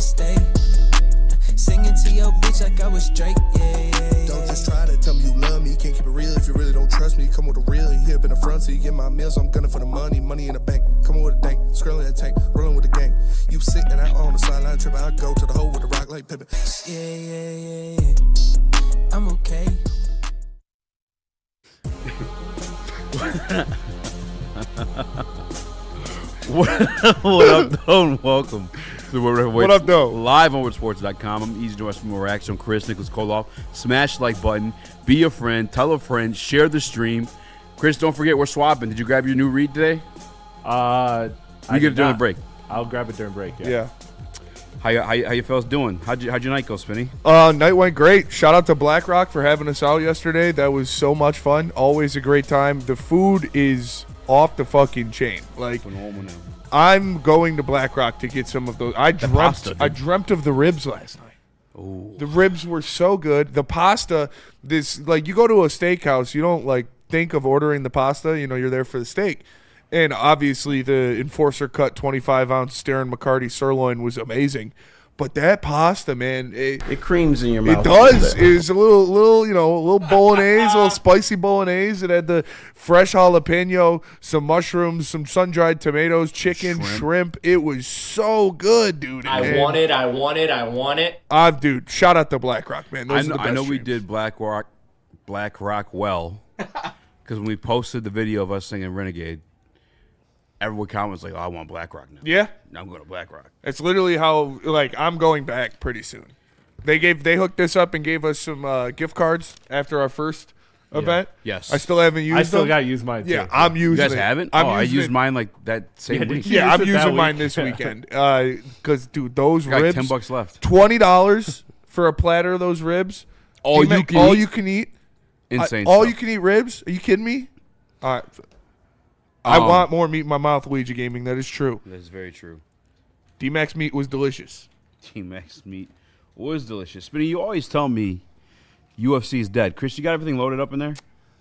stay. Singing to your bitch like I was Drake, yeah. Don't just try to tell me you love me. Can't keep it real if you really don't trust me. Come with a real, here up in the front, so you get my meals. I'm gunning for the money in the bank. Come with a dank, scrolling the tank, rolling with the gang. You sitting out on the sideline tripping, I go to the hole with the rock like Pippin. Yeah. I'm okay. What up, though, and welcome to What up, though? Live on WoodSports.com. I'm easy to watch from Raxter. I'm Chris Nicholas Kohloff. Smash the like button. Be a friend. Tell a friend. Share the stream. Chris, don't forget we're swapping. Did you grab your new read today? I get it during the break. I'll grab it during break. Yeah. How you fellas doing? How'd your night go, Spinny? Night went great. Shout out to BlackRock for having us out yesterday. That was so much fun. Always a great time. The food is off the fucking chain. Like, Phenomenal. I'm going to BlackRock to get some of those. I dreamt of the ribs last night. Ooh. The ribs were so good. The pasta, you go to a steakhouse, you don't like think of ordering the pasta. You know, you're there for the steak. And obviously the Enforcer cut 25-ounce Darren McCarty sirloin was amazing. But that pasta, man, it creams in your mouth. It does. It's a little bolognese, a little spicy bolognese. It had the fresh jalapeno, some mushrooms, some sun-dried tomatoes, chicken, shrimp. It was so good, dude. I want it. Dude, shout out to BlackRock, man. Those are the best I know we streams. did BlackRock well, because when we posted the video of us singing Renegade, everyone comments like, "Oh, I want BlackRock now." Yeah. Now I'm going to BlackRock. It's literally how, like, I'm going back pretty soon. They hooked us up and gave us some gift cards after our first event. Yes. I still haven't used them. I still got to use mine, too. Yeah, I'm using it. You guys haven't? I used mine like that same week. Yeah, I'm use it that using mine week. this weekend. Because, dude, those Got ribs. $10 left. $20 for a platter of those ribs. All you can eat. Insane all stuff. you can eat ribs? Are you kidding me? All right. I want more meat in my mouth, Luigi Gaming. That is true. That is very true. D-Max meat was delicious. T-Max meat was delicious. Spinny, you always tell me UFC is dead. Chris, you got everything loaded up in there?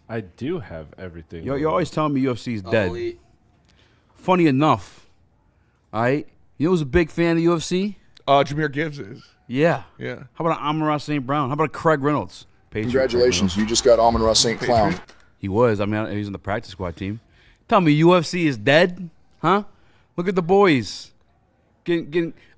I do have everything. You always tell me UFC is dead. Funny enough, all right? You know who's a big fan of UFC? Jameer Gibbs is. Yeah. Yeah. How about Amon-Ra St. Brown? How about Craig Reynolds? Congratulations, you just got Amon-Ra St. Clown. He was. I mean, he's on the practice squad team. Tell me UFC is dead? Huh? Look at the boys.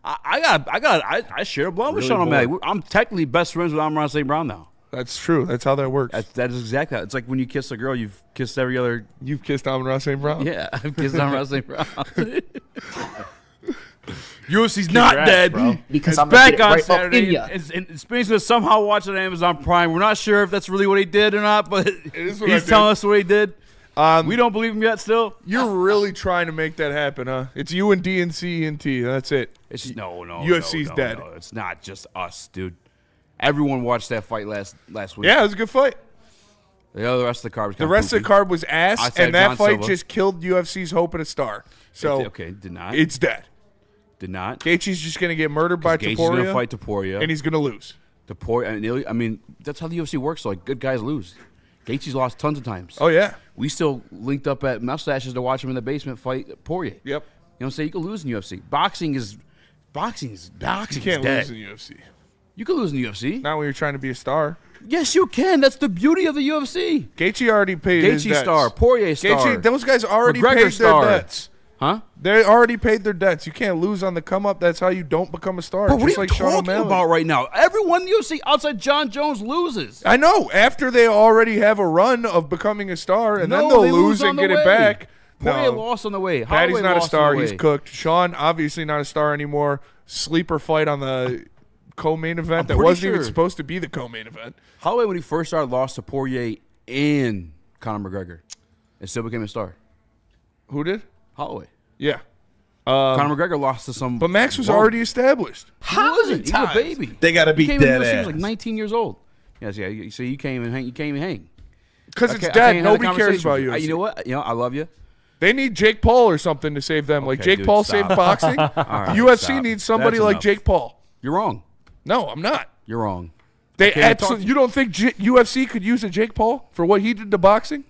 I share a blood with Sean O'Malley. I'm technically best friends with Amon-Ra St. Brown now. That's true. That's how that works. That is exactly how. It's like when you kiss a girl, you've kissed every other. You've kissed Amon-Ra St. Brown? Yeah, I've kissed Amon-Ra St. Brown. UFC's not dead. Bro. Because it's back on Saturday. And Spinny's going to somehow watch it on Amazon Prime. We're not sure if that's really what he did or not, but he's telling us what he did. We don't believe him yet still. You're really trying to make that happen, huh? It's you and DNC and T. That's it. It's no. UFC's dead. No, it's not just us, dude. Everyone watched that fight last week. Yeah, it was a good fight. The rest of the card was The rest of the card was ass, and that fight Silva. just killed UFC's hope at a star. So did not. It's dead. Did not. Gaethje's just going to get murdered by Gaethje's Topuria. going to fight Topuria. And he's going to lose. Topuria, I mean, that's how the UFC works. So, like, good guys lose. Gaethje's lost tons of times. Oh, yeah. We still linked up at Mustaches to watch him in the basement fight Poirier. Yep. You know what I'm saying? You can lose in UFC. Boxing is You can't dead. lose in the UFC. You can lose in the UFC. Not when you're trying to be a star. Yes, you can. That's the beauty of the UFC. Gaethje already paid his debts. Star. Poirier star. Gaethje, those guys already McGregor paid star. their debts. Huh? They already paid their debts. You can't lose on the come up. That's how you don't become a star. But what just are you like Sean talking O'Malley. about right now? Everyone in the UFC outside John Jones loses. I know. After they already have a run of becoming a star, and then they'll they lose on and the get way. it back. Poirier No. lost on the way. Patty's Holloway not a lost star. on the He's way. cooked. Sean, obviously not a star anymore. Sleeper fight on the co-main event I'm that pretty wasn't even sure. supposed to be the co-main event. Holloway, when he first started, lost to Poirier and Conor McGregor. And still became a star. Who did? Holloway. Yeah. Conor McGregor lost to some. But Max was bum. already established. He wasn't. He was a baby. They got to He beat came in dead the UFC, he ass. was like 19 years old. Yes, yeah. So you came and hang. You came and hang. Because I it's can't dead. have a Nobody cares conversation about with you. You know what? I love you. They need Jake Paul or something to save them. Like Okay, Jake dude, Paul stop. saved boxing. right, UFC stop. needs somebody That's like enough. Jake Paul. You're wrong. No, I'm not. You're wrong. They can't talk absolutely. to You don't think UFC could use a Jake Paul for what he did to boxing?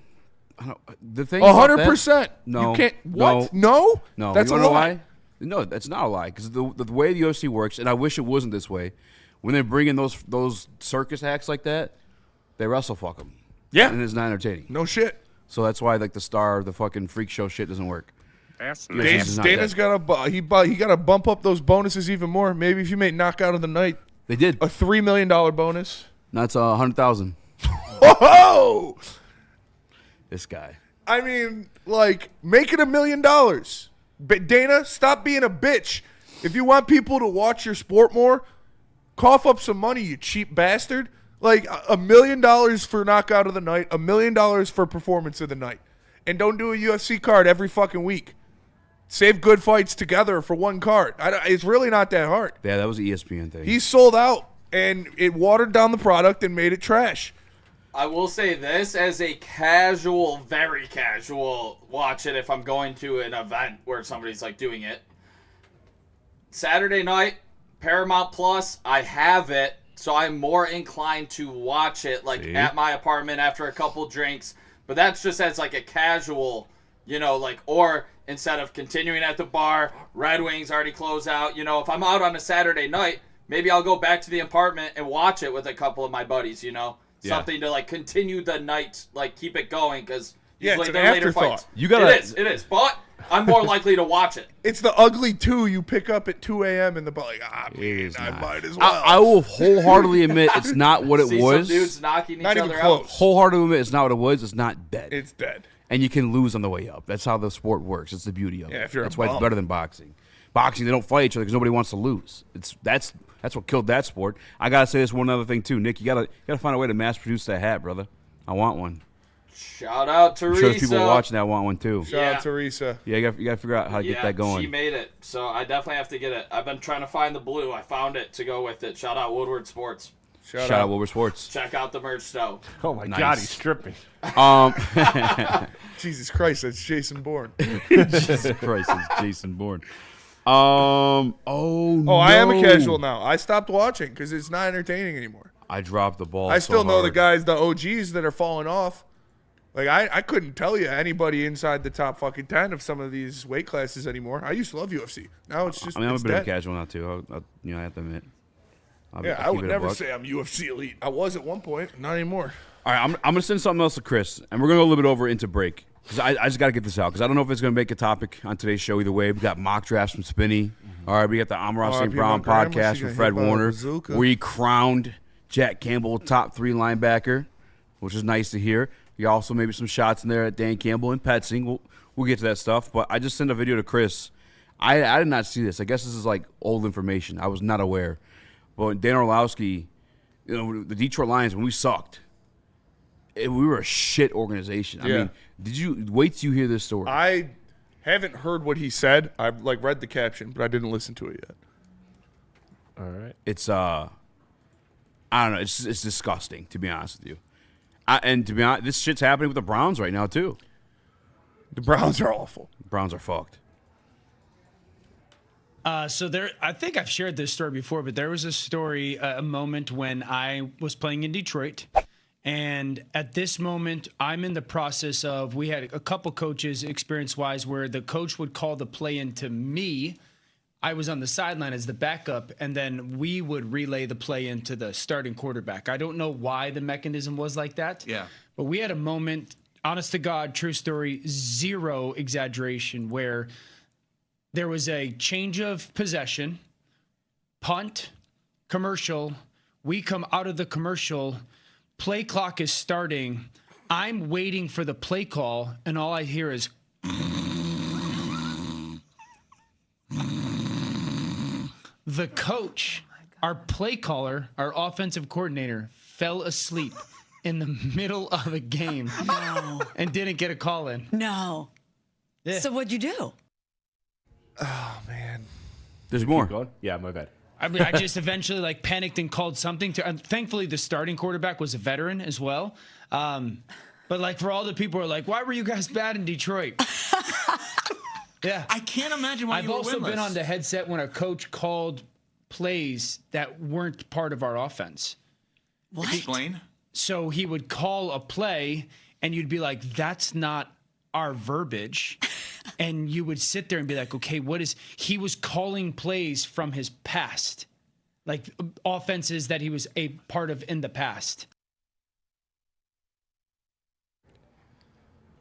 I don't, the thing. about that- 100%. No. You can't. What? No. No. No. That's you a wanna know lie. why? No, that's not a lie. Because the way the UFC works, and I wish it wasn't this way, when they bring in those circus acts like that, they wrestle fuck them. Yeah. And it's not entertaining. No shit. So that's why like the fucking freak show shit doesn't work. Dana's got to bump up those bonuses even more. Maybe if you make knockout of the night, They did. a $3 million bonus. That's 100,000. Whoa! This guy. I mean, like, make it $1 million. But Dana, stop being a bitch. If you want people to watch your sport more, cough up some money, you cheap bastard. Like, $1 million for knockout of the night, $1 million for performance of the night. And don't do a UFC card every fucking week. Save good fights together for one card. It's really not that hard. Yeah, that was an ESPN thing. He sold out, and it watered down the product and made it trash. I will say this as a casual, very casual watch it if I'm going to an event where somebody's like doing it. Saturday night, Paramount Plus, I have it, so I'm more inclined to watch it like at my apartment after a couple drinks. But that's just as like a casual, or instead of continuing at the bar, Red Wings already close out. If I'm out on a Saturday night, maybe I'll go back to the apartment and watch it with a couple of my buddies, Something to like continue the night, like keep it going, because usually it's an they're later afterthought. fights. It is, but I'm more likely to watch it. It's the ugly two you pick up at 2 a.m. in the bar. Like, I might as well. I will wholeheartedly admit it's not what it See was. some dudes knocking each Not even other close. out. Wholeheartedly admit it's not what it was. It's not dead. It's dead. And you can lose on the way up. That's how the sport works. It's the beauty of it. if you're a That's why it's bum. better than boxing. Boxing, they don't fight each other because nobody wants to lose. That's what killed that sport. I gotta say this one other thing too, Nick. You gotta find a way to mass produce that hat, brother. I want one. Shout out I'm Teresa. sure there's people watching that want one too. Shout out Teresa. Yeah, you gotta figure out how to get that going. She made it, so I definitely have to get it. I've been trying to find the blue. I found it to go with it. Shout out Woodward Sports. Shout out Woodward Sports. Check out the merch though. Oh my Nice. God, he's stripping. Jesus Christ, that's Jason Bourne. Jesus Christ, it's Jason Bourne. No. I am a casual now. I stopped watching because it's not entertaining anymore. I dropped the ball. I still know the hard. guys, the OGs that are falling off. Like, I couldn't tell you anybody inside the top fucking 10 of some of these weight classes anymore. I used to love UFC. Now it's just, I'm a it's bit of a dead. casual now too. I have to admit. I would never say I'm UFC elite. I was at one point, not anymore. All right, I'm going to send something else to Chris, and we're going to go a little bit over into break. Because I just got to get this out, because I don't know if it's going to make a topic on today's show either way. We got mock drafts from Spinney. All right, we got the Amon-Ra St. Brown podcast from Fred Warner. We crowned Jack Campbell top 3 linebacker, which is nice to hear. We also maybe some shots in there at Dan Campbell and Petsing. We'll get to that stuff. But I just sent a video to Chris. I did not see this. I guess this is like old information. I was not aware. But Dan Orlowski, the Detroit Lions, when we sucked, we were a shit organization. I mean, did you wait till you hear this story? I haven't heard what he said. I've read the caption, but I didn't listen to it yet. All right. It's I don't know. It's disgusting, to be honest with you. And to be honest, this shit's happening with the Browns right now too. The Browns are awful. The Browns are fucked. So there, I think I've shared this story before, but there was a story, a moment when I was playing in Detroit. And at this moment, I'm in the process of, we had a couple coaches experience-wise where the coach would call the play into me. I was on the sideline as the backup, and then we would relay the play into the starting quarterback. I don't know why the mechanism was like that. Yeah. But we had a moment, honest to God, true story, zero exaggeration, where there was a change of possession, punt, commercial. We come out of the commercial. Play clock is starting. I'm waiting for the play call, and all I hear is the coach, our play caller, our offensive coordinator, fell asleep in the middle of a game and didn't get a call in. No. Yeah. So what'd you do? Oh, man. There's more. Keep going? Yeah, my bad. I mean, I just eventually panicked and called something to. Thankfully, the starting quarterback was a veteran as well. But for all the people who are like, why were you guys bad in Detroit? Yeah, I can't imagine why I've you were also winless. been on the headset when a coach called plays that weren't part of our offense. What? Explain. So he would call a play, and you'd be like, "That's not our verbiage." And you would sit there and be like, okay, he was calling plays from his past, like offenses that he was a part of in the past.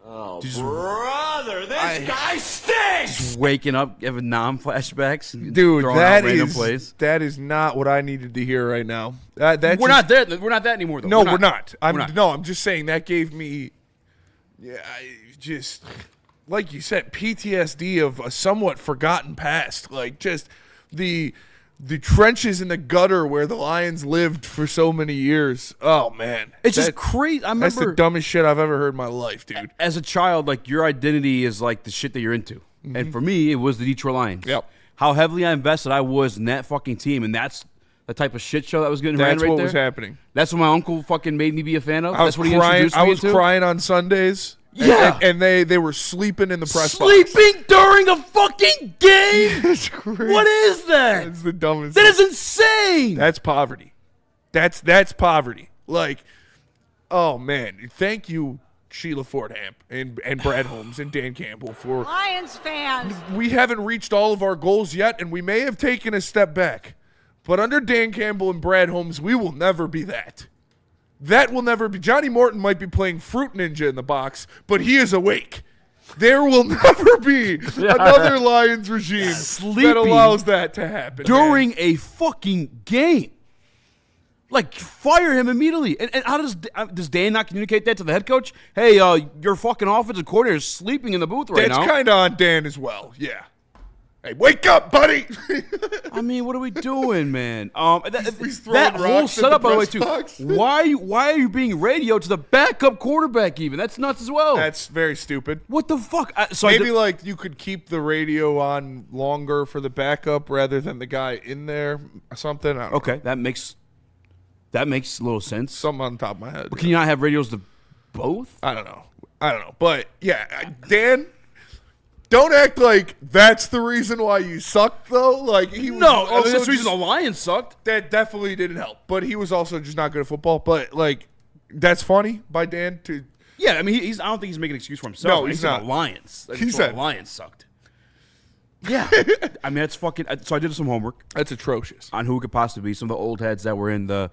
Oh, brother, this guy stinks! Just waking up, having flashbacks, Dude, throwing out random plays. that is not what I needed to hear right now. We're not there. We're not that anymore, though. No, we're not. No, I'm just saying that gave me, just like you said, PTSD of a somewhat forgotten past. Like just the trenches in the gutter where the Lions lived for so many years. Oh man, it's just crazy. I remember that's the dumbest shit I've ever heard in my life, dude. As a child, like your identity is like the shit that you're into, and for me, it was the Detroit Lions. Yep. How heavily I invested I was in that fucking team, and that's the type of shit show that was getting ran That's right what there. was happening. That's what my uncle fucking made me be a fan of. That's what he crying. introduced me I was into. crying on Sundays. Yeah. and they were sleeping in the press box. Sleeping during a fucking game. That's crazy. What is that? That's the dumbest. That is insane. That's poverty. That's poverty. Like, oh man, thank you, Sheila Fordham and Brad Holmes and Dan Campbell for Lions fans. We haven't reached all of our goals yet, and we may have taken a step back. But under Dan Campbell and Brad Holmes, we will never be that. That will never be. Johnny Morton might be playing Fruit Ninja in the box, but he is awake. There will never be another Lions regime that allows that to happen. During a fucking game. Like, fire him immediately. And how does Dan not communicate that to the head coach? Hey, your fucking offensive coordinator is sleeping in the booth right now. That's kind of on Dan as well, yeah. Hey, wake up, buddy! I mean, what are we doing, man? He's throwing that whole rocks at setup, the by the way, press too. box. Why are you being radioed to the backup quarterback even? That's nuts as well. That's very stupid. What the fuck? Maybe like you could keep the radio on longer for the backup rather than the guy in there or something. I don't know. that makes a little sense. Something on top of my head. But can you not have radios to both? I don't know. But yeah, Dan, don't act like that's the reason why you sucked though. Like he was that's the reason the Lions sucked. That definitely didn't help. But he was also just not good at football. But like that's funny by Dan to. Yeah, I mean, I don't think he's making an excuse for himself. No, he's said not. The Lions. He said the Lions sucked. Yeah, I mean that's fucking. So I did some homework. That's atrocious. On who it could possibly be. Some of the old heads that were in the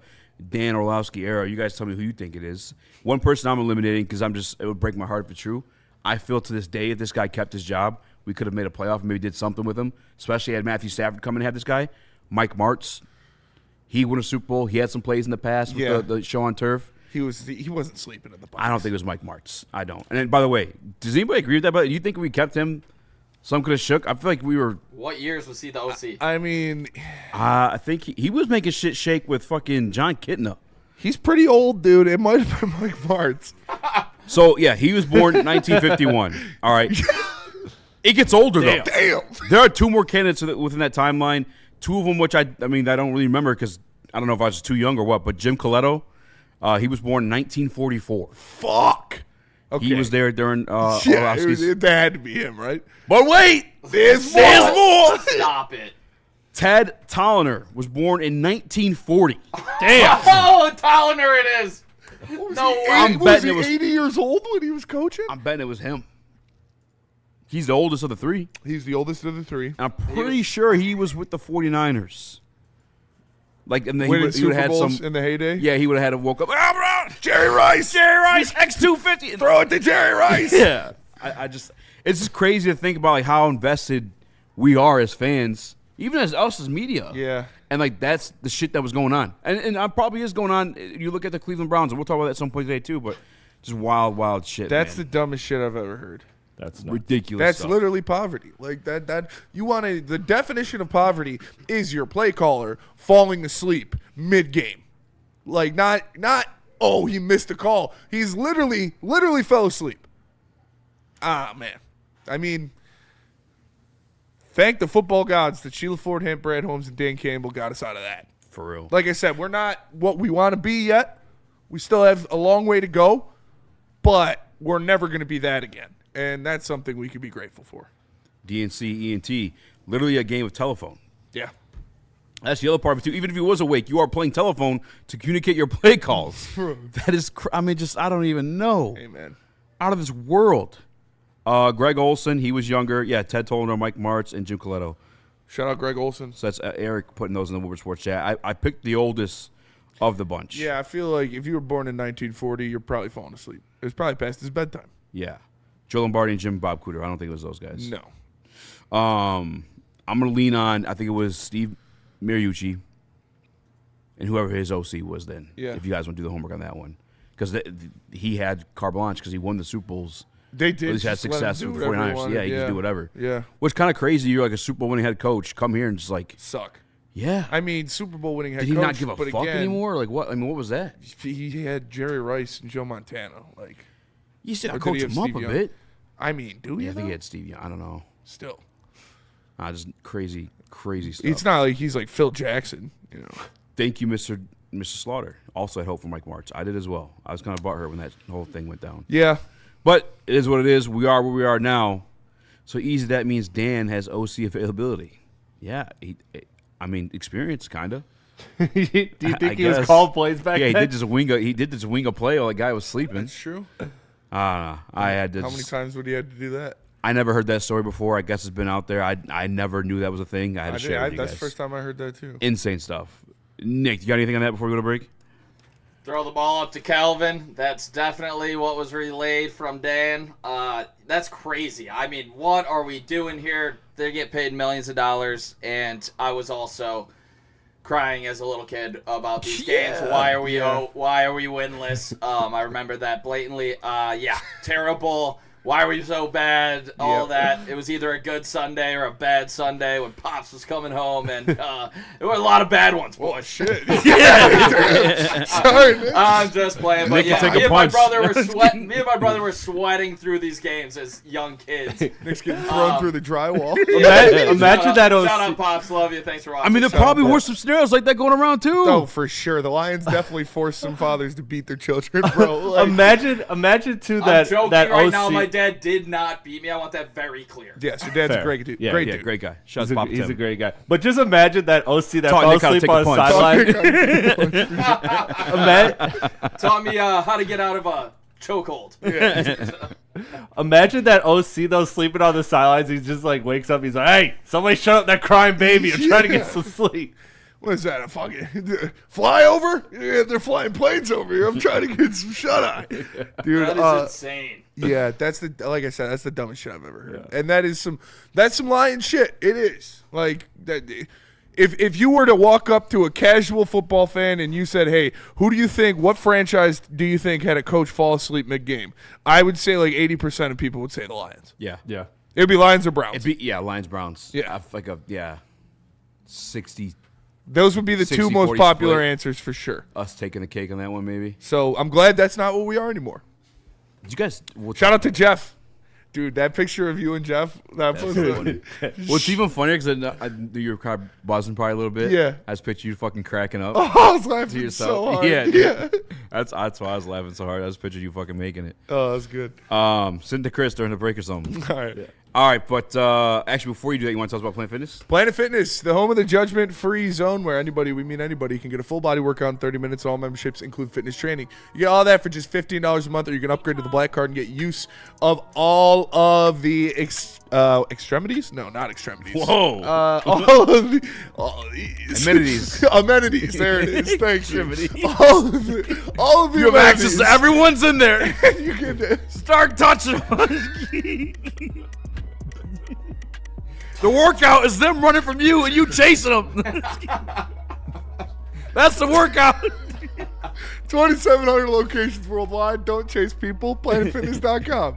Dan Orlovsky era. You guys tell me who you think it is. One person I'm eliminating because it would break my heart if it's true. I feel to this day if this guy kept his job, we could have made a playoff and maybe did something with him. Especially had Matthew Stafford come and have this guy. Mike Martz. He won a Super Bowl. He had some plays in the past with the show on turf. He wasn't sleeping in the box. I don't think it was Mike Martz. I don't. And then, by the way, does anybody agree with that? But do you think if we kept him, some could have shook? I feel like we were. What years was he the OC? I mean, I think he was making shit shake with fucking John Kitna. He's pretty old, dude. It might have been Mike Martz. So, yeah, he was born in 1951. All right. It gets older, though. Damn. There are two more candidates within that timeline. Two of them, which I don't really remember because I don't know if I was too young or what, but Jim Coletto, he was born in 1944. Fuck. Okay. He was there during it had to be him, right? But wait! There's more! Stop it. Ted Tolliner was born in 1940. Damn. Oh, Tolliner it is. No way. I'm Was betting he it was 80 years old when he was coaching? I'm betting it was him. He's the oldest of the three. He's the oldest of the three. And I'm pretty sure he was with the 49ers. Like, and then he Winning would Super have had Bowls some in the heyday? Yeah, he would have had to woke up. Jerry Rice! X250. Throw it to Jerry Rice! Yeah. It's just crazy to think about like how invested we are as fans, even as us as media. Yeah. And like that's the shit that was going on. And probably is going on. You look at the Cleveland Browns, and we'll talk about that at some point today too, but just wild shit. That's man. the dumbest shit I've ever heard. That's nuts. Ridiculous. That's stuff. literally poverty. Like that you want to the definition of poverty is your play caller falling asleep mid-game. Like not oh, he missed a call. He's literally fell asleep. Ah, man. I mean, thank the football gods that Sheila Fordham, Brad Holmes, and Dan Campbell got us out of that. For real. Like I said, we're not what we want to be yet. We still have a long way to go, but we're never going to be that again. And that's something we could be grateful for. DNC, ENT, literally a game of telephone. Yeah. That's the other part of it, too. Even if you was awake, you are playing telephone to communicate your play calls. That is, I don't even know. Amen. Out of this world. Greg Olson, he was younger. Yeah, Ted Tollner, Mike Martz, and Jim Coletto. Shout out Greg Olson. So that's Eric putting those in the Woodward Sports chat. I picked the oldest of the bunch. Yeah, I feel like if you were born in 1940, you're probably falling asleep. It was probably past his bedtime. Yeah. Joe Lombardi and Jim Bob Cooter. I don't think it was those guys. No. I'm going to lean on, I think it was Steve Mariucci and whoever his OC was then. Yeah. If you guys want to do the homework on that one. Because he had carte blanche because he won the Super Bowls. They did. At least had success with the 49ers. Yeah, he could do whatever. Yeah. Which kind of crazy. You're like a Super Bowl winning head coach. Come here and just like. Suck. Yeah. I mean, Super Bowl winning head coach. Did he not give a but fuck again, anymore? Like what? I mean, what was that? He had Jerry Rice and Joe Montana. Like, You still or did coach he have him up Steve a Young? bit. I mean, do you? Yeah, I think though? he had Steve Young. I don't know. Still. Just crazy stuff. It's not like he's like Phil Jackson, you know. Thank you, Mr. Slaughter. Also had hope for Mike Martz. I did as well. I was kind of butthurt when that whole thing went down. Yeah. But it is what it is. We are where we are now. So easy that means Dan has OC availability. Yeah. I mean, experience, kind of. Do you think he guess. was called plays back Yeah, then? he did just wing a play while the guy was sleeping. That's true. I don't know. I had to. How many times would he have to do that? I never heard that story before. I guess it's been out there. I never knew that was a thing. I had to share it with you That's guys. the first time I heard that too. Insane stuff. Nick, you got anything on that before we go to break? Throw the ball up to Calvin. That's definitely what was relayed from Dan. That's crazy. I mean, what are we doing here? They get paid millions of dollars, and I was also crying as a little kid about these games. Why are we winless? I remember that blatantly. Terrible. Why are we so bad? All that. It was either a good Sunday or a bad Sunday when Pops was coming home, and there were a lot of bad ones, boy. Oh, shit. Sorry, Nick. I'm just playing, but Nick yeah, can take me a and my punch. brother were sweating. Me and my brother were sweating through these games as young kids. Nick's getting thrown through the drywall. Imagine that OC. Shout out, Pops. Love you. Thanks for watching. I mean, there probably were some scenarios like that going around too. Oh, for sure. The Lions definitely forced some fathers to beat their children, bro. Like, imagine too that I'm joking that right OC. now. My dad did not beat me. I want that very clear. yes, your dad's Fair. a great dude. Yeah, great Yeah, dude. great guy. Shout He's, out a, to he's Tim. a great guy. But just imagine that OC that Taught fell Nick how to asleep take on a the punch. sideline. Taught me how to get out of a chokehold. Imagine that OC though sleeping on the sidelines. He just like wakes up. He's like, "Hey, somebody shut up that crying baby. I'm trying to get some sleep." What is that? A fucking flyover? Yeah, they're flying planes over here. I'm trying to get some shut eye. Dude, That is insane. yeah, that's like I said, that's the dumbest shit I've ever heard. Yeah. And that's some Lion shit. It is. Like that if you were to walk up to a casual football fan and you said, "Hey, what franchise do you think had a coach fall asleep mid-game?" I would say like 80% of people would say the Lions. Yeah. It'd be Lions or Browns. Lions Browns. Yeah. 60. Those would be the two 60-40 most popular split. answers for sure. Us taking the cake on that one, maybe. So I'm glad that's not what we are anymore. Did you guys? Shout out to Jeff. Dude, that picture of you and Jeff. What's even funnier because I knew you were kind of buzzing probably a little bit. Yeah. I just pictured you fucking cracking up. Oh, I was to laughing yourself. so hard. Yeah. That's why I was laughing so hard. I just pictured you fucking making it. Oh, that's good. Send to Chris during the break or something. All right. All right, but actually, before you do that, you want to tell us about Planet Fitness? Planet Fitness, the home of the judgment-free zone where anybody can get a full body workout in 30 minutes. All memberships include fitness training. You get all that for just $15 a month, or you can upgrade to the Black Card and get use of all of the extremities? No, not extremities. Whoa. All of the Amenities. Amenities. There it is. Thank you. Extremities. All of the You have access amenities. to everyone's in there. You can Start touching. The workout is them running from you and you chasing them. That's the workout. 2,700 locations worldwide. Don't chase people. PlanetFitness.com.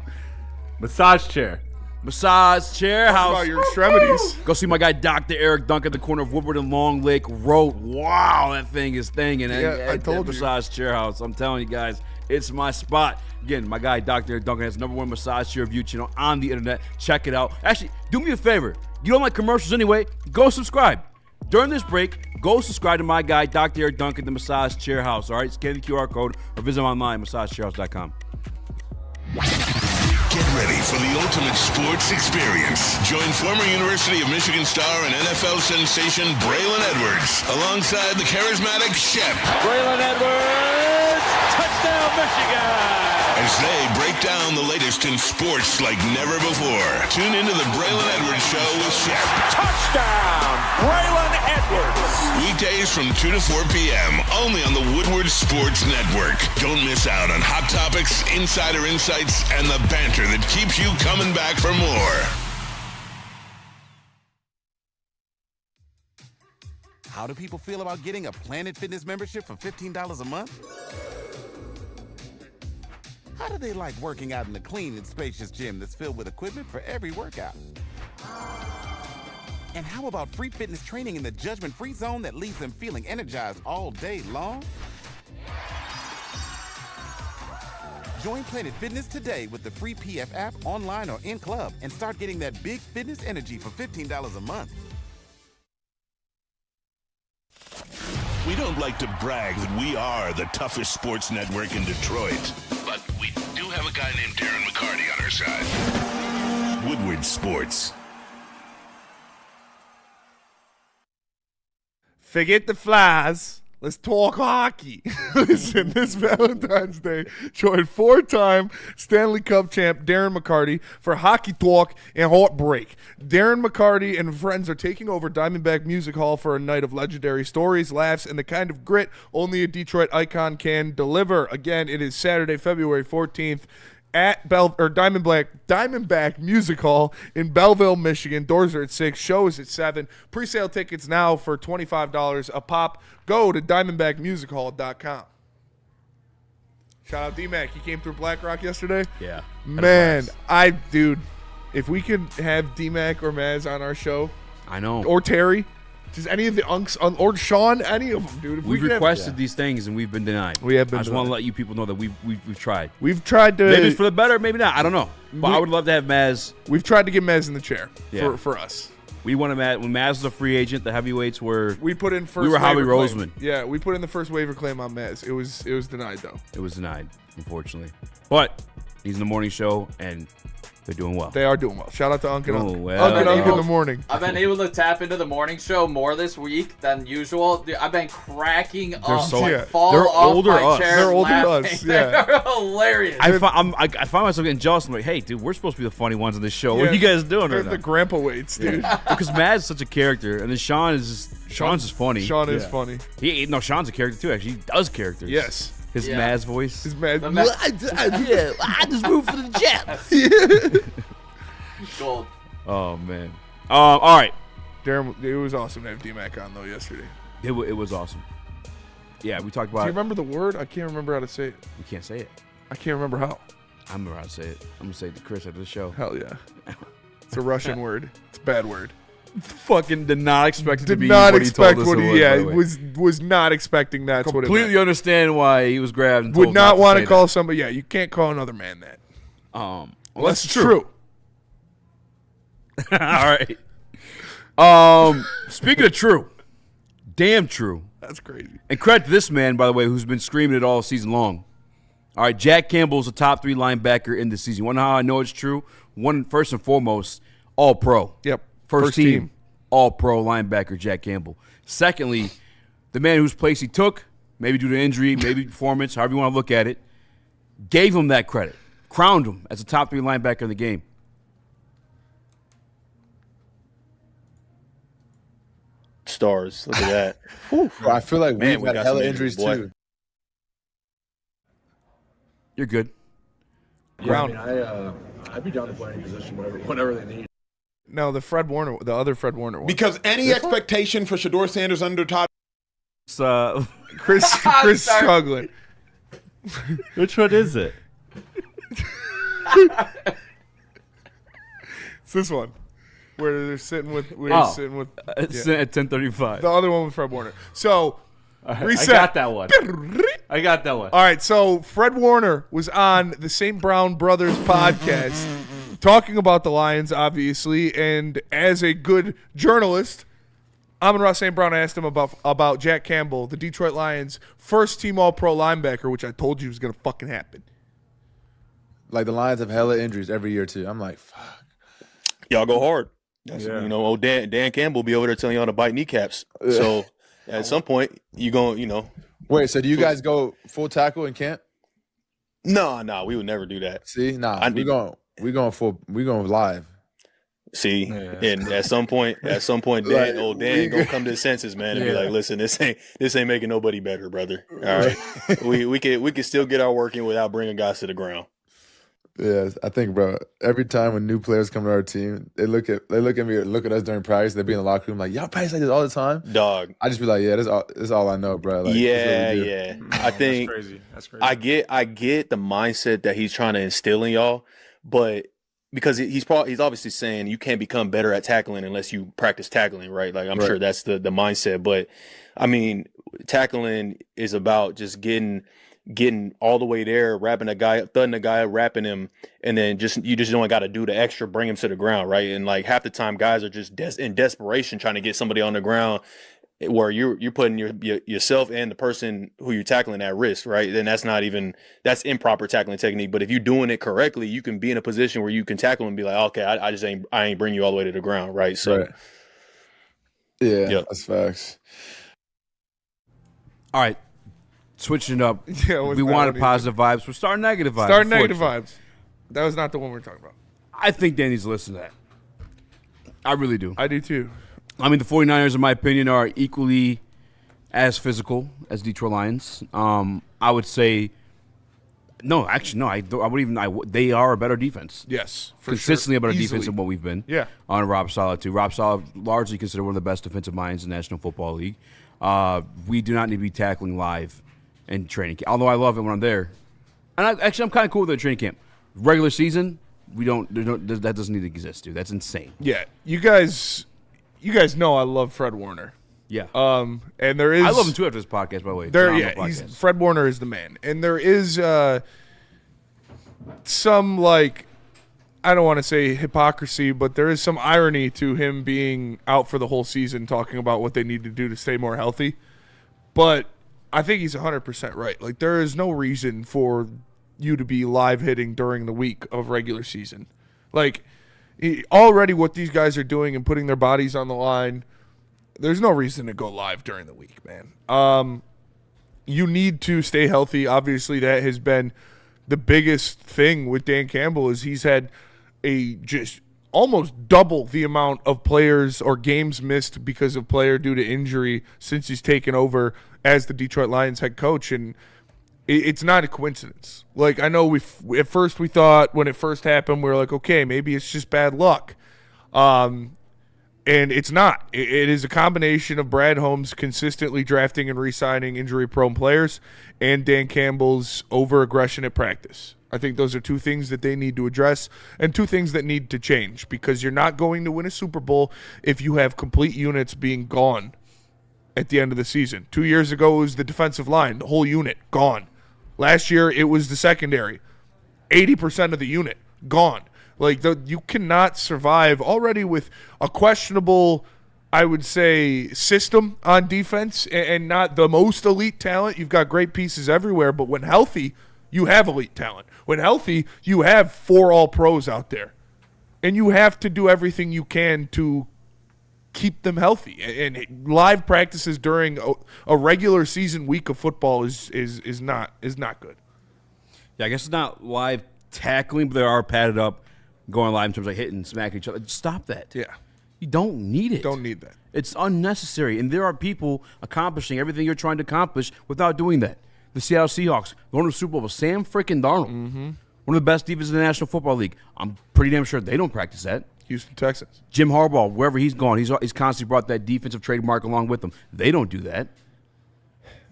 Massage chair. Massage chair Talk house. about your extremities. Go see my guy Dr. Eric Dunk at the corner of Woodward and Long Lake Road. Wow, that thing is thinging. Yeah, I told you. Massage chair house. I'm telling you guys, it's my spot. Again, my guy Dr. Eric Duncan has the #1 massage chair review channel on the internet. Check it out. Actually, do me a favor. You don't like commercials anyway, go subscribe. During this break, go subscribe to my guy Dr. Eric Duncan, the Massage Chair House. All right, scan the QR code or visit him online, massagechairhouse.com. Get ready for the ultimate sports experience. Join former University of Michigan star and NFL sensation Braylon Edwards alongside the charismatic Shep. Braylon Edwards Touchdown, Michigan! As they break down the latest in sports like never before. Tune into the Braylon Edwards Show with Shep. Touchdown, Braylon Edwards! Weekdays from 2 to 4 p.m. only on the Woodward Sports Network. Don't miss out on hot topics, insider insights, and the banter that keeps you coming back for more. How do people feel about getting a Planet Fitness membership for $15 a month? How do they like working out in a clean and spacious gym that's filled with equipment for every workout? And how about free fitness training in the judgment-free zone that leaves them feeling energized all day long? Join Planet Fitness today with the free PF app, online or in club, and start getting that big fitness energy for $15 a month. We don't like to brag that we are the toughest sports network in Detroit, but we do have a guy named Darren McCarty on our side. Woodward Sports. Forget the flies. Let's talk hockey. Listen, this Valentine's Day, join four-time Stanley Cup champ Darren McCarty for Hockey Talk and Heartbreak. Darren McCarty and friends are taking over Diamondback Music Hall for a night of legendary stories, laughs, and the kind of grit only a Detroit icon can deliver. Again, it is Saturday, February 14th. At Diamondback Music Hall in Belleville, Michigan. Doors are at 6. Show is at 7. Pre-sale tickets now for $25 a pop. Go to diamondbackmusichall.com. Shout out D-Mac. He came through Black Rock yesterday. Yeah. Man, dude, if we could have D-Mac or Maz on our show. I know. Or Terry. Just any of the unks, or Sean, any of them, dude. If we've requested these things and we've been denied. We have been. I just want to let you people know that we've tried. We've tried to. Maybe it's for the better, maybe not. I don't know. But I would love to have Maz. We've tried to get Maz in the chair for us. We wanted Maz when Maz was a free agent. The heavyweights were. We put in first. We were Howie Roseman. Claim. Yeah, we put in the first waiver claim on Maz. It was denied though. It was denied, unfortunately. But he's in the morning show and. They're doing well. They are doing well. Shout out to Unc and Unc. Well. Unc in the morning. I've been able to tap into the morning show more this week than usual. Dude, I've been cracking up. Fall they're off older my us. chair They're older laughing. us. Yeah. They're hilarious. I find myself getting jealous. I'm like, hey, dude, we're supposed to be the funny ones on this show. What Yeah, are you guys doing they're right now? the grandpa weights, dude. Because Matt is such a character, and then Sean's just funny. Sean is funny. Sean's a character too. Actually, he does characters. Yes. His Maz voice. His Maz. I just moved for the Jets. Gold. Oh man. All right. Darren, it was awesome to have D-Mac on though yesterday. It was awesome. Yeah, we talked about. Do you remember the word? I can't remember how to say it. You can't say it. I can't remember how. I remember how to say it. I'm gonna say it to Chris after the show. Hell yeah. It's a Russian word. It's a bad word. Fucking did not expect it to be not what he expect told us what it he was not expecting that's what it Completely meant. understand why he was grabbed and Would told not want to to call somebody. Yeah, you can't call another man that. Well, that's true. All right. Speaking of true, damn true. That's crazy. And credit to this man, by the way, who's been screaming it all season long. All right, Jack Campbell's a top 3 linebacker in the season. You want to know how I know it's true? First and foremost, all pro. Yep. First team, all pro linebacker Jack Campbell. Secondly, the man whose place he took, maybe due to injury, maybe performance, however you want to look at it, gave him that credit, crowned him as a top 3 linebacker in the game. Stars. Look at that. Bro, I feel like Man, we've we had got hella some injuries boy. too. You're good. Yeah, I mean, I'd be down to play any position, whatever they need. No, the other Fred Warner one. Because any expectation for Shedeur Sanders under Todd. Chris struggling. Which one is it? It's this one. Where they're sitting with Sitting at 10:35. The other one with Fred Warner. So reset. I got that one. All right, so Fred Warner was on the St. Brown Brothers podcast talking about the Lions, obviously, and as a good journalist, Amon-Ra St. Brown asked him about Jack Campbell, the Detroit Lions' first-team All-Pro linebacker, which I told you was going to fucking happen. Like, the Lions have hella injuries every year, too. I'm like, fuck. Y'all go hard. You know, old Dan Campbell will be over there telling y'all to bite kneecaps. So at some point, you going, Wait, so do you guys go full tackle in camp? No, we would never do that. See, we going live. See, and at some point, Dan gonna come to his senses, man, and be like, "Listen, this ain't making nobody better, brother. All right, we can still get our work in without bringing guys to the ground." Yeah, I think, bro. Every time when new players come to our team, they look at me, look at us during practice. They be in the locker room like, "Y'all practice like this all the time, dog." I just be like, "Yeah, this is all I know, bro." Like, yeah. I think that's crazy. I get the mindset that he's trying to instill in y'all, but because he's obviously saying you can't become better at tackling unless you practice tackling, right? Like I'm sure that's the mindset, but I mean, tackling is about just getting all the way there, wrapping a guy, thudding a guy, wrapping him, and then you just only got to do the extra, bring him to the ground, right? And like half the time, guys are just in desperation trying to get somebody on the ground, where you're putting yourself and the person who you're tackling at risk, right? Then that's improper tackling technique. But if you're doing it correctly, you can be in a position where you can tackle and be like, okay, I ain't bring you all the way to the ground, right? So, yeah, that's facts. All right. Switching it up. We wanted positive vibes. We're starting negative vibes. That was not the one we're talking about. I think Dan needs to listen to that. I really do. I do too. I mean, the 49ers, in my opinion, are equally as physical as Detroit Lions. I would say, no, actually, no. I wouldn't even. They are a better defense. Yes, for consistently sure. a better Easily. defense than what we've been. Yeah. On Rob Saleh too. Rob Saleh largely considered one of the best defensive minds in the National Football League. We do not need to be tackling live in training camp. Although I love it when I'm there, and I'm kind of cool with the training camp. Regular season, that doesn't need to exist, dude. That's insane. Yeah, you guys know I love Fred Warner. Yeah. And there is. I love him too after this podcast, by the way. Fred Warner is the man, and there is some like, I don't want to say hypocrisy, but there is some irony to him being out for the whole season, talking about what they need to do to stay more healthy. But I think he's 100% right. Like, there is no reason for you to be live hitting during the week of regular season. Like, already what these guys are doing and putting their bodies on the line, there's no reason to go live during the week, man. You need to stay healthy. Obviously, that has been the biggest thing with Dan Campbell, is he's had a just almost double the amount of players or games missed because of player due to injury since he's taken over as the Detroit Lions head coach. And it's not a coincidence. Like, I know at first we thought when it first happened, we were like, okay, maybe it's just bad luck. And it's not. It is a combination of Brad Holmes consistently drafting and re-signing injury-prone players and Dan Campbell's over-aggression at practice. I think those are two things that they need to address and two things that need to change, because you're not going to win a Super Bowl if you have complete units being gone at the end of the season. 2 years ago, it was the defensive line, the whole unit, gone. Last year, it was the secondary. 80% of the unit, gone. Like, you cannot survive already with a questionable, I would say, system on defense and not the most elite talent. You've got great pieces everywhere, but when healthy, you have elite talent. When healthy, you have 4 All-Pros out there. And you have to do everything you can to keep them healthy. And live practices during a regular season week of football is not good. Yeah, I guess it's not live tackling, but they are padded up, going live in terms of hitting, smacking each other. Stop that. Yeah. You don't need it. Don't need that. It's unnecessary. And there are people accomplishing everything you're trying to accomplish without doing that. The Seattle Seahawks going to the Super Bowl with Sam freaking Darnold. Mm-hmm. One of the best defenses in the National Football League. I'm pretty damn sure they don't practice that. Houston Texans. Jim Harbaugh, wherever he's gone, he's constantly brought that defensive trademark along with him. They don't do that.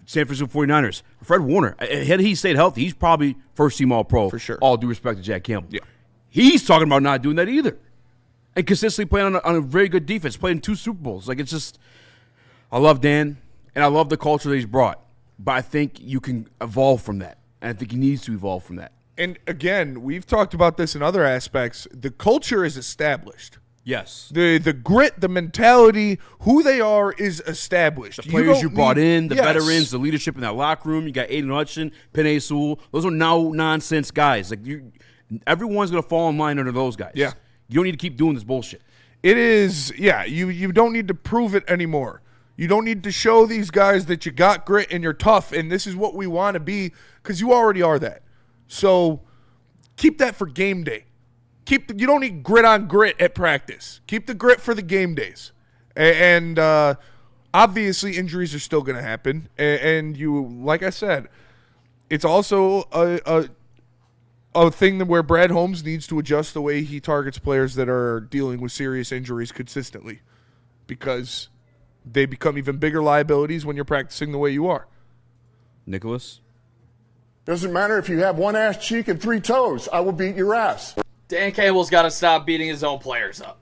San Francisco 49ers. Fred Warner, had he stayed healthy, he's probably first-team All-Pro. For sure. All due respect to Jack Campbell. Yeah. He's talking about not doing that either. And consistently playing on a very good defense, playing 2 Super Bowls. Like, it's just, I love Dan, and I love the culture that he's brought. But I think you can evolve from that. And I think he needs to evolve from that. And again, we've talked about this in other aspects. The culture is established. Yes. The grit, the mentality, who they are is established. The players you brought in, the veterans, the leadership in that locker room. You got Aiden Hutchinson, Penei Sewell. Those are no-nonsense guys. Like, everyone's going to fall in line under those guys. Yeah. You don't need to keep doing this bullshit. It is, yeah, you don't need to prove it anymore. You don't need to show these guys that you got grit and you're tough and this is what we want to be, because you already are that. So keep that for game day. You don't need grit on grit at practice. Keep the grit for the game days. And obviously injuries are still going to happen. And you, like I said, it's also a thing where Brad Holmes needs to adjust the way he targets players that are dealing with serious injuries consistently, because they become even bigger liabilities when you're practicing the way you are. Nicholas? Doesn't matter if you have one ass cheek and 3 toes. I will beat your ass. Dan Campbell's got to stop beating his own players up.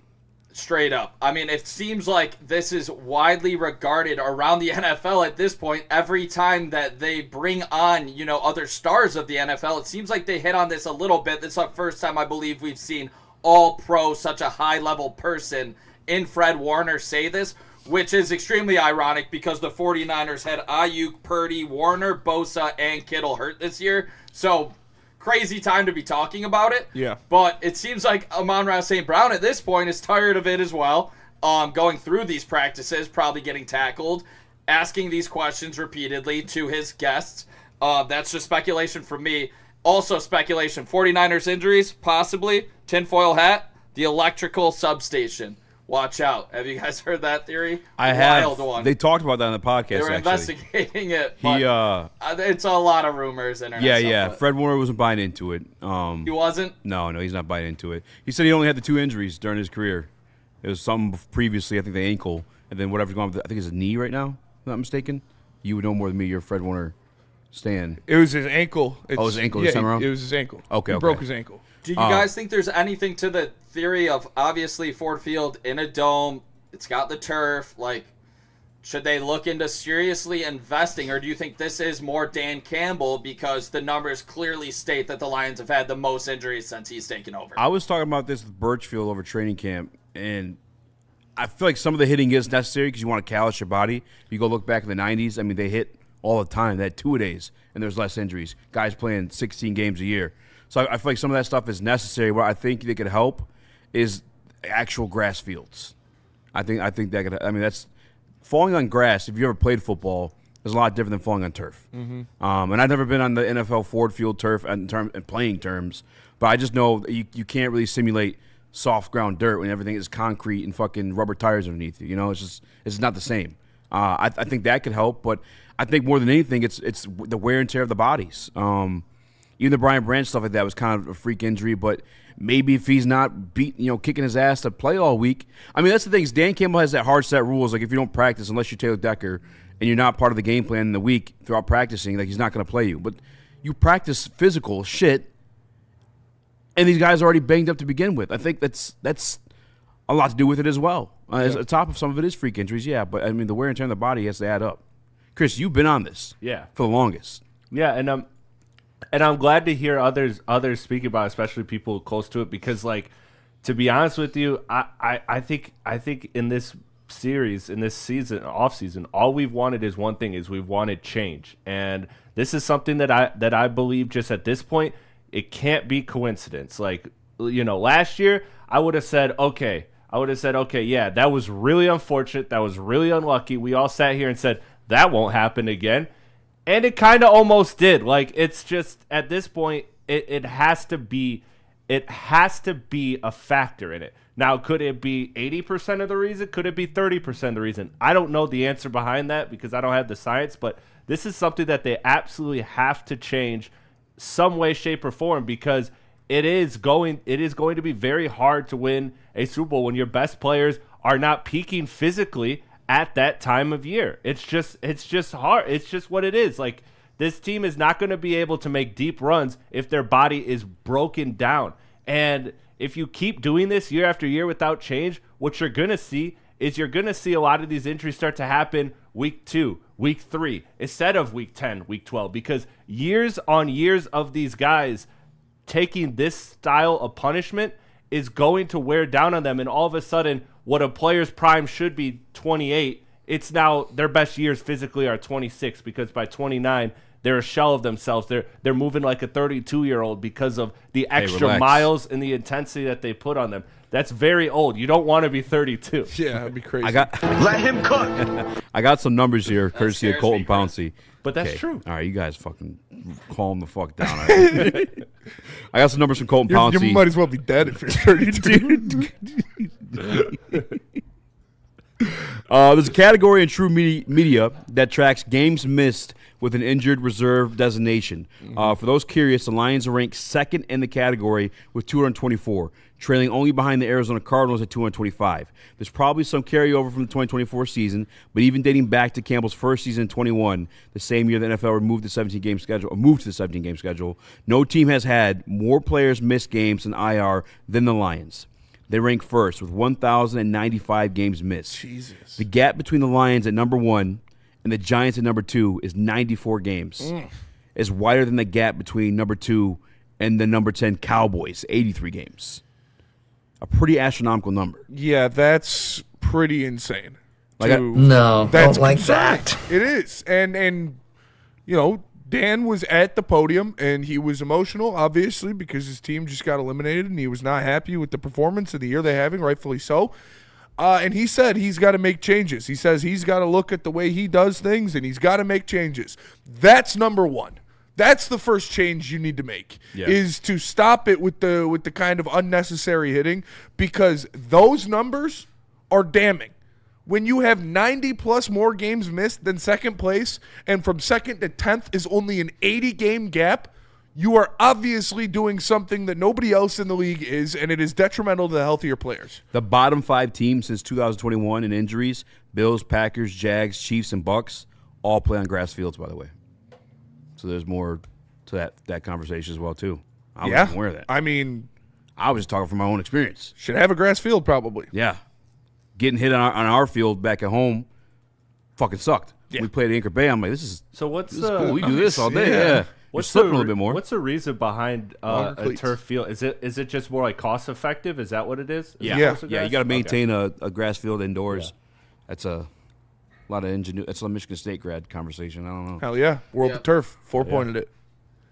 Straight up. I mean, it seems like this is widely regarded around the NFL at this point. Every time that they bring on, other stars of the NFL, it seems like they hit on this a little bit. This is the first time I believe we've seen all-pro, such a high-level person in Fred Warner say this, which is extremely ironic because the 49ers had Ayuk, Purdy, Warner, Bosa, and Kittle hurt this year. So crazy time to be talking about it. Yeah. But it seems like Amon-Ra St. Brown at this point is tired of it as well. Going through these practices, probably getting tackled, asking these questions repeatedly to his guests. That's just speculation from me. Also speculation, 49ers injuries, possibly. Tinfoil hat, the electrical substation. Watch out. Have you guys heard that theory? I have. One. They talked about that on the podcast, They were actually. investigating it. But it's a lot of rumors. Yeah. Fred Warner wasn't buying into it. He wasn't? No, he's not buying into it. He said he only had the 2 injuries during his career. It was some previously, I think the ankle, and then whatever's going on, I think it's a knee right now, if I'm not mistaken. You would know more than me. You're a Fred Warner stan. It was his ankle. His ankle this time around? It was his ankle. Okay. He broke his ankle. Do you guys think there's anything to the theory of, obviously, Ford Field in a dome, it's got the turf, should they look into seriously investing, or do you think this is more Dan Campbell because the numbers clearly state that the Lions have had the most injuries since he's taken over? I was talking about this with Birchfield over training camp, and I feel like some of the hitting is necessary because you want to callous your body. If you go look back in the 90s, I mean, they hit all the time. They had 2-a-days, and there's less injuries. Guys playing 16 games a year. So I feel like some of that stuff is necessary. What I think they could help is actual grass fields. I think that could. I mean, that's falling on grass. If you ever played football, is a lot different than falling on turf. Mm-hmm. And I've never been on the NFL Ford Field turf in playing terms, but I just know that you can't really simulate soft ground dirt when everything is concrete and fucking rubber tires underneath you. It's not the same. I think that could help, but I think more than anything, it's the wear and tear of the bodies. Even the Brian Branch stuff like that was kind of a freak injury, but maybe if he's not kicking his ass to play all week. I mean, that's the thing. Is Dan Campbell has that hard set rules. Like if you don't practice, unless you're Taylor Decker, and you're not part of the game plan in the week throughout practicing, like he's not going to play you. But you practice physical shit, and these guys are already banged up to begin with. I think that's a lot to do with it as well. As on top of some of it is freak injuries, yeah. But I mean, the wear and tear on the body has to add up. Chris, you've been on this, for the longest. Yeah, and I'm glad to hear others speak about it, especially people close to it, because to be honest with you, I think in this series, in this season, off season, all we've wanted is one thing: is we've wanted change, and this is something that I believe just at this point it can't be coincidence. Last year I would have said okay, yeah, that was really unfortunate, that was really unlucky. We all sat here and said that won't happen again. And it kind of almost did. It's just at this point, it has to be a factor in it. Now, could it be 80% of the reason? Could it be 30% of the reason? I don't know the answer behind that because I don't have the science, but this is something that they absolutely have to change some way, shape, or form, because it is going to be very hard to win a Super Bowl when your best players are not peaking physically at that time of year. It's just hard. It's just what it is. This team is not going to be able to make deep runs if their body is broken down. And if you keep doing this year after year without change, what you're going to see is a lot of these injuries start to happen week 2, week 3, instead of week 10, week 12, because years on years of these guys taking this style of punishment is going to wear down on them. And all of a sudden, what a player's prime should be 28, it's now their best years physically are 26, because by 29 they're a shell of themselves. They're moving like a 32-year-old because of the extra relax. miles and the intensity that they put on them. That's very old. You don't want to be 32. Yeah, that'd be crazy. Let him cook. I got some numbers here, courtesy of Colton Pouncey. But that's true. All right, you guys fucking calm the fuck down. All right? I got some numbers from Colton Pouncey. You might as well be dead if you're 32. There's a category in True Media that tracks games missed with an injured reserve designation. For those curious, the Lions are ranked second in the category with 224, trailing only behind the Arizona Cardinals at 225. There's probably some carryover from the 2024 season, but even dating back to Campbell's first season in 21, the same year the NFL moved to the 17-game schedule, no team has had more players miss games in IR than the Lions. They rank first with 1,095 games missed. Jesus. The gap between the Lions at number 1 and the Giants at number 2 is 94 games. It's wider than the gap between number 2 and the number 10 Cowboys, 83 games. A pretty astronomical number. Yeah, that's pretty insane. Like That's don't like that. It is. And you know, Dan was at the podium, and he was emotional, obviously, because his team just got eliminated, and he was not happy with the performance of the year they're having, rightfully so. And he said he's got to make changes. He says he's got to look at the way he does things, and he's got to make changes. That's number one. That's the first change you need to make, is to stop it with the kind of unnecessary hitting, because those numbers are damning. When you have 90-plus more games missed than second place, and from second to 10th is only an 80-game gap, you are obviously doing something that nobody else in the league is, and it is detrimental to the healthier players. The bottom 5 teams since 2021 in injuries, Bills, Packers, Jags, Chiefs, and Bucks, all play on grass fields, by the way. So there's more to that conversation as well, too. I wasn't aware of that. I mean, I was just talking from my own experience. Should have a grass field, probably. Yeah. Getting hit on our field back at home fucking sucked. Yeah. We played at Anchor Bay. I'm like, this is cool. We do this all day. Yeah. What's slipping a little bit more. What's the reason behind a turf field? Is it just more like cost effective? Is that what it is? Yeah. You got to maintain a grass field indoors. Yeah. That's a lot of ingenuity. That's a Michigan State grad conversation. I don't know. Hell yeah. World of Turf. 4-pointed it.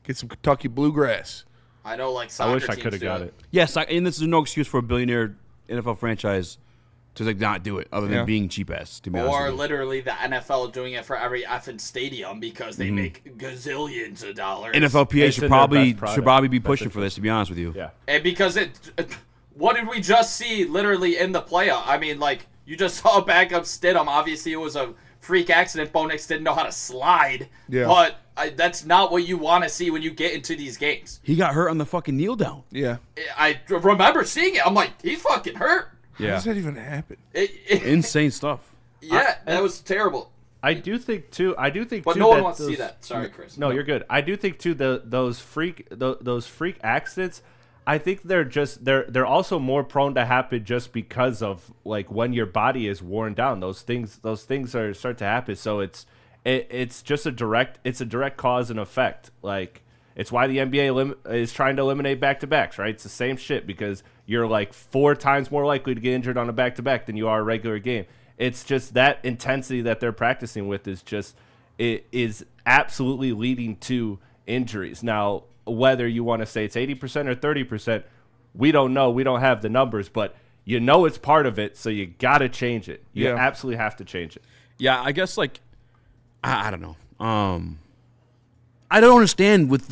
Get some Kentucky bluegrass. I know, like, soccer I wish I teams could have got it. Yes, and this is no excuse for a billionaire NFL franchise to like not do it, other than being cheap ass. To be honest, or literally the NFL doing it for every effing stadium because they make gazillions of dollars. NFLPA should probably be pushing for this. To be honest with you, yeah. And because what did we just see literally in the playoff? I mean, like, you just saw backup Stidham. Obviously, it was a freak accident. Bo Nix didn't know how to slide. Yeah. But that's not what you want to see when you get into these games. He got hurt on the fucking kneel down. Yeah. I remember seeing it. I'm like, he's fucking hurt. Yeah. How does that even happen? Insane stuff. Yeah, that was terrible. I do think too. But no one wants to see that. Sorry, Chris. No, you're good. I do think too those freak accidents. I think they're also more prone to happen just because of like when your body is worn down. Those things start to happen. So it's just a direct cause and effect. Like, it's why the NBA is trying to eliminate back-to-backs, right? It's the same shit because you're like 4 times more likely to get injured on a back-to-back than you are a regular game. It's just that intensity that they're practicing with is absolutely leading to injuries. Now, whether you want to say it's 80% or 30%, we don't know. We don't have the numbers, but you know it's part of it, so you got to change it. You absolutely have to change it. Yeah, I guess, like, I don't know. I don't understand with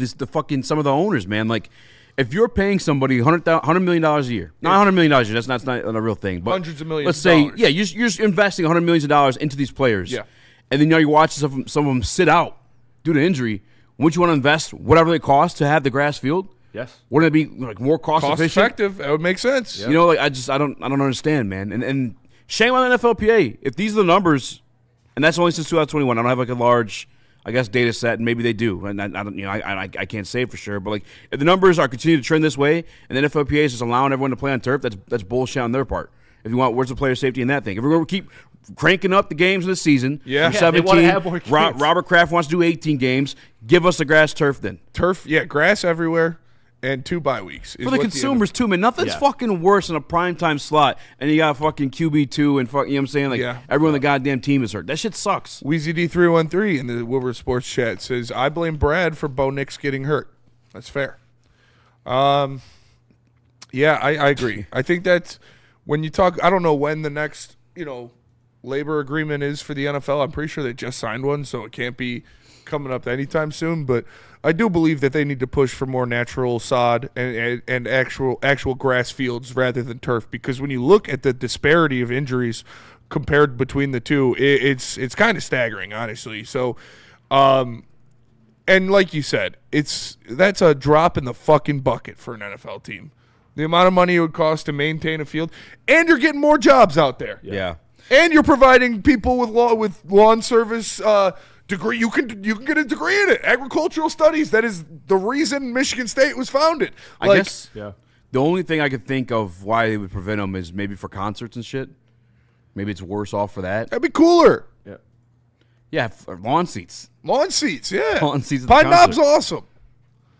some of the owners, man. Like, if you're paying somebody $100 million a year, not $100 million a year, that's not a real thing, but hundreds of millions. Let's say, you're investing $100 million into these players, and then you're watching some of them sit out due to injury. Wouldn't you want to invest whatever they cost to have the grass field? Yes. Wouldn't it be like more cost efficient? Effective? That would make sense. You know, like I don't understand, man. And shame on the NFLPA. If these are the numbers, and that's only since 2021, I don't have like a large, I guess, data set, and maybe they do, and I don't, I can't say for sure. But like, if the numbers are continuing to trend this way, and the NFLPA is just allowing everyone to play on turf, that's bullshit on their part. If you want, where's the player safety in that thing? If we're going to keep cranking up the games of the season, 17, Robert Kraft wants to do 18 games. Give us the grass turf then. Turf, grass everywhere. and 2 bye weeks. For the consumers, too, man. Nothing's fucking worse than a primetime slot, and you got fucking QB2 and fuck, you know what I'm saying? Like, everyone on the goddamn team is hurt. That shit sucks. Weezy D313 in the Woodward Sports chat says, I blame Brad for Bo Nix getting hurt. That's fair. I agree. I think that's when you talk, I don't know when the next, labor agreement is for the NFL. I'm pretty sure they just signed one, so it can't be coming up anytime soon. But I do believe that they need to push for more natural sod and actual grass fields rather than turf, because when you look at the disparity of injuries compared between the two, it's kind of staggering, honestly. So, and like you said, that's a drop in the fucking bucket for an NFL team. The amount of money it would cost to maintain a field, and you're getting more jobs out there. Yeah. And you're providing people with lawn service degree. You can get a degree in it. Agricultural studies. That is the reason Michigan State was founded. I guess the only thing I could think of why they would prevent them is maybe for concerts and shit. Maybe it's worse off for that. That'd be cooler. Yeah. Yeah, lawn seats. Lawn seats, yeah. Lawn seats. Pine Knob's awesome.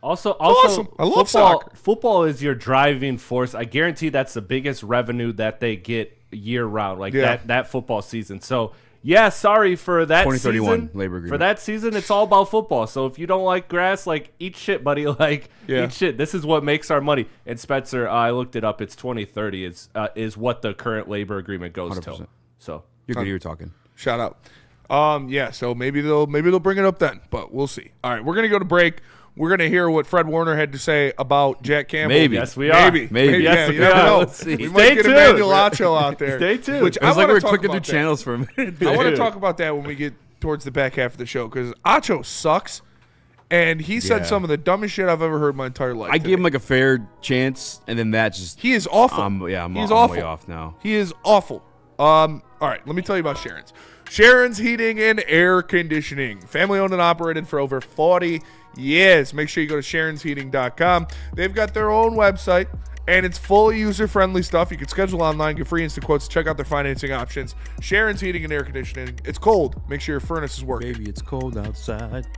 Also, awesome. I love soccer. Football is your driving force. I guarantee that's the biggest revenue that they get year round, that football season. So, sorry for that 2031 season. labor agreement. For that season, it's all about football. So if you don't like grass, eat shit, buddy. Eat shit. This is what makes our money. And Spencer, I looked it up. It's 2030 is what the current labor agreement goes 100%. to. So you're good. You're talking. Shout out. So maybe they'll bring it up then, but we'll see. All right, we're gonna go to break. We're gonna hear what Fred Warner had to say about Jack Campbell. Maybe. Yes, we are. Maybe. Yes, you never know. Let's see. We might get Emmanuel Acho out there. Stay tuned. Which I was like we're clicking through channels for a minute. I want to talk about that when we get towards the back half of the show, because Acho sucks, and he said some of the dumbest shit I've ever heard in my entire life. I gave him a fair chance, and then that just he is awful. I'm way off now. He is awful. All right, let me tell you about Sharon's. Sharon's Heating and Air Conditioning. Family owned and operated for over 40 years. Make sure you go to sharonsheating.com. They've got their own website, and it's fully user-friendly stuff. You can schedule online, get free instant quotes, check out their financing options. Sharon's Heating and Air Conditioning. It's cold. Make sure your furnace is working. Baby, it's cold outside.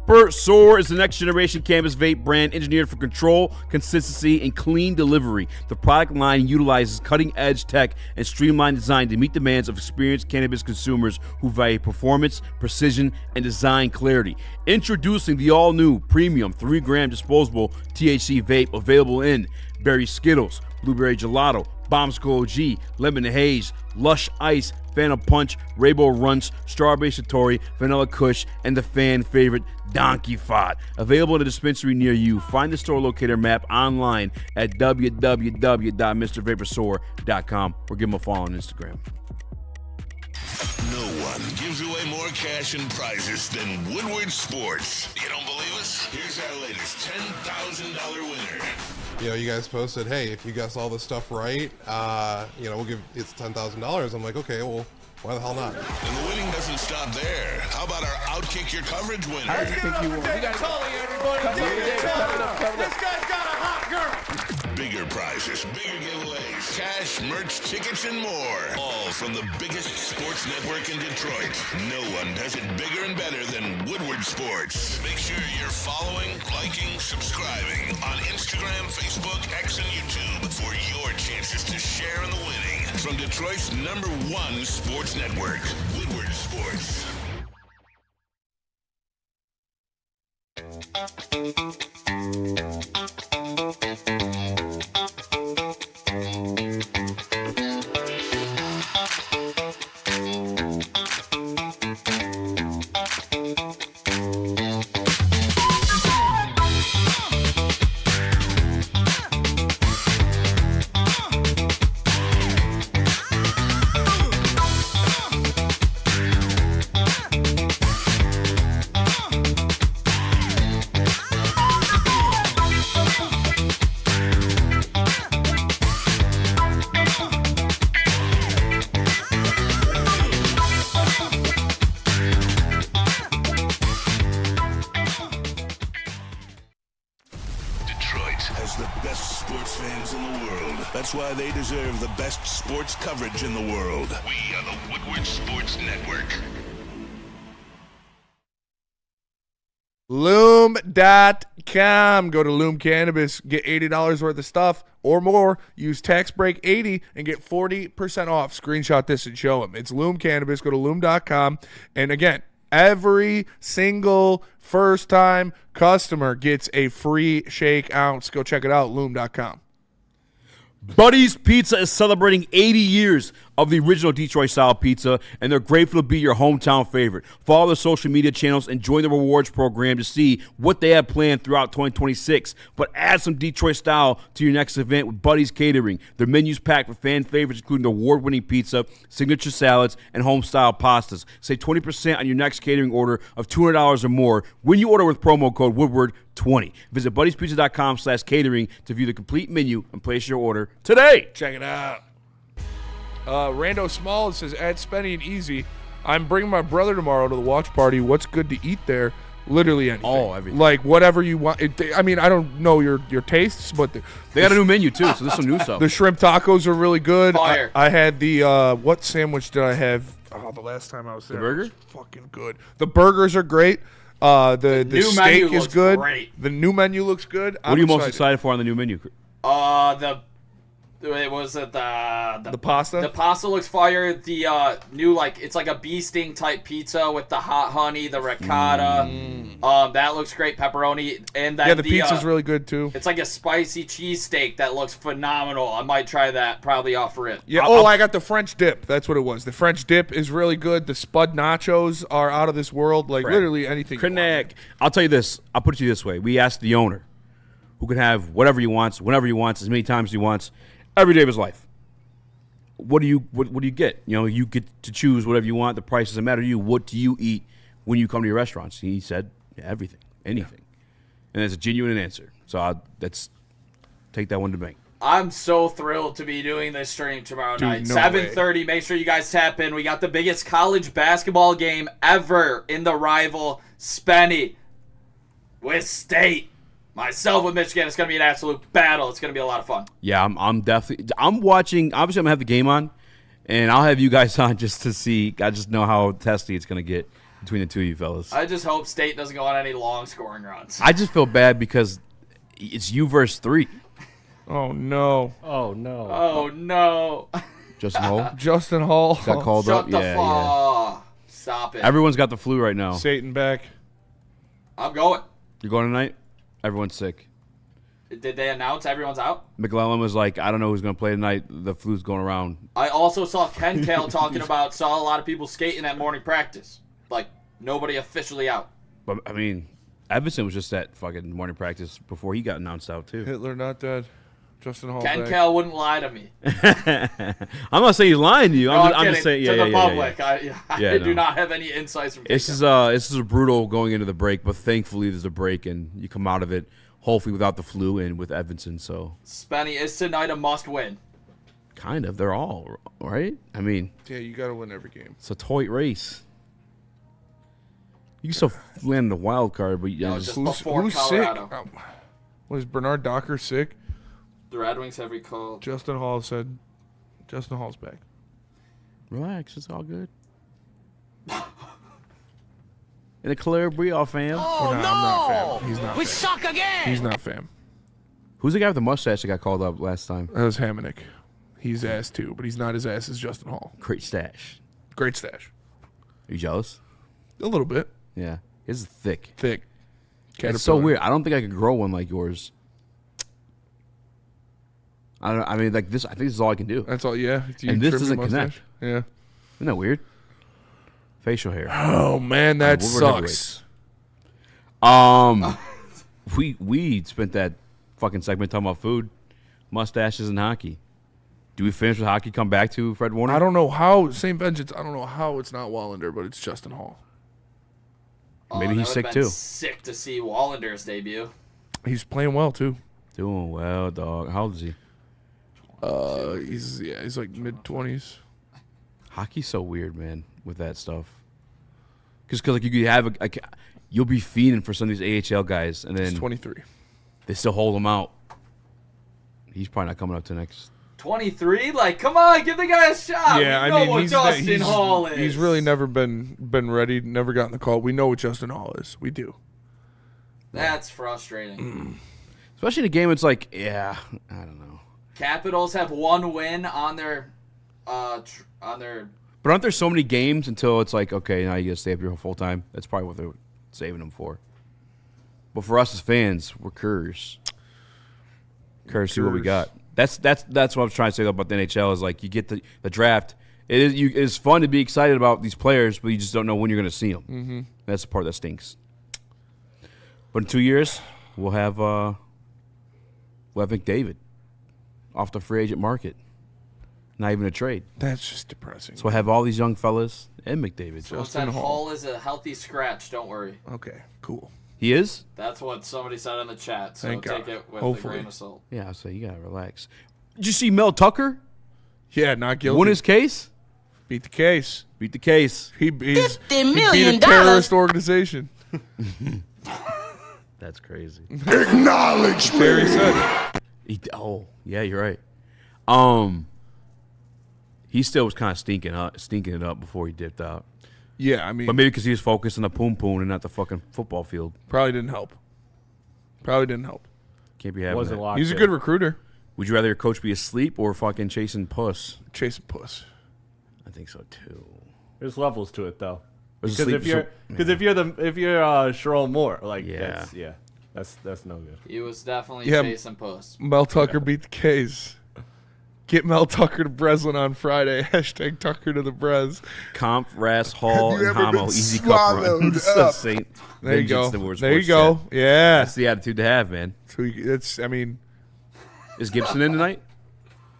Burt Soar is the next generation cannabis vape brand engineered for control, consistency, and clean delivery. The product line utilizes cutting-edge tech and streamlined design to meet demands of experienced cannabis consumers who value performance, precision, and design clarity. Introducing the all-new premium 3-gram disposable THC vape available in Berry Skittles, Blueberry Gelato, Bombskull OG, Lemon Haze, Lush Ice, Phantom Punch, Rainbow Runch, Strawberry Satori, Vanilla Kush, and the fan favorite Donkey Fot. Available at a dispensary near you. Find the store locator map online at www.mrvaporsoar.com or give them a follow on Instagram. No one gives away more cash and prizes than Woodward Sports. You don't believe us? Here's our latest $10,000 winner. You guys posted, hey, if you guess all this stuff right, we'll give it's $10,000. I'm like, okay, well, why the hell not? And the winning doesn't stop there. How about our Outkick Your Coverage winner? How do you think you won? You got This guy's got a hot girl. Bigger prizes, bigger giveaways, cash, merch, tickets, and more. All from the biggest sports network in Detroit. No one does it bigger and better than Woodward Sports. Make sure you're following, liking, subscribing on Instagram, Facebook, X, and YouTube for your chances to share in the winning. From Detroit's #1 sports network, Woodward Sports. That's why they deserve the best sports coverage in the world. We are the Woodward Sports Network. Loom.com. Go to Loom Cannabis. Get $80 worth of stuff or more. Use tax break 80 and get 40% off. Screenshot this and show them. It's Loom Cannabis. Go to Loom.com. And again, every single first-time customer gets a free shake ounce. Go check it out, Loom.com. Buddy's Pizza is celebrating 80 years of the original Detroit-style pizza, and they're grateful to be your hometown favorite. Follow their social media channels and join the rewards program to see what they have planned throughout 2026. But add some Detroit style to your next event with Buddy's Catering. Their menu's packed with fan favorites, including the award-winning pizza, signature salads, and home-style pastas. Save 20% on your next catering order of $200 or more when you order with promo code Woodward20. Visit buddyspizza.com/catering to view the complete menu and place your order today. Check it out. Rando Small says, at Spenny and Easy, I'm bringing my brother tomorrow to the watch party. What's good to eat there? Literally anything. Oh, everything. Like whatever you want. I mean, I don't know your tastes, but they got a new menu too, so there's some new stuff. The shrimp tacos are really good. Fire. I had the what sandwich did I have? The last time I was there. The burger? It was fucking good. The burgers are great. The new steak menu is looks good. great. The new menu looks good. What are you most excited for on the new menu? The pasta? The pasta looks fire. The new, it's like a bee sting type pizza with the hot honey, the ricotta. That looks great. Pepperoni. And then the pizza's really good too. It's like a spicy cheesesteak that looks phenomenal. I might try that probably off rip. Yeah. I got the French dip. That's what it was. The French dip is really good. The spud nachos are out of this world. Like literally anything. Connect. I'll tell you this. I'll put it to you this way. We asked the owner, who can have whatever he wants, whenever he wants, as many times as he wants, every day of his life. What do you get? You know, you get to choose whatever you want. The price doesn't matter to you. What do you eat when you come to your restaurants? He said everything, anything, and it's a genuine answer. So let's take that one to bank. I'm so thrilled to be doing this stream tomorrow night. No 7:30. Make sure you guys tap in. We got the biggest college basketball game ever in the rival Spenny with State. Myself with Michigan. It's going to be an absolute battle. It's going to be a lot of fun. Yeah, I'm definitely. I'm watching. Obviously, I'm going to have the game on, and I'll have you guys on just to see. I just know how testy it's going to get between the two of you fellas. I just hope State doesn't go on any long scoring runs. I just feel bad because it's you versus 3. Oh no. Oh no. Oh no. Justin Hall. Justin Hall got called up. Yeah. Stop it. Everyone's got the flu right now. Satan back. I'm going. You're going tonight? Everyone's sick. Did they announce everyone's out? McClellan was like, I don't know who's going to play tonight. The flu's going around. I also saw Ken Kale saw a lot of people skating at morning practice. Like, nobody officially out. But, I mean, Evanson was just at fucking morning practice before he got announced out, too. Hitler not dead. Justin Hall Ken back. Kale wouldn't lie to me. I'm not saying he's lying to you. I'm just saying, to yeah, the public. Yeah. I do not have any insights from This is a brutal going into the break, but thankfully there's a break, and you come out of it hopefully without the flu and with Evanson. So Spenny, is tonight a must-win? Kind of. They're all, right? I mean. Yeah, you got to win every game. It's a toy race. You can still land the wild card, but who's sick? Was Bernard Docker sick? The Red Wings have recalled. Justin Hall said Justin Hall's back. Relax, it's all good. And the Claire Brielle fam. Oh, I'm not fam. He's not We fam. suck again. He's not fam. Who's the guy with the mustache that got called up last time? That was Hamonic. He's ass too, but he's not as ass as Justin Hall. Great stash. Great stash. Are you jealous? A little bit. Yeah. His is thick. Thick. It's so weird. I don't think I could grow one like yours. I mean, like this. I think this is all I can do. That's all. Yeah. And this doesn't connect. Yeah. Isn't that weird? Facial hair. Oh man, that sucks. We spent that fucking segment talking about food, mustaches, and hockey. Do we finish with hockey? Come back to Fred Warner? I don't know how. Same vengeance. I don't know how it's not Wallander, but it's Justin Hall. Maybe he's sick too. Sick to see Wallander's debut. He's playing well too. Doing well, dog. How old is he? He's like mid-20s. Hockey's so weird, man, with that stuff. Because like you could have you'll be fiending for some of these AHL guys, and then he's 23. They still hold him out. He's probably not coming up to next. 23? Like, come on, give the guy a shot. Yeah, we know what Justin Hall is. He's really never been ready, never gotten the call. We know what Justin Hall is. We do. That's frustrating. Especially in a game, it's like, I don't know. Capitals have one win on their But aren't there so many games until it's like, okay, now you got to stay up here full time? That's probably what they're saving them for. But for us as fans, we're curious. Curious to see what we got. That's what I was trying to say about the NHL is like you get the draft. It's fun to be excited about these players, but you just don't know when you're going to see them. Mm-hmm. That's the part that stinks. But in 2 years, we'll have McDavid off the free agent market. Not even a trade. That's just depressing. So we'll have all these young fellas and McDavid. So that Hall is a healthy scratch. Don't worry. Okay, cool. He is? That's what somebody said in the chat. So Thank take God. it with Hopefully. a grain of salt. Yeah, I'll say you got to relax. Did you see Mel Tucker? Yeah, not guilty. Won his case? Beat the case. Beat the case. He beat $50 a terrorist organization. That's crazy. Acknowledge Terry said it. Yeah, you're right. He still was kind of stinking it up before he dipped out. Yeah, I mean, but maybe because he was focused on the poon and not the fucking football field. Probably didn't help. Can't be having that. He's a good recruiter. Would you rather your coach be asleep or fucking chasing puss? Chasing puss. I think so too. There's levels to it though. There's Because if you're Sherrol Moore, like that's no good. He was definitely chasing puss. Mel Tucker beat the case. Get Mel Tucker to Breslin on Friday. # Tucker to the Brez. Comp, Ras, Hall, and Hamo. Easy cup run. Saint there you go. The there you go. Chat. Yeah. That's the attitude to have, man. So it's, I mean. Is Gibson in tonight?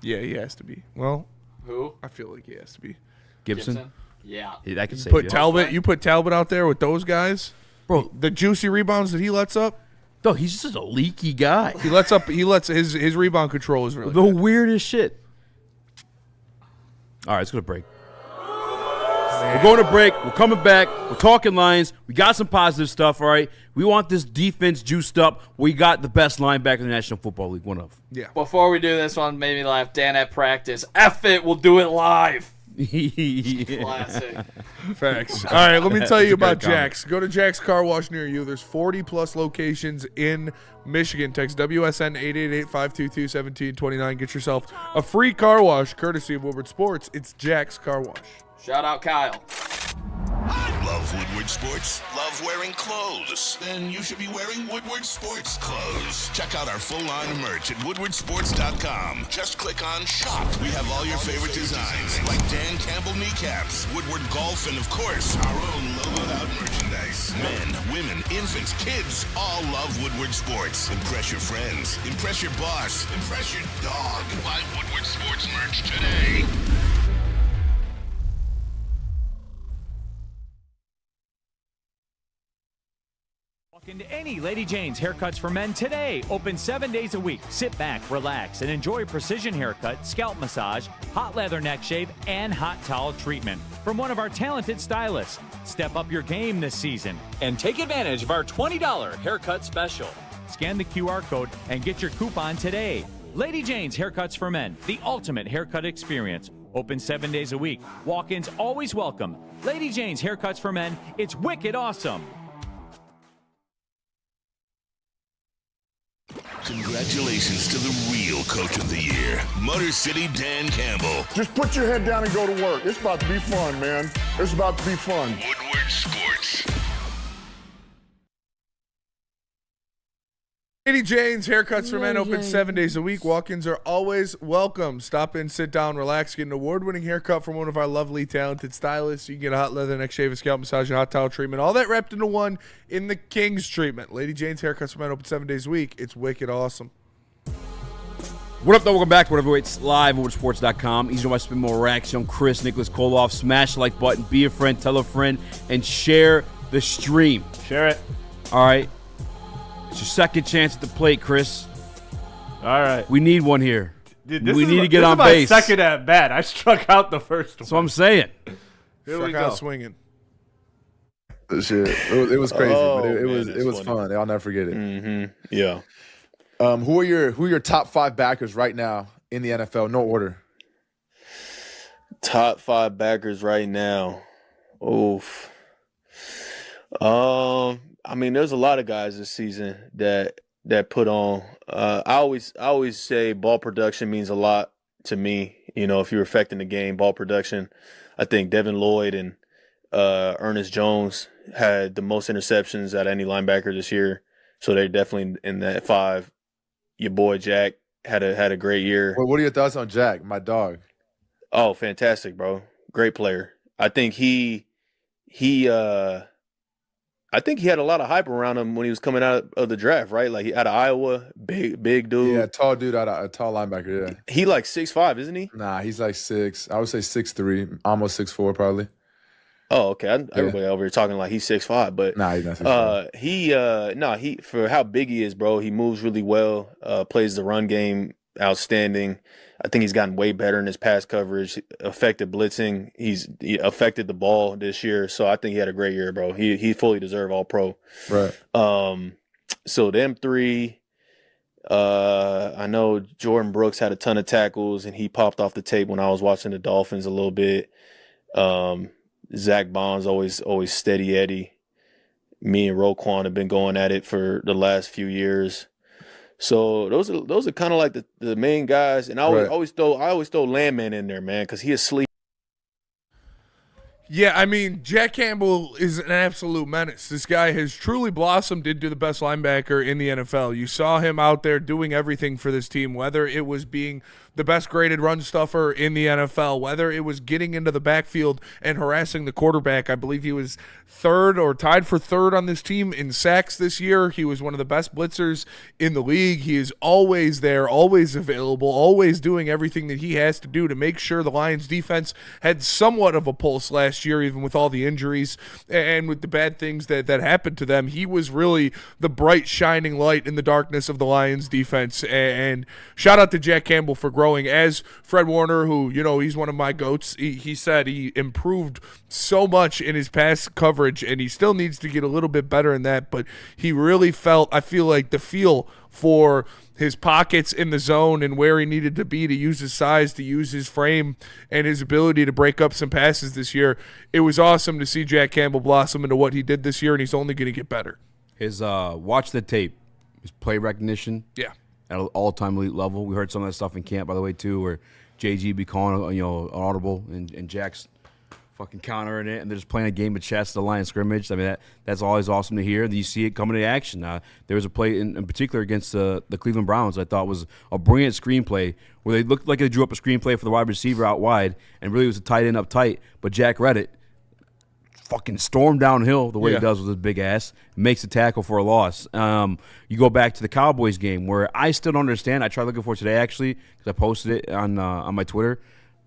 Yeah, he has to be. Well. Who? I feel like he has to be. Gibson? Yeah. I can say You put Talbot out there with those guys? Bro. The juicy rebounds that he lets up? No, he's just a leaky guy. He lets his rebound control is really the good. weirdest shit. All right, let's go to break. We're going to break. We're coming back. We're talking lines. We got some positive stuff, all right? We want this defense juiced up. We got the best linebacker in the National Football League, one of. Yeah. Before we do this one, made me laugh. Dan at practice. F it, we'll do it live. Classic. Facts. All right, let me tell you about comment. Jack's. Go to Jack's Car Wash near you. There's 40-plus locations in Michigan. Text WSN 888-522-1729. Get yourself a free car wash courtesy of Woodward Sports. It's Jack's Car Wash. Shout out Kyle. Love Woodward Sports? Love wearing clothes? Then you should be wearing Woodward Sports clothes. Check out our full line of merch at woodwardsports.com. Just click on shop. We have all your favorite designs, like Dan Campbell kneecaps, Woodward Golf, and of course, our own logoed out merchandise. Men, women, infants, kids, all love Woodward Sports. Impress your friends. Impress your boss. Impress your dog. Buy Woodward Sports merch today. Into any Lady Jane's Haircuts for Men today. Open 7 days a week. Sit back, relax, and enjoy precision haircut, scalp massage, hot leather neck shave, and hot towel treatment from one of our talented stylists. Step up your game this season and take advantage of our $20 haircut special. Scan the QR code and get your coupon today. Lady Jane's Haircuts for Men, the ultimate haircut experience. Open 7 days a week. Walk-ins always welcome. Lady Jane's Haircuts for Men. It's wicked awesome. Congratulations to the real Coach of the Year, Motor City Dan Campbell. Just put your head down and go to work. It's about to be fun, man. It's about to be fun. Woodward Sports. Lady Jane's Haircuts for Men open 7 days a week. Walk-ins are always welcome. Stop in, sit down, relax, get an award-winning haircut from one of our lovely, talented stylists. You can get a hot leather neck shave, a scalp massage, a hot towel treatment, all that wrapped into one in the King's treatment. Lady Jane's Haircuts for Men open 7 days a week. It's wicked awesome. What up, though? Welcome back to Whatever Waits Live at WoodwardSports.com. Easy to watch, spin more Raxter, young Chris, Nicholas Kohloff. Smash the like button, be a friend, tell a friend, and share the stream. Share it. All right. It's your second chance at the plate, Chris. All right. We need one here. Dude, we need to get on base. base. Second at bat. I struck out the first one. That's what I'm saying. Here Struck we out go. swinging. Shit, it was crazy, but it was fun. I'll never forget it. Mm-hmm. Yeah. Who are your top 5 backers right now in the NFL? No order. Top 5 backers right now. Oof. I mean, there's a lot of guys this season that put on. I always say ball production means a lot to me. You know, if you're affecting the game, ball production. I think Devin Lloyd and Ernest Jones had the most interceptions out of any linebacker this year, so they're definitely in that 5. Your boy Jack had a great year. Well, what are your thoughts on Jack, my dog? Oh, fantastic, bro! Great player. I think he had a lot of hype around him when he was coming out of the draft, right? Like out of Iowa, big dude. Yeah, tall dude, a tall linebacker. Yeah, he like 6'5", isn't he? Nah, he's like 6. I would say 6'3", almost 6'4", probably. Oh, okay. Everybody over here talking like he's 6'5", but nah, he's not 6'5". He for how big he is, bro. He moves really well. Plays the run game outstanding. I think he's gotten way better in his pass coverage, effective blitzing. He affected the ball this year, so I think he had a great year, bro. He fully deserved All-Pro. Right. So them 3. I know Jordan Brooks had a ton of tackles, and he popped off the tape when I was watching the Dolphins a little bit. Zach Bond's always steady Eddie. Me and Roquan have been going at it for the last few years. So those are kind of like the main guys, and I always throw Landman in there, man, because he is sleep. Yeah, I mean, Jack Campbell is an absolute menace. This guy has truly blossomed into the best linebacker in the NFL. You saw him out there doing everything for this team, whether it was being the best graded run stuffer in the NFL, whether it was getting into the backfield and harassing the quarterback. I believe he was 3rd or tied for 3rd on this team in sacks this year. He was one of the best blitzers in the league. He is always there, always available, always doing everything that he has to do to make sure the Lions defense had somewhat of a pulse last year, even with all the injuries and with the bad things that happened to them. He was really the bright, shining light in the darkness of the Lions defense. And shout out to Jack Campbell for growing. As Fred Warner, who, you know, he's one of my goats, he said he improved so much in his pass coverage, and he still needs to get a little bit better in that, but he really I feel like the feel for his pockets in the zone and where he needed to be to use his size, to use his frame, and his ability to break up some passes this year. It was awesome to see Jack Campbell blossom into what he did this year, and he's only going to get better. His watch the tape, his play recognition. Yeah. At an all-time elite level. We heard some of that stuff in camp, by the way, too, where JG be calling, an audible, and Jack's fucking countering it, and they're just playing a game of chess at the line of scrimmage. I mean, that's always awesome to hear. And you see it coming to action. There was a play in particular against the Cleveland Browns I thought was a brilliant screenplay where they looked like they drew up a screenplay for the wide receiver out wide, and really was a tight end up tight, but Jack read it. Fucking storm downhill the way he does with his big ass, makes a tackle for a loss. You go back to the Cowboys game where I still don't understand. I tried looking for it today actually because I posted it on my Twitter.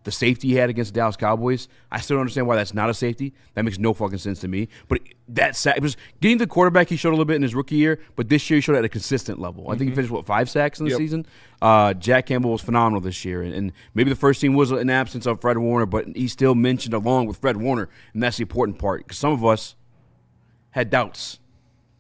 The safety he had against the Dallas Cowboys, I still don't understand why that's not a safety. That makes no fucking sense to me. But it was getting the quarterback he showed a little bit in his rookie year, but this year he showed at a consistent level. I think he finished, 5 sacks in the season? Jack Campbell was phenomenal this year. And maybe the first team was an absence of Fred Warner, but he still mentioned along with Fred Warner, and that's the important part. Because some of us had doubts,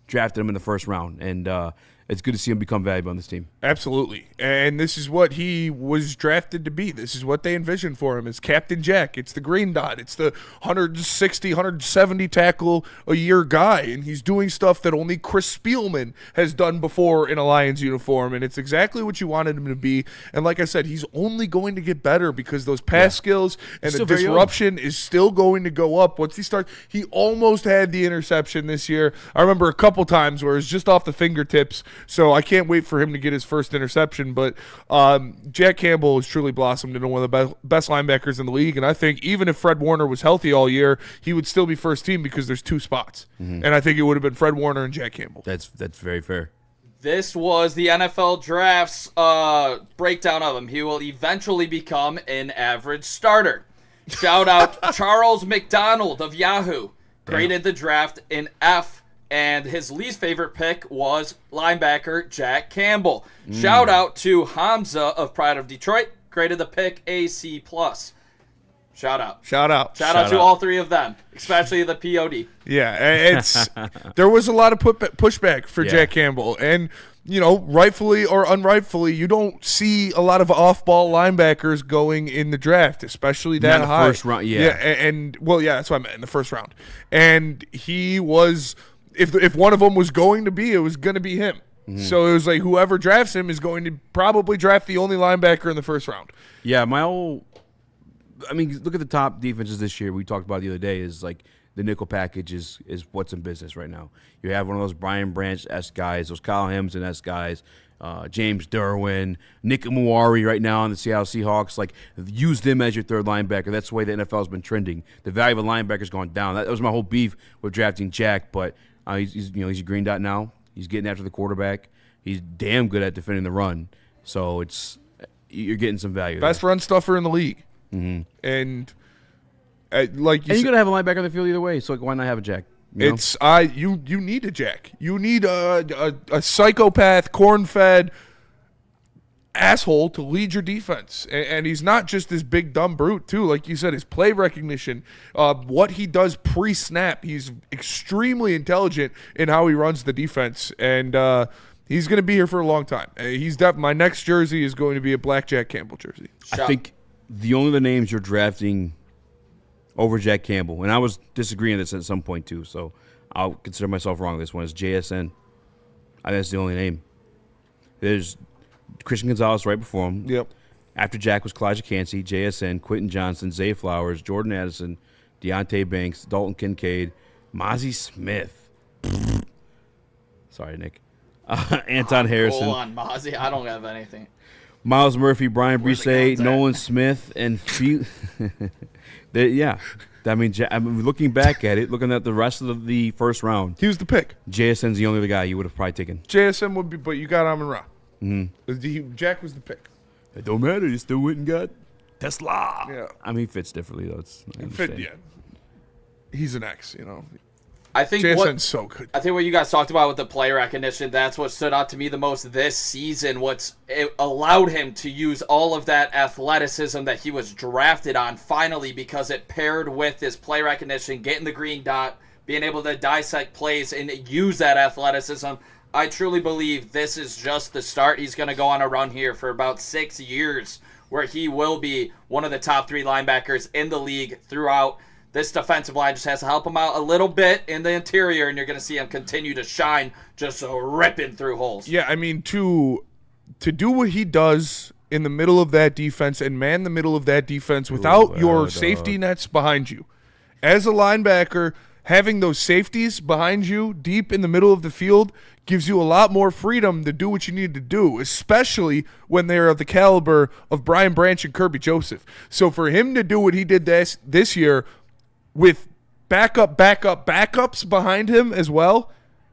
drafted him in the first round, and it's good to see him become valuable on this team. Absolutely. And this is what he was drafted to be. This is what they envisioned for him. It's Captain Jack. It's the green dot. It's the 160, 170 tackle a year guy. And he's doing stuff that only Chris Spielman has done before in a Lions uniform. And it's exactly what you wanted him to be. And like I said, he's only going to get better because those pass skills and the disruption is still going to go up. Once he starts, he almost had the interception this year. I remember a couple times where it's just off the fingertips. So I can't wait for him to get his first interception. But Jack Campbell has truly blossomed into one of the best linebackers in the league. And I think even if Fred Warner was healthy all year, he would still be first team because there's 2 spots. And I think it would have been Fred Warner and Jack Campbell. That's very fair. This was the NFL Draft's breakdown of him. He will eventually become an average starter. Shout out Charles McDonald of Yahoo. Graded the draft in F. And his least favorite pick was linebacker Jack Campbell. Shout out to Hamza of Pride of Detroit. Graded the pick a C+. Shout out. Shout out to all 3 of them, especially the POD. Yeah, there was a lot of pushback for Jack Campbell. And, you know, rightfully or unrightfully, you don't see a lot of off-ball linebackers going in the draft, especially that high. First round, that's what I meant, in the first round. And he was if one of them was going to be, it was going to be him. Mm-hmm. So it was like whoever drafts him is going to probably draft the only linebacker in the first round. Yeah, look at the top defenses this year. We talked about the other day is like the nickel package is what's in business right now. You have one of those Brian Branch-esque guys, those Kyle Hamilton-esque guys, James Derwin, Nick Muari right now on the Seattle Seahawks. Like, use them as your third linebacker. That's the way the NFL has been trending. The value of a linebacker has gone down. That was my whole beef with drafting Jack, but he's a green dot now. He's getting after the quarterback. He's damn good at defending the run. So you're getting some value. Best run stuffer in the league. Mm-hmm. And you're gonna have a linebacker on the field either way. So why not have a Jack? You need a Jack. You need a psychopath, corn-fed asshole to lead your defense. And he's not just this big dumb brute too. Like you said, his play recognition, what he does pre-snap, he's extremely intelligent in how he runs the defense. And he's going to be here for a long time. My next jersey is going to be a black Jack Campbell jersey. I think the only the names you're drafting over Jack Campbell, and I was disagreeing this at some point too, so I'll consider myself wrong. This one is JSN. I think that's the only name. There's Christian Gonzalez right before him. Yep. After Jack was Kalijah Cansey, JSN, Quentin Johnson, Zay Flowers, Jordan Addison, Deontay Banks, Dalton Kincaid, Mozzie Smith. Sorry, Nick. Anton Harrison. Go on, Mozzie. I don't have anything. Miles Murphy, Brian Brisset, Nolan Smith, and yeah. I mean, looking back at it, looking at the rest of the first round, he was the pick. JSN's the only other guy you would have probably taken. JSN would be, but you got Amon-Ra. Mm-hmm. Jack was the pick. It don't matter. You still went and got Tesla. Yeah. I mean, he fits differently though. He's an X, I think JSN's so good. I think what you guys talked about with the play recognition, that's what stood out to me the most this season. It allowed him to use all of that athleticism that he was drafted on finally, because it paired with his play recognition, getting the green dot, being able to dissect plays and use that athleticism. I truly believe this is just the start. He's going to go on a run here for about 6 years where he will be one of the top 3 linebackers in the league throughout. This defensive line just has to help him out a little bit in the interior, and you're going to see him continue to shine, just ripping through holes. Yeah, I mean, to do what he does in the middle of that defense and man the middle of that defense without your safety nets behind you. As a linebacker, having those safeties behind you deep in the middle of the field gives you a lot more freedom to do what you need to do, especially when they're of the caliber of Brian Branch and Kirby Joseph. So for him to do what he did this year with backups behind him as well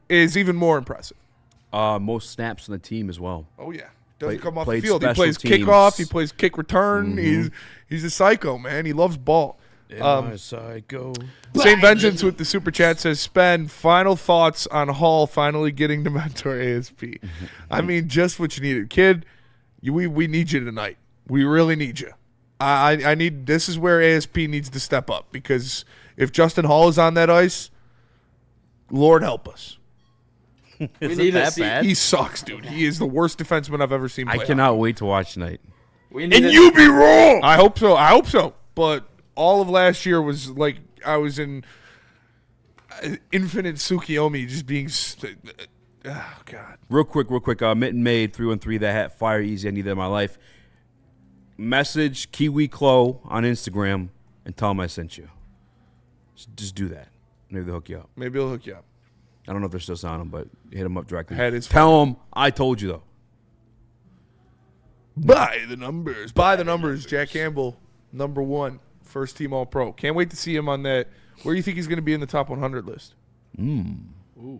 is even more impressive. Most snaps on the team as well. Oh, yeah. Doesn't come off the field. He plays kickoff. He plays kick return. Mm-hmm. He's a psycho, man. He loves ball. Psycho. Same Vengeance with the Super Chat says, Spen, final thoughts on Hall finally getting to mentor ASP. I mean, just what you needed. Kid, we need you tonight. We really need you. I need. This is where ASP needs to step up, because if Justin Hall is on that ice, Lord help us. We need to see. He sucks, dude. He is the worst defenseman I've ever seen play. I cannot wait to watch tonight. You be wrong. I hope so. But all of last year was like I was in infinite Tsukiyomi, just being. Oh God. Real quick. Mitten Made 313. That hat fire easy. I need that in my life. Message Kiwi Clo on Instagram and tell him I sent you. Just do that. Maybe they'll hook you up. Maybe they'll hook you up. I don't know if they're still signing him, but hit him up directly. Tell him I told you, though. Buy the numbers. Jack Campbell, number 1, first team All-Pro. Can't wait to see him on that. Where do you think he's going to be in the top 100 list? Ooh.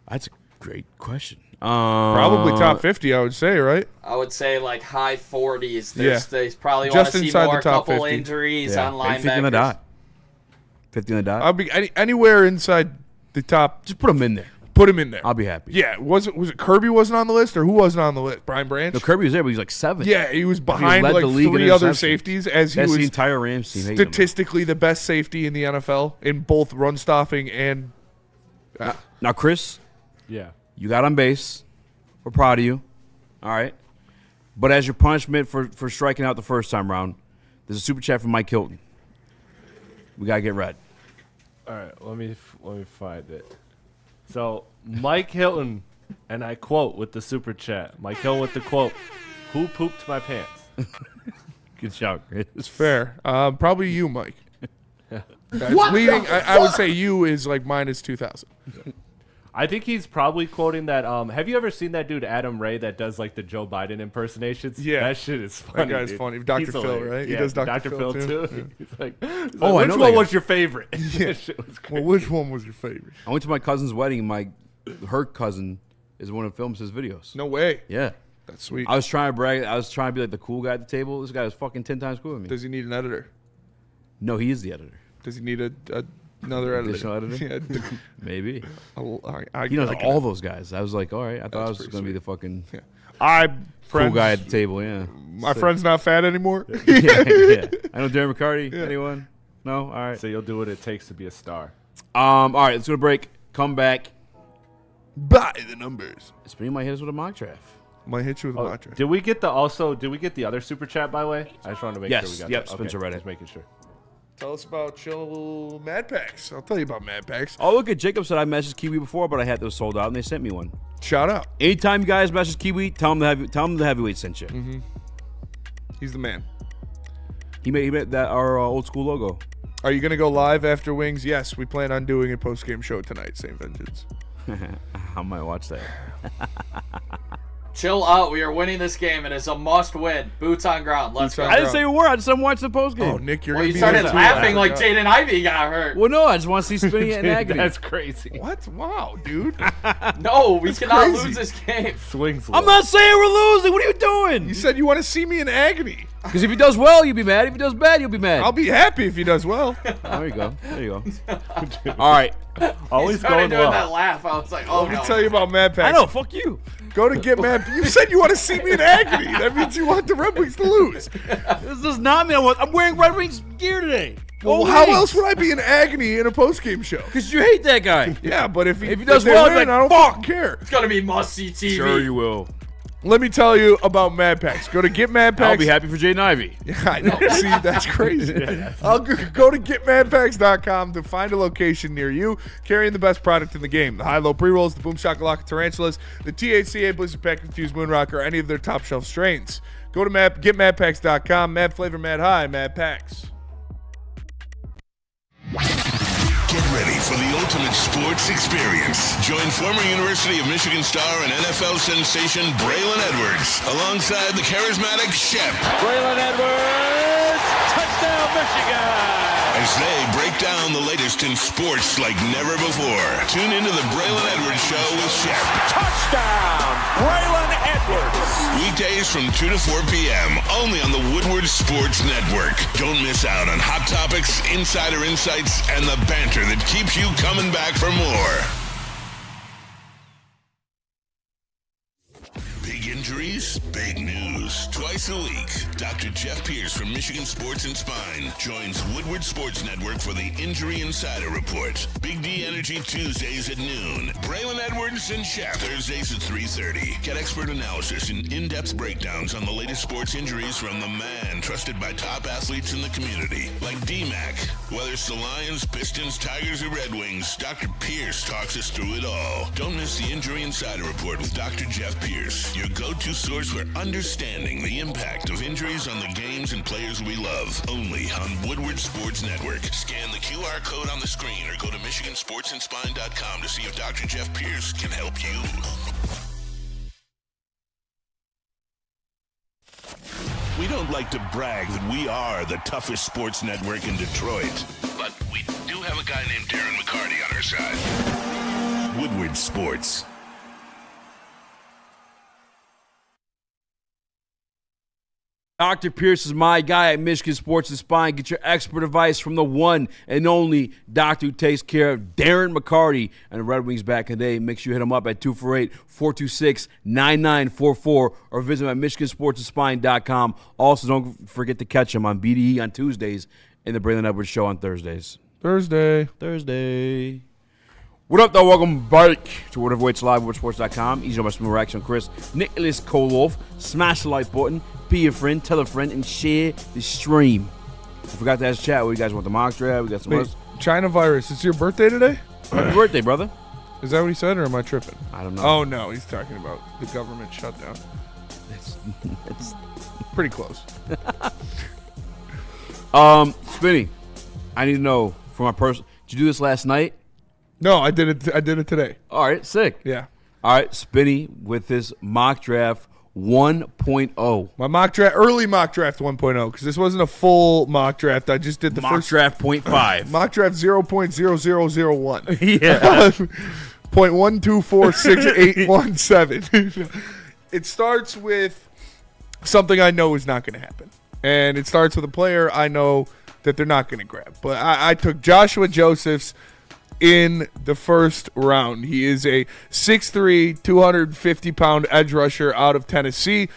That's a great question. Probably top 50, I would say, right? I would say like high 40s. Yeah. They probably want to see more, the top couple 50. injuries on linebackers. 50 on the dot. 50 on the dot. I'll be anywhere inside the top. Just put him in there. Put him in there. I'll be happy. Yeah. Was it Kirby wasn't on the list, or who wasn't on the list? Brian Branch? No, Kirby was there, but he was like 7. Yeah, he was behind like 3 other safeties, as he was the entire Rams team. Statistically the best safety in the NFL in both run stopping and. Now, Chris. Yeah. You got on base. We're proud of you. All right. But as your punishment for striking out the first time round, there's a super chat from Mike Hilton. We got to get red. All right, let me find it. So Mike Hilton, and I quote with the super chat. Mike Hilton with the quote: "Who pooped my pants?" Good job, Chris. It's fair. Probably you, Mike. That's leading. I would say you is like minus 2,000. I think he's probably quoting that. Have you ever seen that dude Adam Ray that does like the Joe Biden impersonations? Yeah, that shit is funny. That guy's dude. funny. Dr. He's Phil, hilarious. right? He Yeah, does Dr. Phil too. Yeah. He's like, Oh, I which know one that was guy. your favorite? Yeah. That shit was Well, which one was your favorite? I went to my cousin's wedding. Her cousin is one who films his videos. No way. Yeah. That's sweet. I was trying to brag. I was trying to be like the cool guy at the table. This guy was fucking 10 times cooler than me. Does he need an editor? No, he is the editor. Does he need another editor? Additional editor? Yeah. Maybe. I He knows can- all those guys. I was like, all right. I thought I was pretty going to be the fucking cool guy at the table. Yeah. My friend's not fat anymore. yeah. I know Darren McCarty. Yeah. Anyone? No? All right. So you'll do what it takes to be a star. All right. Let's go to break. Come back. Buy the numbers. Spinny might hit us with a mock draft. Might hit you with a mock draft. Did we get the other super chat by the way? I just wanted to make sure we got Yep. that. Spencer read it. Just making sure. Tell us about Chill Mad Packs. I'll tell you about Mad Packs. Oh, look at Jacob said I messaged Kiwi before, but I had those sold out, and they sent me one. Shout out. Anytime you guys message Kiwi, tell him the heavyweight sent you. Mm-hmm. He's the man. He made that our old school logo. Are you gonna go live after Wings? Yes, we plan on doing a post game show tonight. Same Vengeance. I might watch that. Chill out. We are winning this game. It is a must win. Boots on ground. Let's go. I didn't say a word. I just watch the post game. Oh, Nick, you're Well, gonna you be started there too. laughing I like forgot. Jaden Ivey got hurt. Well, no, I just want to see Spinny in agony. That's crazy. What? Wow, dude. No, we That's cannot crazy. lose this game. Swings. I'm not saying we're losing. What are you doing? You said you want to see me in agony. Because if he does well, you'll be mad. If he does bad, you'll be mad. I'll be happy if he does well. Oh, there you go. There you go. All right. Always He started going doing well. that laugh. I was like, oh Let me no. tell you about Mad Packs. I know. Fuck you. Go to Get Mad. You said you want to see me in agony. That means you want the Red Wings to lose. This does not mean I'm wearing Red Wings gear today. Well, how else would I be in agony in a post-game show? Because you hate that guy. Yeah, but if he does they well, win, you're like, I don't fucking care. It's gonna be must see TV. Sure you will. Let me tell you about Mad Packs. Go to Get Mad Packs. I'll be happy for Jaden Ivey. Yeah, I know. See, that's crazy. I'll go to getmadpacks.com to find a location near you carrying the best product in the game. The high-low pre-rolls, the Boom Shakalaka Tarantulas, the THCA Blizzard Pack Infused Moonrock, or any of their top-shelf strains. Go to getmadpacks.com. Mad flavor, mad high, Mad Packs. Get ready for the ultimate sports experience. Join former University of Michigan star and NFL sensation Braylon Edwards alongside the charismatic Shep. Braylon Edwards, touchdown Michigan! As they break down the latest in sports like never before. Tune into the Braylon Edwards Show with Shep. Touchdown, Braylon Edwards! Weekdays from 2 to 4 p.m. only on the Woodward Sports Network. Don't miss out on hot topics, insider insights, and the banter that keeps you coming back for more. Big injuries, big news. Twice a week, Dr. Jeff Pierce from Michigan Sports and Spine joins Woodward Sports Network for the Injury Insider Report. Big D Energy Tuesdays at noon. Braylon Edwards and Shep Thursdays at 3:30. Get expert analysis and in-depth breakdowns on the latest sports injuries from the man trusted by top athletes in the community, like D-Mac. Whether it's the Lions, Pistons, Tigers, or Red Wings, Dr. Pierce talks us through it all. Don't miss the Injury Insider Report with Dr. Jeff Pierce, your go-to source for understanding the impact of injuries on the games and players we love. Only on Woodward Sports Network. Scan the QR code on the screen or go to MichiganSportsandSpine.com to see if Dr. Jeff Pierce can help you. We don't like to brag that we are the toughest sports network in Detroit, but we do have a guy named Darren McCarty on our side. Woodward Sports. Dr. Pierce is my guy at Michigan Sports and Spine. Get your expert advice from the one and only doctor who takes care of Darren McCarty and the Red Wings back in the day. Make sure you hit him up at 248-426-9944 or visit him at MichiganSportsandSpine.com. Also, don't forget to catch him on BDE on Tuesdays and the Braylon Edwards Show on Thursdays. Thursday. What up, though? Welcome back to Whatever Waits Live, WoodwardSports.com. Easy on my smooth Raxter and Chris. Nicholas Kohloff. Smash the like button. Be your friend, tell a friend, and share the stream. I forgot to ask chat what you guys want the mock draft. We got some others. China virus. It's your birthday today? Happy birthday, brother. Is that what he said, or am I tripping? I don't know. Oh, no. He's talking about the government shutdown. It's pretty close. Spinny, I need to know for my person. Did you do this last night? No, I did it. I did it today. All right, sick. Yeah. All right, Spinny with his mock draft 1.0. My early mock draft 1.0, because this wasn't a full mock draft. I just did the mock first draft 0.5. Mock draft 0.0001. Yeah. 0.1246817. It starts with something I know is not going to happen. And it starts with a player I know that they're not going to grab. But I took Joshua Josephs in the first round. He is a 6'3", 250-pound edge rusher out of Tennessee.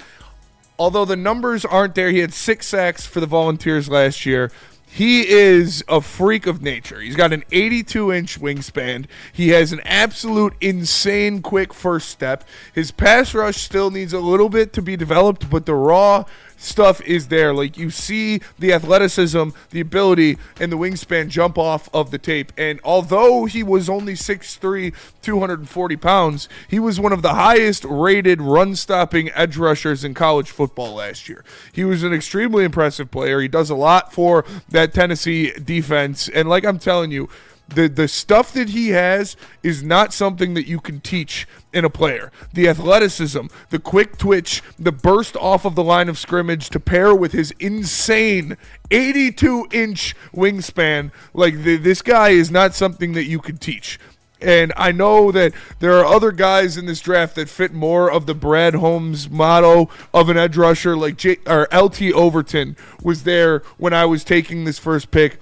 Although the numbers aren't there, he had 6 sacks for the Volunteers last year. He is a freak of nature. He's got an 82-inch wingspan. He has an absolute insane quick first step. His pass rush still needs a little bit to be developed, but the raw stuff is there. Like, you see the athleticism, the ability, and the wingspan jump off of the tape. And although he was only 6'3", 240 pounds, he was one of the highest rated run-stopping edge rushers in college football last year. He was an extremely impressive player. He does a lot for that Tennessee defense. And like I'm telling you, the stuff that he has is not something that you can teach in a player. The athleticism, the quick twitch, the burst off of the line of scrimmage to pair with his insane 82-inch wingspan. Like, this guy is not something that you can teach. And I know that there are other guys in this draft that fit more of the Brad Holmes motto of an edge rusher, like LT Overton was there when I was taking this first pick.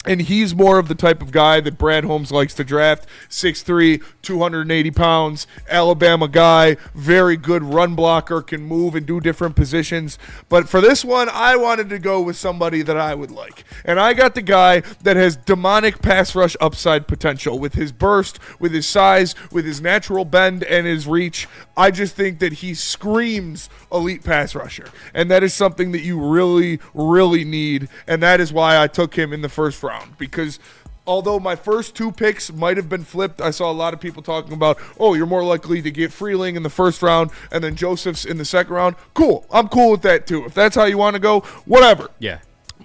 And he's more of the type of guy that Brad Holmes likes to draft. 6'3", 280 pounds, Alabama guy, very good run blocker, can move and do different positions. But for this one, I wanted to go with somebody that I would like. And I got the guy that has demonic pass rush upside potential. With his burst, with his size, with his natural bend and his reach, I just think that he screams elite pass rusher. And that is something that you really, really need. And that is why I took him in the first round. Because although my first 2 picks might have been flipped, I saw a lot of people talking about, oh, you're more likely to get Freeling in the first round and then Josephs in the second round. Cool. I'm cool with that too. If that's how you want to go, whatever. Yeah.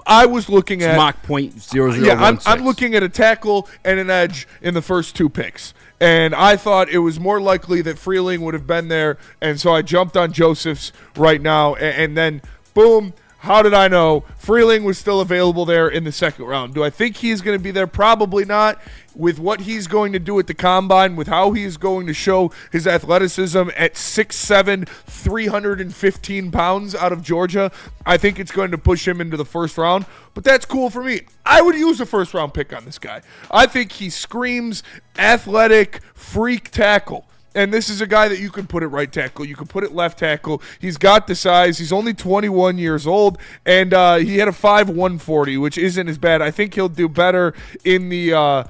I was looking at mock .0016. Yeah, I'm looking at a tackle and an edge in the first 2 picks. And I thought it was more likely that Freeling would have been there, and so I jumped on Josephs right now, and then boom. How did I know Freeling was still available there in the second round? Do I think he's going to be there? Probably not. With what he's going to do at the combine, with how he is going to show his athleticism at 6'7", 315 pounds out of Georgia, I think it's going to push him into the first round. But that's cool for me. I would use a first-round pick on this guy. I think he screams athletic freak tackle. And this is a guy that you can put at right tackle. You can put it left tackle. He's got the size. He's only 21 years old, and he had a 5.140, which isn't as bad. I think he'll do better in the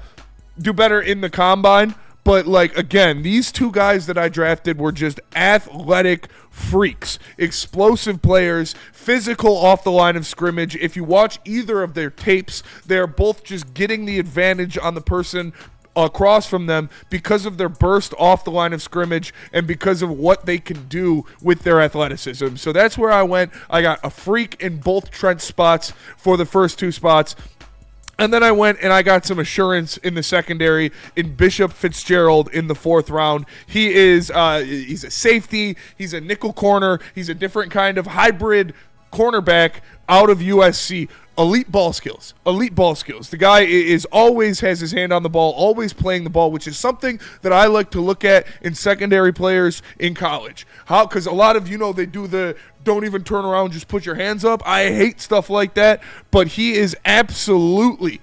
combine. But, like, again, these 2 guys that I drafted were just athletic freaks, explosive players, physical off the line of scrimmage. If you watch either of their tapes, they're both just getting the advantage on the person across from them because of their burst off the line of scrimmage and because of what they can do with their athleticism. So that's where I went. I got a freak in both trench spots for the first 2 spots. And then I went and I got some assurance in the secondary in Bishop Fitzgerald in the 4th round. He is he's a safety. He's a nickel corner. He's a different kind of hybrid cornerback out of USC. Elite ball skills. The guy is always has his hand on the ball, always playing the ball, which is something that I like to look at in secondary players in college. How? Because a lot of, they do the don't even turn around, just put your hands up. I hate stuff like that, but he is absolutely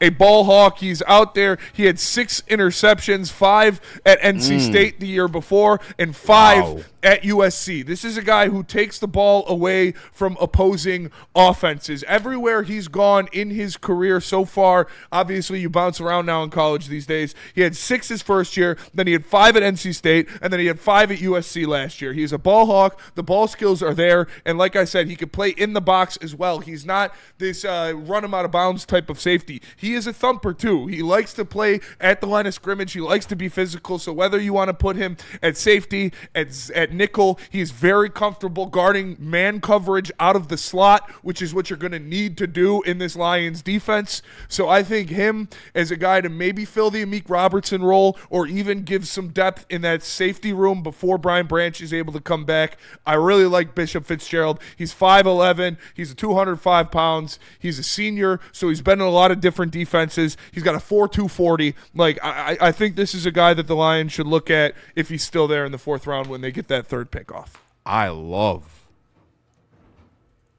a ball hawk. He's out there. He had 6 interceptions, 5 at NC State the year before, and 5 at USC. This is a guy who takes the ball away from opposing offenses. Everywhere he's gone in his career so far, obviously you bounce around now in college these days. He had 6 his first year, then he had 5 at NC State, and then he had 5 at USC last year. He's a ball hawk. The ball skills are there, and like I said, he could play in the box as well. He's not this run him out of bounds type of safety. He he is a thumper too. He likes to play at the line of scrimmage. He likes to be physical. So whether you want to put him at safety, at nickel, he's very comfortable guarding man coverage out of the slot, which is what you're going to need to do in this Lions defense. So I think him as a guy to maybe fill the Amik Robertson role or even give some depth in that safety room before Brian Branch is able to come back. I really like Bishop Fitzgerald. He's 5'11". He's 205 pounds. He's a senior, so he's been in a lot of different defenses. He's got a 4.2 40. Like, I think this is a guy that the Lions should look at if he's still there in the 4th round when they get that 3rd pick off. I'm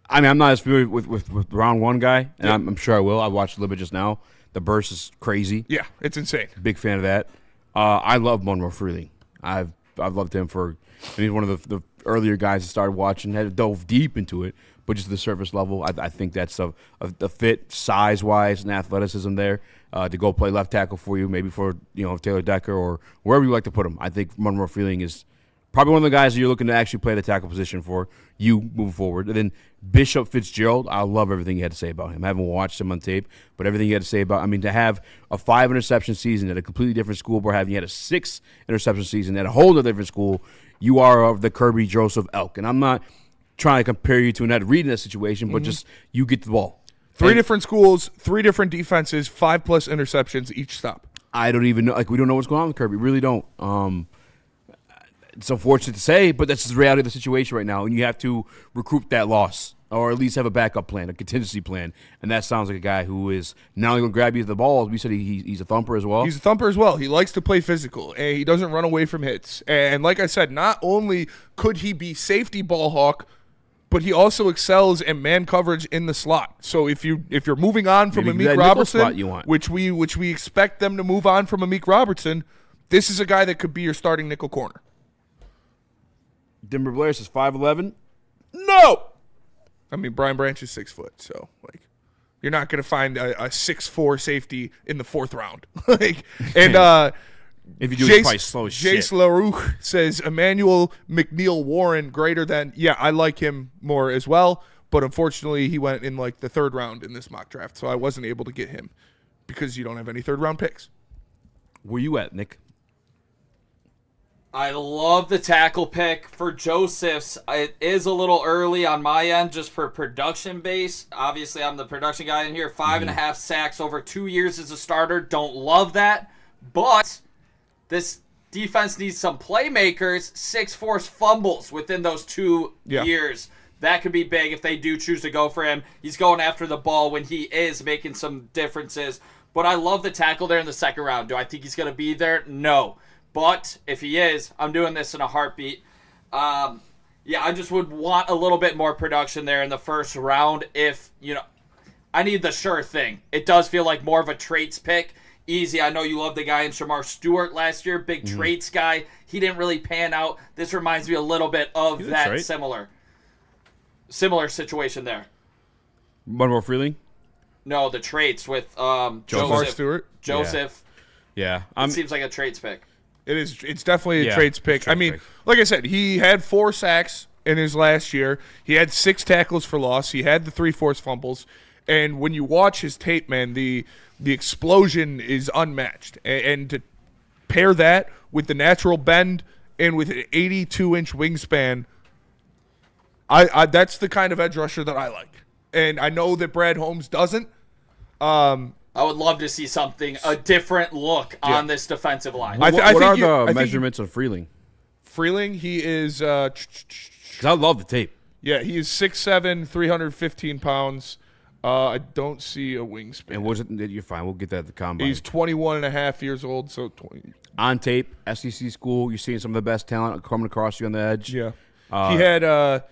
not as familiar with round 1 guy, and I'm sure I will. I watched a little bit just now. The burst is crazy. Yeah, it's insane. Big fan of that. I love Monroe Freeling. I've loved him he's one of the earlier guys that started watching, had dove deep into it, but just the surface level. I think that's a fit size-wise and athleticism there to go play left tackle for you, maybe for Taylor Decker or wherever you like to put him. I think Monroe Freeling is probably one of the guys that you're looking to actually play the tackle position for you moving forward. And then Bishop Fitzgerald, I love everything he had to say about him. I haven't watched him on tape, but everything he had to say about to have a 5 interception season at a completely different school, or having had a 6 interception season at a whole other different school, you are of the Kirby Joseph elk. And I'm not trying to compare you to Ned Reed in that situation, but just you get the ball. 3 different schools, 3 different defenses, 5+ interceptions each stop. I don't even know. We don't know what's going on with Kirby. We really don't. It's unfortunate to say, but that's just the reality of the situation right now, and you have to recoup that loss or at least have a backup plan, a contingency plan, and that sounds like a guy who is not only going to grab you at the ball, we said he's a thumper as well. He's a thumper as well. He likes to play physical, and he doesn't run away from hits. And like I said, not only could he be safety ball hawk, but he also excels in man coverage in the slot. So if you're moving on from Amik Robertson, which we expect them to move on from Amik Robertson, this is a guy that could be your starting nickel corner. Denver Blair says 5'11". No! Brian Branch is 6 foot, so you're not going to find a 6'4" safety in the 4th round. If you do, he's probably slow as shit. Jace LaRue says Emmanuel McNeil Warren greater than. Yeah, I like him more as well, but unfortunately he went in the 3rd round in this mock draft, so I wasn't able to get him because you don't have any 3rd round picks. Where you at, Nick? I love the tackle pick for Joseph's. It is a little early on my end just for production base. Obviously, I'm the production guy in here. 5.5 sacks over 2 years as a starter. Don't love that. But this defense needs some playmakers. 6 forced fumbles within those 2 years. That could be big if they do choose to go for him. He's going after the ball when he is making some differences. But I love the tackle there in the 2nd round. Do I think he's going to be there? No. But if he is, I'm doing this in a heartbeat. I just would want a little bit more production there in the 1st round. I need the sure thing. It does feel like more of a traits pick. Easy. I know you love the guy in Shamar Stewart last year. Big traits guy. He didn't really pan out. This reminds me a little bit of that similar situation there. Monroe Freeling? No, the traits with Shamar Stewart. Joseph. Yeah. It seems like a traits pick. It's definitely a traits pick. Like I said, he had 4 sacks in his last year. He had 6 tackles for loss. He had the 3 forced fumbles. And when you watch his tape, man, the explosion is unmatched. And to pair that with the natural bend and with an 82-inch wingspan, that's the kind of edge rusher that I like. And I know that Brad Holmes doesn't. I would love to see a different look on this defensive line. What are the measurements of Freeling? Freeling, he is... Because I love the tape. Yeah, he is 6'7", 315 pounds. I don't see a wingspan. And was it? You're fine. We'll get that at the combine. He's 21 and a half years old, so 20. On tape, SEC school, you're seeing some of the best talent coming across you on the edge. Yeah. He had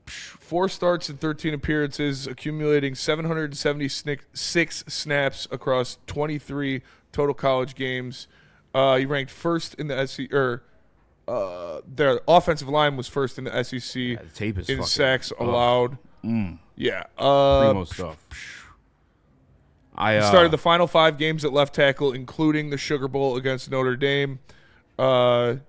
4 starts and 13 appearances, accumulating 776 snaps across 23 total college games. He ranked first in the SEC, their offensive line was first in the SEC the tape is in sacks allowed. Yeah. Primo stuff. He started the final 5 games at left tackle, including the Sugar Bowl against Notre Dame. I'm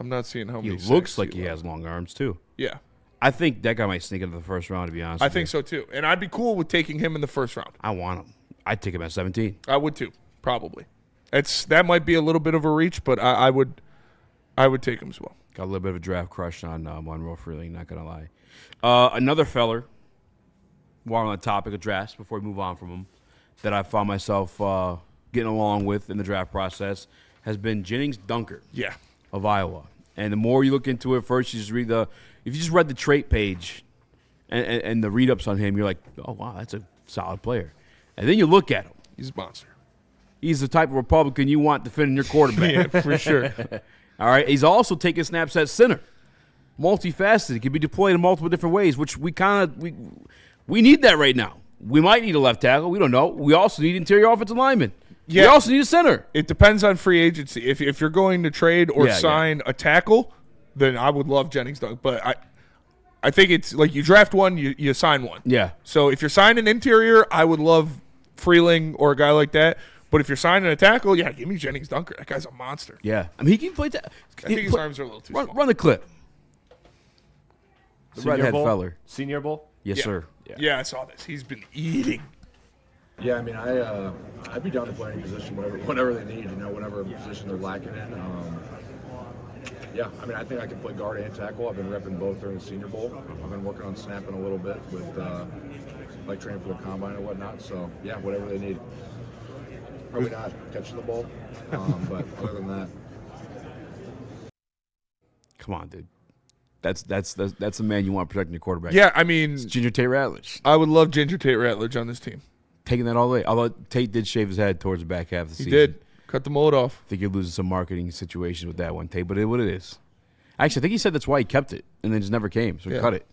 not seeing how many. He looks like he has long arms too. Yeah. I think that guy might sneak into the first round, to be honest. I think so too. And I'd be cool with taking him in the first round. I want him. I'd take him at 17. I would too, probably. That might be a little bit of a reach, but I would take him as well. Got a little bit of a draft crush on Monroe Freely, not going to lie. Another feller, while on the topic of drafts, before we move on from him, that I found myself getting along with in the draft process has been Jennings Dunker of Iowa. And the more you look into it, first you just read if you just read the trait page and the read-ups on him, you're like, oh, wow, that's a solid player. And then you look at him. He's a monster. He's the type of Republican you want defending your quarterback. Yeah, for sure. All right. He's also taking snaps at center. Multifaceted. He can be deployed in multiple different ways, which we need that right now. We might need a left tackle. We don't know. We also need interior offensive linemen. Yeah. We also need a center. It depends on free agency. If you're going to trade or sign a tackle, then I would love Jennings Dunker. But I think it's like you draft one, you sign one. Yeah. So if you're signing interior, I would love Freeling or a guy like that. But if you're signing a tackle, give me Jennings Dunker. That guy's a monster. Yeah. I mean, he can play that. I think his arms are a little too small. Run the clip. The Senior redhead Bowl? feller. Senior Bowl? Yes, sir. Yeah, I saw this. He's been eating. Yeah, I mean, I'd be down to play any position, whatever they need, whatever position they're lacking in. Yeah, I mean, I think I can play guard and tackle. I've been repping both during the Senior Bowl. I've been working on snapping a little bit with, training for the combine and whatnot. So, yeah, whatever they need. Probably not catching the ball, but other than that. Come on, dude. That's the man you want protecting your quarterback. Yeah, I mean, it's Ginger Tate Ratledge. I would love Ginger Tate Ratledge on this team. Taking that all the way. Although Tate did shave his head towards the back half of the season. He did. Cut the mullet off. I think you're losing some marketing situations with that one, Tate, but it what it is. Actually, I think he said that's why he kept it and then just never came, so he cut it.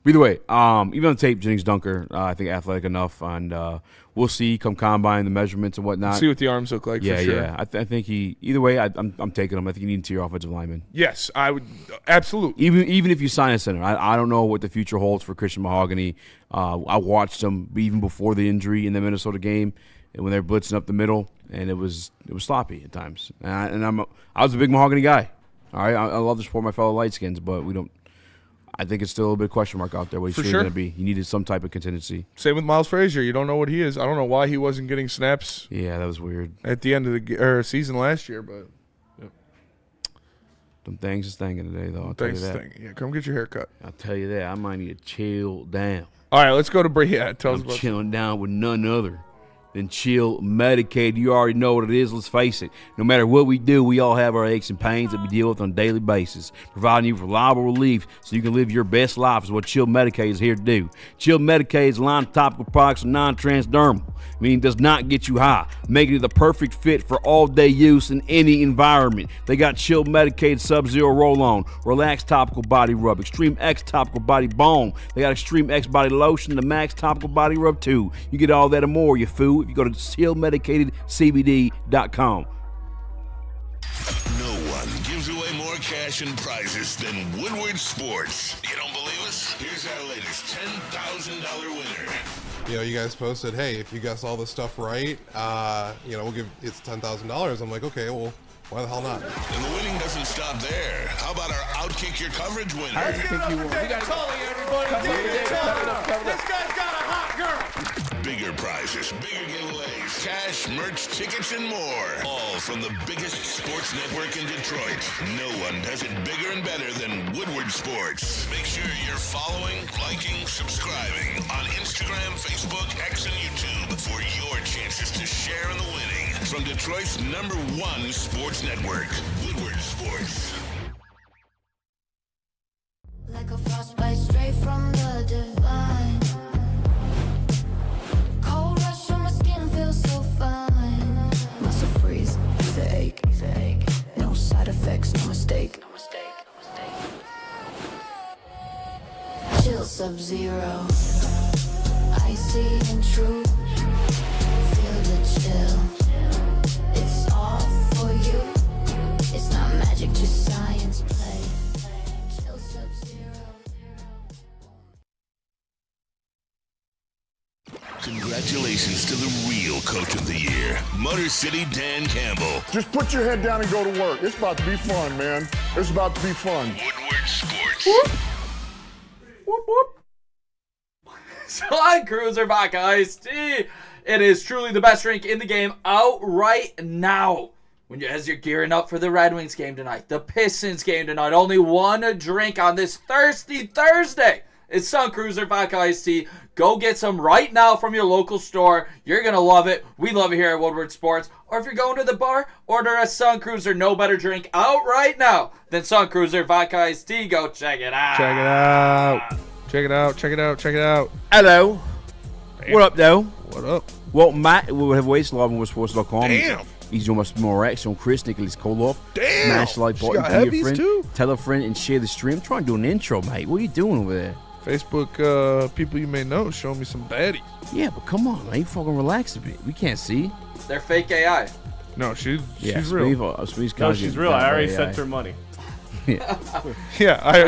Either way, even on the tape, Jennings Dunker, I think athletic enough, and we'll see come combine the measurements and whatnot. See what the arms look like. Yeah, for sure. yeah. I think he. Either way, I'm taking him. I think you need to your offensive lineman. Yes, I would absolutely. Even if you sign a center, I don't know what the future holds for Christian Mahogany. I watched him even before the injury in the Minnesota game, and when they were blitzing up the middle, and it was sloppy at times. And I was a big Mahogany guy. All right, I love to support my fellow lightskins, but we don't. I think it's still a little bit of question mark out there what he's going to be. He needed some type of contingency. Same with Miles Frazier. You don't know what he is. I don't know why he wasn't getting snaps. Yeah, that was weird. At the end of the season last year, but them things is thinking today, though. I'll tell you that. Yeah, come get your hair cut. I'll tell you that. I might need to chill down. All right, let's go to Bree. Tell us about chilling down with none other than Chill Medicaid. You already know what it is. Let's face it. No matter what we do, we all have our aches and pains that we deal with on a daily basis. Providing you reliable relief so you can live your best life is what Chill Medicaid is here to do. Chill Medicaid is a line of topical products and non-transdermal, meaning it does not get you high, making it the perfect fit for all-day use in any environment. They got Chill Medicaid Sub-Zero Roll-On, Relax Topical Body Rub, Extreme X Topical Body Balm. They got Extreme X Body Lotion, the Max Topical Body Rub too. You get all that and more, you fool, if you go to chillmedicatedcbd.com. No one gives away more cash and prizes than Woodward Sports. You don't believe us? Here's our latest $10,000 winner. You guys posted, hey, if you guess all this stuff right, we'll give it's $10,000. I'm like, okay, well, why the hell not? And the winning doesn't stop there. How about our Outkick Your Coverage winner? How do you think you won? David Tully, everybody. David Tully. This guy's got a hot girl. Bigger prizes, bigger giveaways, cash, merch, tickets, and more. All from the biggest sports network in Detroit. No one does it bigger and better than Woodward Sports. Make sure you're following, liking, subscribing on Instagram, Facebook, X, and YouTube for your chances to share in the winning. From Detroit's #1 sports network, Woodward Sports. Like a frostbite straight from the divine. Cold rush on my skin feels so fine. Muscle freeze, it's a ache. No side effects, no mistake. Chill Sub-Zero, icy and true. Feel the chill. It's all for you. It's not magic, just science play. Chill Sub-Zero. Congratulations to the real Coach of the Year, Motor City Dan Campbell. Just put your head down and go to work. It's about to be fun, man. It's about to be fun. Woodward Sports. Whoop, whoop. Sun Cruiser Vodka Iced Tea. It is truly the best drink in the game out right now. As you're gearing up for the Red Wings game tonight, the Pistons game tonight, only one drink on this thirsty Thursday. It's Sun Cruiser Vodka Iced Tea. Go get some right now from your local store. You're going to love it. We love it here at Woodward Sports. Or if you're going to the bar, order a Sun Cruiser. No better drink out right now than Sun Cruiser Vodka Iced Tea. Go check it out. Check it out. Check it out. Check it out. Check it out. Hello. Damn. What up, though? What up? Well, Matt, we have Wasteland on Sports.com. Damn. He's doing more Raxter on Chris, Nicholas Kohloff. Damn. Smash the like button, got tell your heavies friend, too. tell a friend, and share the stream. I'm trying to do an intro, mate. What are you doing over there? Facebook people you may know show me some baddies. Yeah, but come on, man. You fucking relax a bit. We can't see. They're fake AI. No, she's She's real. She's real. I already sent her money. Yeah. Yeah, I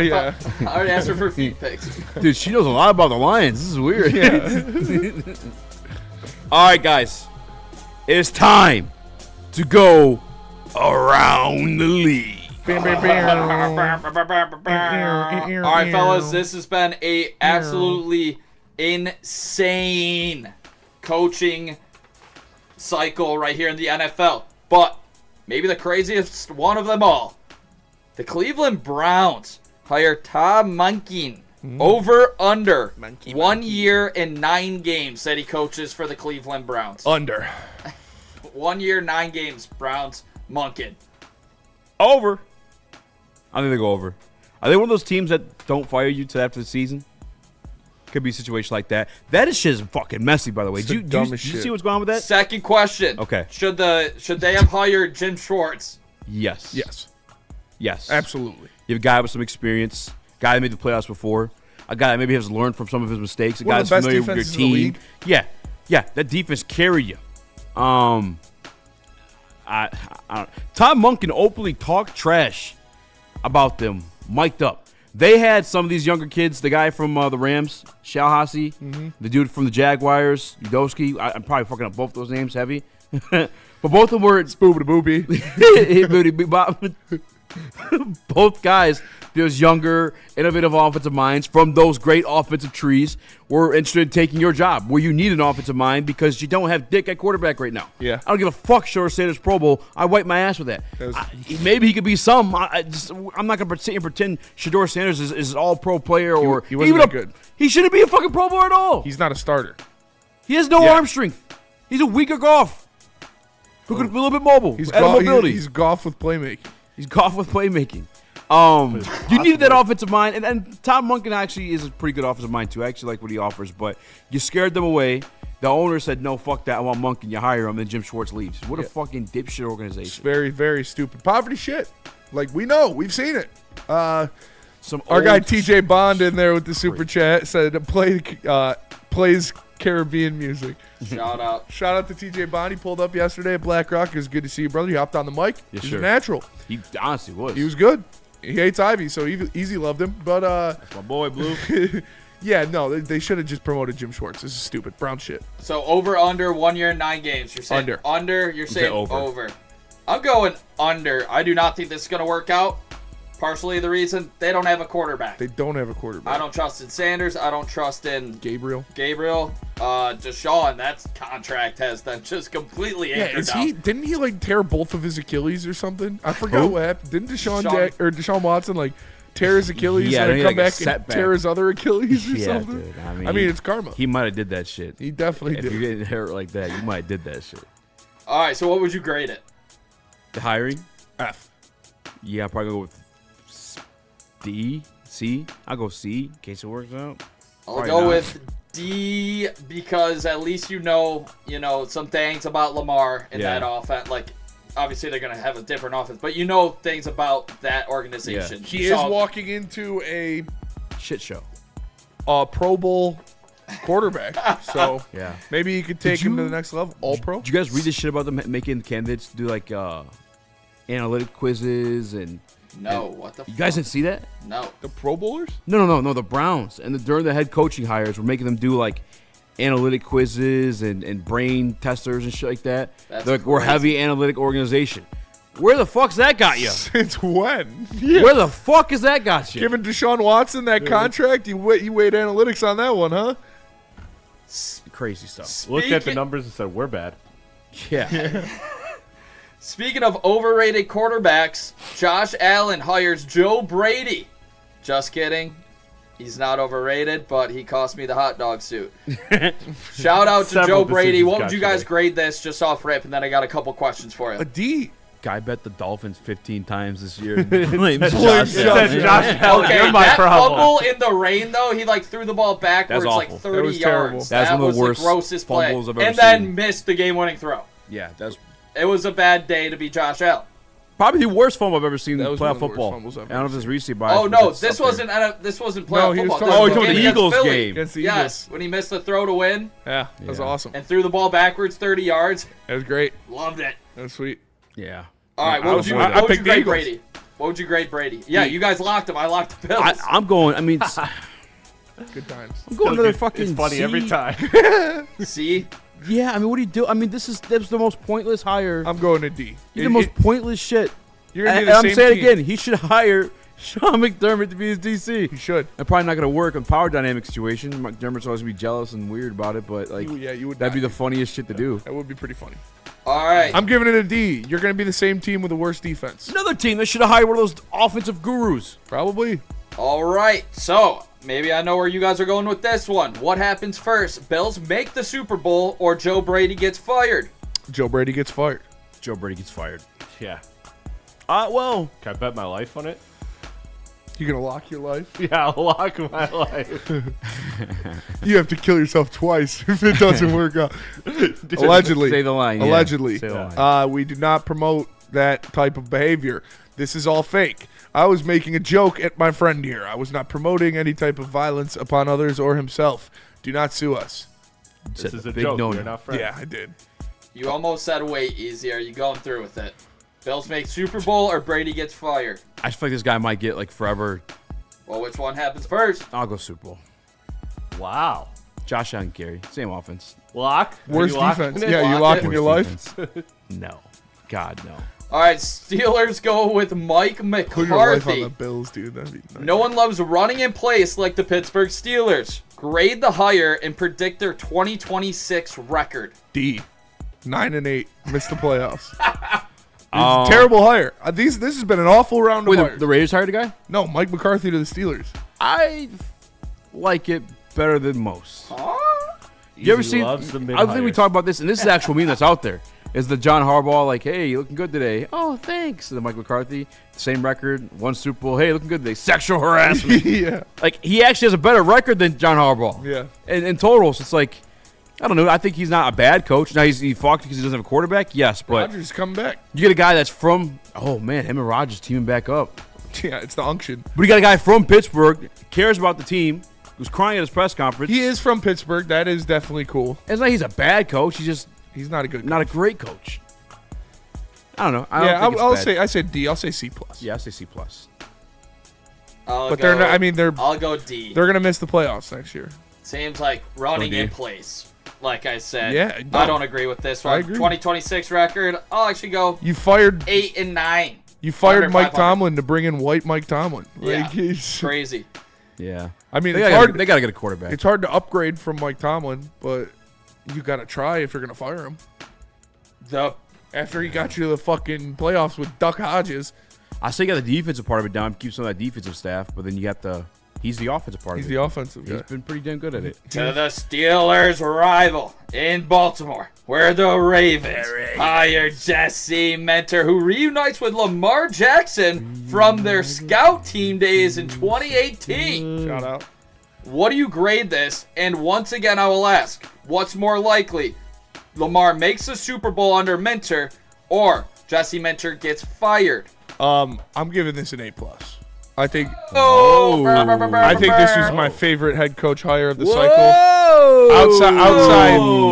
already asked her for feet pics. Dude, she knows a lot about the Lions. This is weird. Yeah. All right, guys. It's time to go around the league. All right, fellas, this has been a absolutely insane coaching cycle right here in the NFL. But maybe the craziest one of them all, the Cleveland Browns hire Tom Monken over under 1 year and 9 games that he coaches for the Cleveland Browns. Under. 1 year, 9 games, Browns, Monken. Over. I think they go over. Are they one of those teams that don't fire you till after the season? Could be a situation like that. That shit is fucking messy, by the way. Did you see what's going on with that? Second question. Okay. Should they have hired Jim Schwartz? Yes. Yes. Absolutely. You have a guy with some experience, guy that made the playoffs before, a guy that maybe has learned from some of his mistakes, a guy that's familiar with your team. Yeah. That defense carry you. Tom Monken openly talked trash about them, mic'd up. They had some of these younger kids, the guy from the Rams, Shalhassi, the dude from the Jaguars, Udowski. I'm probably fucking up both those names heavy. But both of them were Spoobity both guys, those younger, innovative offensive minds from those great offensive trees, were interested in taking your job where you need an offensive mind because you don't have Dick at quarterback right now. Yeah. I don't give a fuck. Shedeur Sanders Pro Bowl. I wipe my ass with that. Maybe he could be some. I'm not going to sit and pretend Shedeur Sanders is an all-pro player or he wasn't that good. He shouldn't be a fucking Pro Bowler at all. He's not a starter. He has no arm strength. He's a weaker golf. Who could be a little bit mobile. He's mobility. He's golf with playmaking. He's golf with playmaking. You needed that offensive mind, and Tom Monken actually is a pretty good offensive mind too. I actually like what he offers, but you scared them away. The owner said, "No, fuck that. I want Monken." You hire him, then Jim Schwartz leaves. What a fucking dipshit organization. It's very, very stupid. Poverty shit. Like we know, we've seen it. Our guy TJ Bond in there with the super chat said plays Caribbean music. Shout out to TJ Bond. He pulled up yesterday at Black Rock. It was good to see you, brother. He hopped on the mic. Yes, He's sir. a natural. He honestly was. He was good. He hates Ivy, so Easy loved him. But that's my boy, Blue. yeah, no, they should have just promoted Jim Schwartz. This is stupid. Brown shit. So over, under 1 year, 9 games. You're saying under. You're saying over. I'm going under. I do not think this is going to work out. Partially the reason they don't have a quarterback. They don't have a quarterback. I don't trust in Sanders. I don't trust in Gabriel. Deshaun, that contract has them just completely anchored down. Didn't he like tear both of his Achilles or something? I forgot what happened. Didn't Deshaun Watson like tear his Achilles and come back and tear his other Achilles or something? Dude, I mean, it's karma. He might have did that shit. He definitely did. If you're getting hurt like that, you might have did that shit. All right, so what would you grade it? The hiring? F. Yeah, I'll probably go with D, C. I'll go C in case it works out. I'll go with D because at least you know some things about Lamar in that offense. Like, obviously they're gonna have a different offense, but you know things about that organization. Yeah. He is walking into a shit show, a Pro Bowl quarterback. So yeah, maybe you could take him to the next level. All Pro. Did you guys read this shit about them making candidates do like analytic quizzes and? No, what the fuck? You guys didn't see that? No. The Pro Bowlers? No. The Browns. And during the head coaching hires, we're making them do like analytic quizzes and brain testers and shit like that. That's They're like, we're a heavy analytic organization. Where the fuck's that got you? Since when? Where the fuck has that got you? Giving Deshaun Watson that contract? You weighed analytics on that one, huh? Crazy stuff. Looked at the numbers and said, we're bad. Yeah. Speaking of overrated quarterbacks, Josh Allen hires Joe Brady. Just kidding. He's not overrated, but he cost me the hot dog suit. Shout out to Joe Brady. What would you guys grade this just off rip? And then I got a couple questions for you. A D. Guy bet the Dolphins 15 times this year. Blames Josh Allen. Okay, You're my that problem. fumble in the rain, though, he threw the ball backwards like 30 yards. That's That one of was the worst the grossest play. fumbles I've ever And seen. then missed the game-winning throw. Yeah, that's It was a bad day to be Josh Allen. probably the worst fumble I've ever seen in That was one playoff of the worst football. fumbles I I've don't know if it's recent bias. Oh but no, it's this up there. wasn't playoff No, he was football. talking about the Against Eagles Philly. game. Against the Yes, when he missed the throw to win Yeah, that was awesome. and threw the ball backwards 30 yards. That was great. Loved it. That was sweet. Yeah. All right, what would you picked the grade Eagles. Brady? What would you grade Brady? Yeah, you guys locked him. I locked the Bills. I'm going. I mean, Good times. I'm going another fucking. It's funny C. every time. See? Yeah, I mean, what do you do? I mean, that was the most pointless hire. I'm going to D. The most pointless shit. You're gonna be And the I'm same saying team. again, he should hire Sean McDermott to be his DC. He should. And probably not going to work on power dynamic situation. McDermott's always be jealous and weird about it, but like, You would that'd be not. the funniest shit to do. That would be pretty funny. All right. I'm giving it a D. You're going to be the same team with the worst defense. Another team that should have hired one of those offensive gurus. Probably. All right, so maybe I know where you guys are going with this one. What happens first? Bills make the Super Bowl or Joe Brady gets fired? Joe Brady gets fired. Joe Brady gets fired. Yeah. Well, Can I bet my life on it? You going to lock your life? Yeah, I'll lock my life. You have to kill yourself twice if it doesn't work out. Allegedly. Say the line. yeah. Allegedly. Say the line. We do not promote that type of behavior. This is all fake. I was making a joke at my friend here. I was not promoting any type of violence upon others or himself. Do not sue us. This is a big joke. no-no. We're not friends. Yeah, I did. You almost said way easy. Are you going through with it? Bills make Super Bowl or Brady gets fired? I just feel like this guy might get like forever. Well, which one happens first? I'll go Super Bowl. Wow. Josh Allen, Gary, same offense. Lock? Worst Are you locking defense. it? Yeah, you Lock locking it. your life? No. God, no. All right, Steelers go with Mike Put your life on McCarthy. the Bills, dude. That'd be nice. No one loves running in place like the Pittsburgh Steelers. Grade the hire and predict their 2026 record. D. 9-8. Missed the playoffs. Terrible hire. This has been an awful round of Wait, hires. the Raiders hired a guy? No, Mike McCarthy to the Steelers. I like it better than most. Easy You ever seen? loves the I think we mid-hires. talked about this, and this is actual meme that's out there. Is the John Harbaugh like, hey, you looking good today? Oh, thanks. And then Mike McCarthy, same record, one Super Bowl. Hey, looking good today. Sexual harassment. Yeah. Like, he actually has a better record than John Harbaugh. Yeah. In total, so it's like, I don't know. I think he's not a bad coach. Now, he fucked because he doesn't have a quarterback. Yes, but Rodgers coming back. you get a guy that's from, oh, man, him and Rodgers teaming back up. Yeah, it's the unction. But you got a guy from Pittsburgh, cares about the team, who's crying at his press conference. He is from Pittsburgh. That is definitely cool. It's like he's a bad coach. He's not a good coach. Not a great coach. I don't know. I'll say I said D. I'll say C+. Yeah, I say C+. I'll But go, they're not. I mean, I'll go D. They're gonna miss the playoffs next year. Seems like running Go D. in place. Like I said. Yeah, I don't agree with this one. I agree. 2026 record. I'll actually go You fired 8 and 9. You fired Under Mike 500. Tomlin to bring in white Mike Tomlin. Yeah, Like, he's crazy. Yeah. I mean, They it's gotta hard. get- they gotta get a quarterback. It's hard to upgrade from Mike Tomlin, but you got to try if you're gonna fire him. After he got you to the fucking playoffs with Duck Hodges. I say you got the defensive part of it down, keep some of that defensive staff, but then you got he's the offensive part He's of it. the offensive guy. He's been pretty damn good at it. To the Steelers' rival in Baltimore, where the Ravens hired Jesse Mentor, who reunites with Lamar Jackson from their scout team days in 2018. Shout out. What do you grade this? And once again, I will ask, what's more likely? Lamar makes the Super Bowl under Mentor, or Jesse Mentor gets fired? I'm giving this an A+. I think. Oh, I think this was my favorite head coach hire of the cycle. Whoa!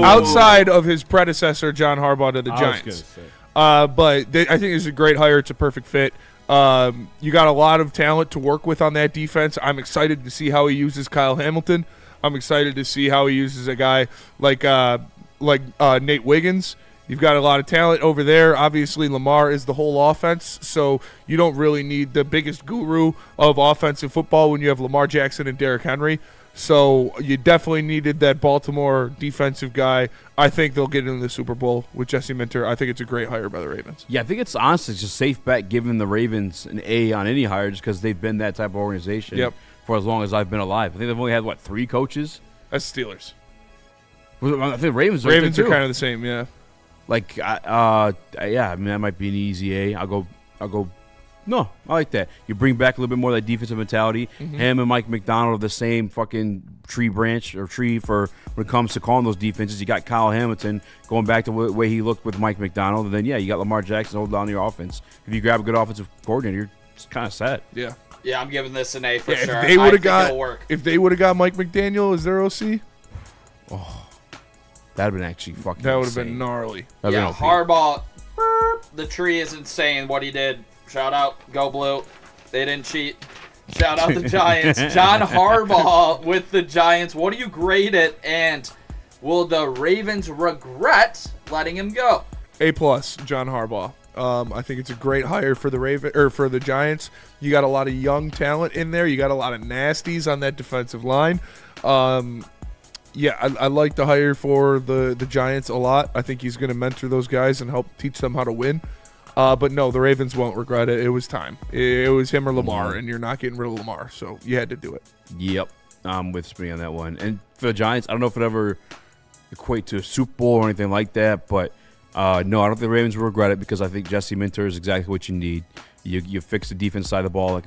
Outside of his predecessor, John Harbaugh to the I was Giants. gonna say. But I think it's a great hire. It's a perfect fit. You got a lot of talent to work with on that defense. I'm excited to see how he uses Kyle Hamilton. I'm excited to see how he uses a guy like Nate Wiggins. You've got a lot of talent over there. Obviously, Lamar is the whole offense, so you don't really need the biggest guru of offensive football when you have Lamar Jackson and Derrick Henry. So you definitely needed that Baltimore defensive guy. I think they'll get into the Super Bowl with Jesse Minter. I think it's a great hire by the Ravens. Yeah, I think it's honestly just a safe bet giving the Ravens an A on any hire just because they've been that type of organization for as long as I've been alive. I think they've only had, 3 coaches? That's Steelers. I think Ravens are kind of the same, yeah. Yeah, I mean, that might be an easy A. I'll go. No, I like that. You bring back a little bit more of that defensive mentality. Mm-hmm. Him and Mike McDonald are the same fucking tree for when it comes to calling those defenses. You got Kyle Hamilton going back to the way he looked with Mike McDonald. And then, you got Lamar Jackson holding down your offense. If you grab a good offensive coordinator, you're just kind of set. Yeah. Yeah, I'm giving this an A for sure. If they would have got Mike McDaniel as their OC, that would have been actually fucking that would have been gnarly. Yeah, Harbaugh, the tree is insane what he did. Shout out, go Blue. They didn't cheat. Shout out the Giants. John Harbaugh with the Giants. What do you grade it? And will the Ravens regret letting him go? A+, John Harbaugh. I think it's a great hire for the for the Giants. You got a lot of young talent in there. You got a lot of nasties on that defensive line. I like the hire for the Giants a lot. I think he's going to mentor those guys and help teach them how to win. But no, the Ravens won't regret it. It was time. It was him or Lamar, and you're not getting rid of Lamar, so you had to do it. Yep, I'm with Spinny on that one. And for the Giants, I don't know if it ever equate to a Super Bowl or anything like that, but no, I don't think the Ravens will regret it because I think Jesse Minter is exactly what you need. You fix the defense side of the ball.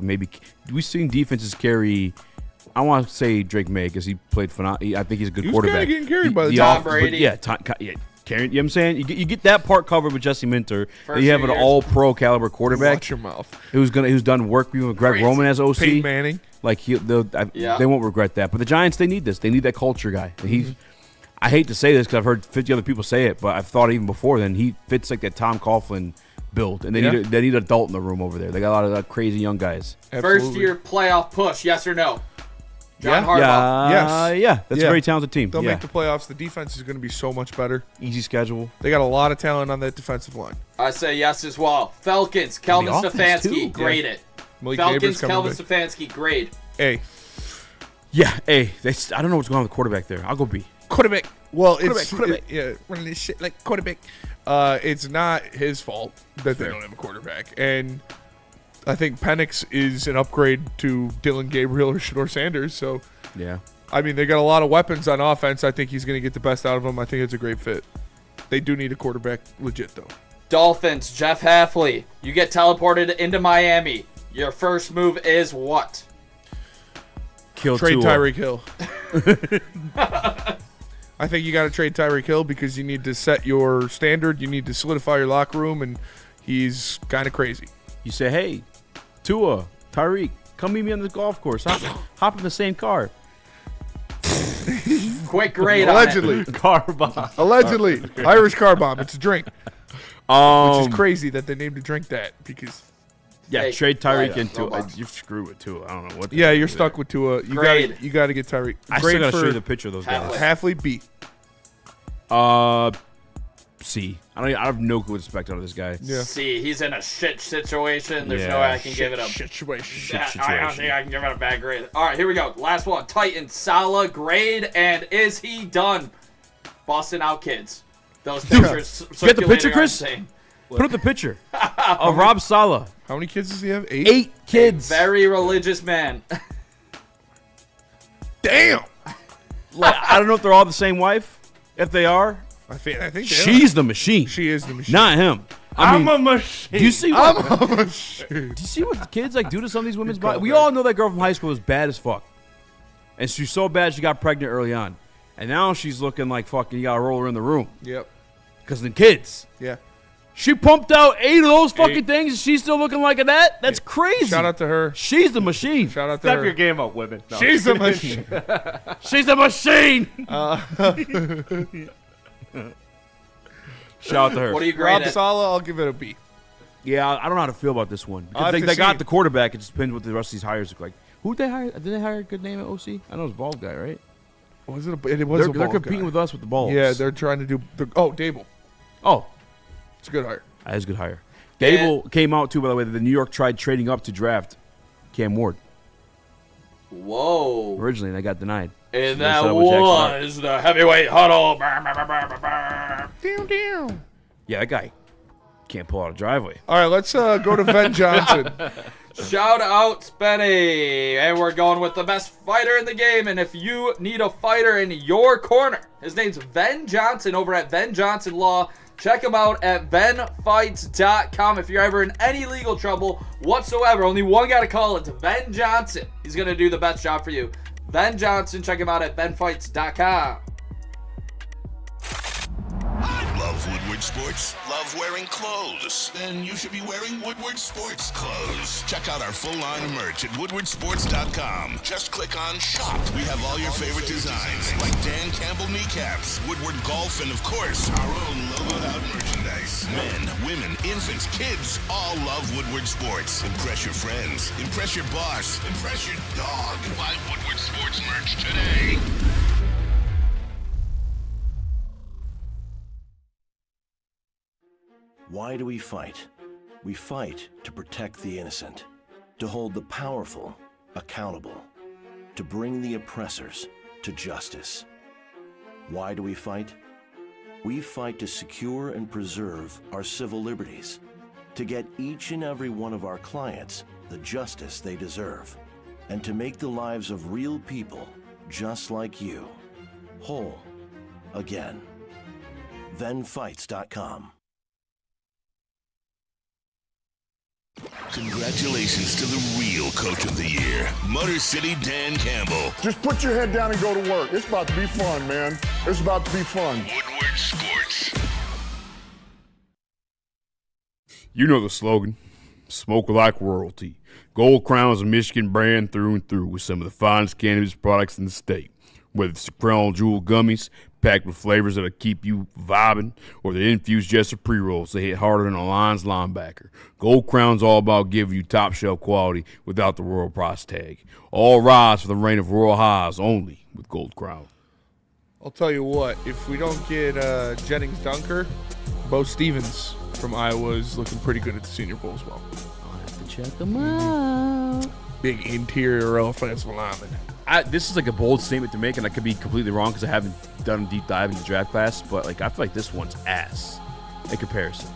We've seen defenses carry. I want to say Drake May because he played phenomenal. I think he's a good quarterback. He was kind of getting carried by the Tom Brady. Yeah, carrying. You know what I'm saying? You get that part covered with Jesse Minter. You have an all-pro caliber quarterback. Watch your mouth. Who's done work with Greg Roman as OC. Peyton Manning. They won't regret that. But the Giants, they need this. They need that culture guy. I hate to say this because I've heard 50 other people say it, but I've thought even before then he fits like that Tom Coughlin build, and they need an adult in the room over there. They got a lot of crazy young guys. Absolutely. First year playoff push, yes or no? John Harbaugh. Yes. That's a very talented team. They'll make the playoffs. The defense is going to be so much better. Easy schedule. They got a lot of talent on that defensive line. I say yes as well. Falcons, Kelvin Stefanski, grade it. Falcons, Kelvin Stefanski, grade. A. Yeah, A. I don't know what's going on with the quarterback there. I'll go B. Quarterback. Well, quarterback. Running this shit like quarterback. It's not his fault that they don't have a quarterback. And I think Penix is an upgrade to Dylan Gabriel or Shedeur Sanders. So, yeah. I mean, they got a lot of weapons on offense. I think he's going to get the best out of them. I think it's a great fit. They do need a quarterback legit, though. Dolphins, Jeff Hafley. You get teleported into Miami. Your first move is what? Trade Tyreek Hill. I think you got to trade Tyreek Hill because you need to set your standard. You need to solidify your locker room, and he's kind of crazy. You say, hey, Tua, Tyreek, come meet me on the golf course. Hop in the same car. Quick grade Allegedly. on it. Car bomb. Allegedly. Irish car bomb. It's a drink. Which is crazy that they named a drink that because... Yeah, trade Tyreek into you screw with Tua. I don't know what. Yeah, you're stuck with Tua. You got to get Tyreek. I still got to show you the picture of those guys. Hafley B. C. I have no clue what to expect out of this guy. Yeah. C. He's in a shit situation. There's no way I can give it a situation. I don't think I can give it a bad grade. All right, here we go. Last one. Titans, Salah grade, and is he done? Busting out kids. Those pictures. Get the picture, Chris. Put up the picture of Rob Saleh. How many kids does he have? 8? 8 kids. Very religious man. Damn. I don't know if they're all the same wife. If they are, I think she's the machine. She is the machine. Not him. I'm a machine. Do you see I'm a machine. Do you see what the kids do to some of these women's bodies? We all know that girl from high school is bad as fuck, and she's so bad she got pregnant early on, and now she's looking like fucking. You gotta roll her in the room. Yep. Because the kids. Yeah. She pumped out 8 of those fucking things, and she's still looking like that? That's crazy. Shout out to her. She's the machine. Shout out to Step her. your game up, women. No. She's the machine. She's the machine. Shout out to her. What do you grade Rob it? Saleh, I'll give it a B. Yeah, I don't know how to feel about this one. I'll have They to got see. the quarterback. It just depends what the rest of these hires look like. Who did they hire? Did they hire a good name at OC? I know it's bald guy, right? Was it? It was a They're ball competing guy. with us with the balls. Yeah, they're trying to do. Dable. Oh, it's a good hire. That is a good hire. Dable came out too, by the way, that the New York tried trading up to draft Cam Ward. Whoa. Originally, they got denied. And So that they set up with Jackson Dart. was the heavyweight huddle. Yeah, that guy can't pull out a driveway. All right, let's go to Ben Johnson. Shout out Spenny. And we're going with the best fighter in the game. And if you need a fighter in your corner, his name's Ben Johnson over at Ben Johnson Law. Check him out at benfights.com. If you're ever in any legal trouble whatsoever, only one guy to call. It's Ben Johnson. He's going to do the best job for you. Ben Johnson. Check him out at benfights.com. Love Woodward Sports? Love wearing clothes? Then you should be wearing Woodward Sports clothes. Check out our full line of merch at woodwardsports.com. Just click on shop. We have all your favorite designs, like Dan Campbell kneecaps, Woodward Golf, and of course, our own logoed out merchandise. Men, women, infants, kids, all love Woodward Sports. Impress your friends. Impress your boss. Impress your dog. Buy Woodward Sports merch today. Why do we fight? We fight to protect the innocent, to hold the powerful accountable, to bring the oppressors to justice. Why do we fight? We fight to secure and preserve our civil liberties, to get each and every one of our clients the justice they deserve, and to make the lives of real people just like you whole again. Thenfights.com. Congratulations to the real Coach of the Year, Motor City Dan Campbell. Just put your head down and go to work. It's about to be fun, man. It's about to be fun. Woodward Sports. You know the slogan, smoke like royalty. Gold Crown is a Michigan brand through and through with some of the finest cannabis products in the state. Whether it's the Crown Jewel gummies, packed with flavors that'll keep you vibing, or the infused Jesser pre-rolls that hit harder than a Lions linebacker. Gold Crown's all about giving you top shelf quality without the royal price tag. All rise for the reign of royal highs only with Gold Crown. I'll tell you what, if we don't get Jennings Dunker, Bo Stevens from Iowa is looking pretty good at the Senior Bowl as well. I'll have to check them out. Big interior offensive lineman. This is like a bold statement to make, and I could be completely wrong because I haven't done a deep dive into the draft class, but like I feel like this one's ass in comparison.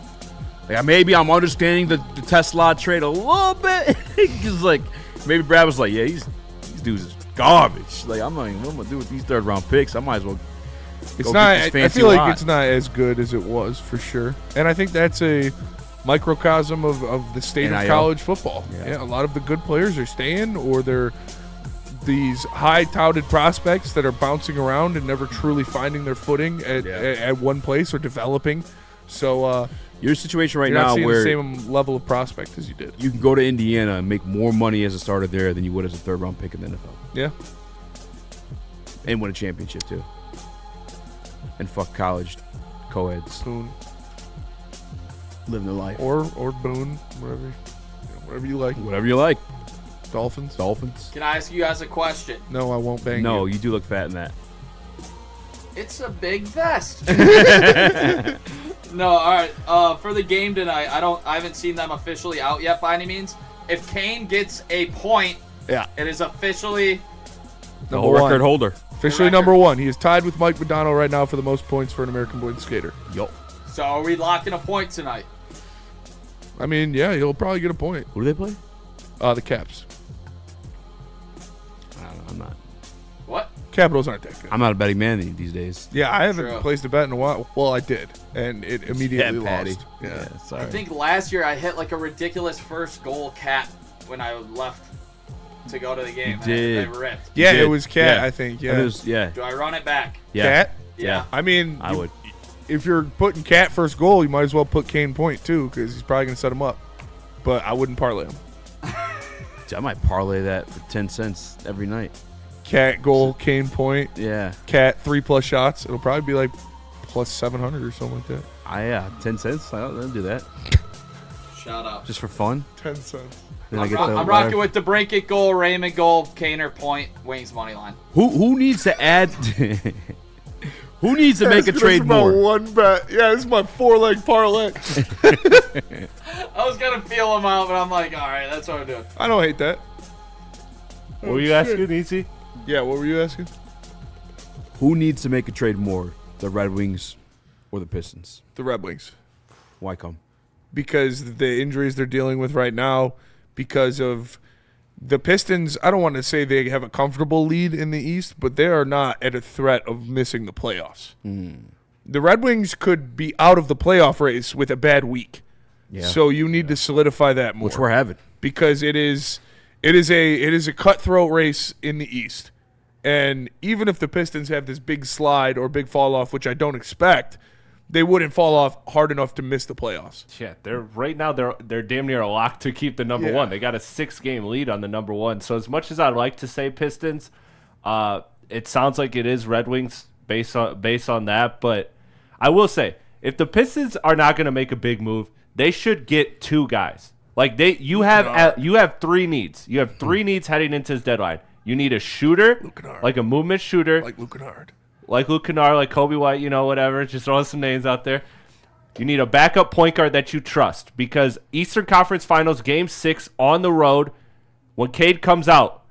Like maybe I'm understanding the Tesla trade a little bit because like maybe Brad was like, yeah, these dudes is garbage. Like I'm not even what I'm gonna do with these third round picks. I might as well. It's not. I feel like it's not as good as it was for sure, and I think that's a microcosm of the state of college football. Yeah, a lot of the good players are staying, or they're these high-touted prospects that are bouncing around and never truly finding their footing at one place or developing. So your situation right you're not now seeing where the same level of prospect as you did. You can go to Indiana and make more money as a starter there than you would as a third-round pick in the NFL. Yeah. And win a championship, too. And fuck college co-eds. Boone. Living their life. Or Boone, whatever you like. Whatever you like. Dolphins. Can I ask you guys a question? No, I won't bang you. No, you do look fat in that. It's a big vest. No, all right. For the game tonight, I haven't seen them officially out yet by any means. If Kane gets a point, it is officially the whole record holder. Officially number one. He is tied with Mike Madonna right now for the most points for an American boy skater. Yo. So are we locking a point tonight? I mean, yeah, he'll probably get a point. Who do they play? The Caps. I'm not. What? Capitals aren't that good. I'm not a betting man these days. Yeah, I haven't placed a bet in a while. Well, I did, and it immediately lost. Yeah, sorry. I think last year I hit like a ridiculous first goal cap when I left to go to the game. You did. I ripped. Yeah, it was Cat, I think. Yeah. Do I run it back? Yeah. Cat? Yeah. I mean, I would. If you're putting Cat first goal, you might as well put Kane point too, because he's probably going to set him up. But I wouldn't parlay him. I might parlay that for 10 cents every night. Cat goal, Kane point. Yeah. Cat 3+ shots. It'll probably be like plus 700 or something like that. Yeah, 10 cents. I'll do that. Shout out. Just for fun. 10 cents. I'm rocking with the break it goal, Raymond goal, Kaner point, Wings money line. Who needs to add? Who needs to make a trade This is my more? one bet. Yeah, this is my 4-leg parlay. I was gonna feel him out, but I'm like, all right, that's what I'm doing. I don't hate that. What were you asking, Easy? Yeah, what were you asking? Who needs to make a trade more, the Red Wings or the Pistons? The Red Wings. Why come? Because the injuries they're dealing with right now, because of the Pistons, I don't want to say they have a comfortable lead in the East, but they are not at a threat of missing the playoffs. The Red Wings could be out of the playoff race with a bad week. Yeah. So you need to solidify that more. Which we're having. Because it is a cutthroat race in the East. And even if the Pistons have this big slide or big fall off, which I don't expect, they wouldn't fall off hard enough to miss the playoffs. Yeah, they're damn near a lock to keep the number one. They got a 6-game lead on the number one. So as much as I'd like to say Pistons, it sounds like it is Red Wings based on that. But I will say, if the Pistons are not going to make a big move, they should get 2 guys. Like you have 3 needs. You have 3 needs heading into this deadline. You need a shooter, like a movement shooter, like Luke Kennard. Like Luke Kennard, like Kobe White, whatever. Just throwing some names out there. You need a backup point guard that you trust, because Eastern Conference Finals Game 6 on the road, when Cade comes out,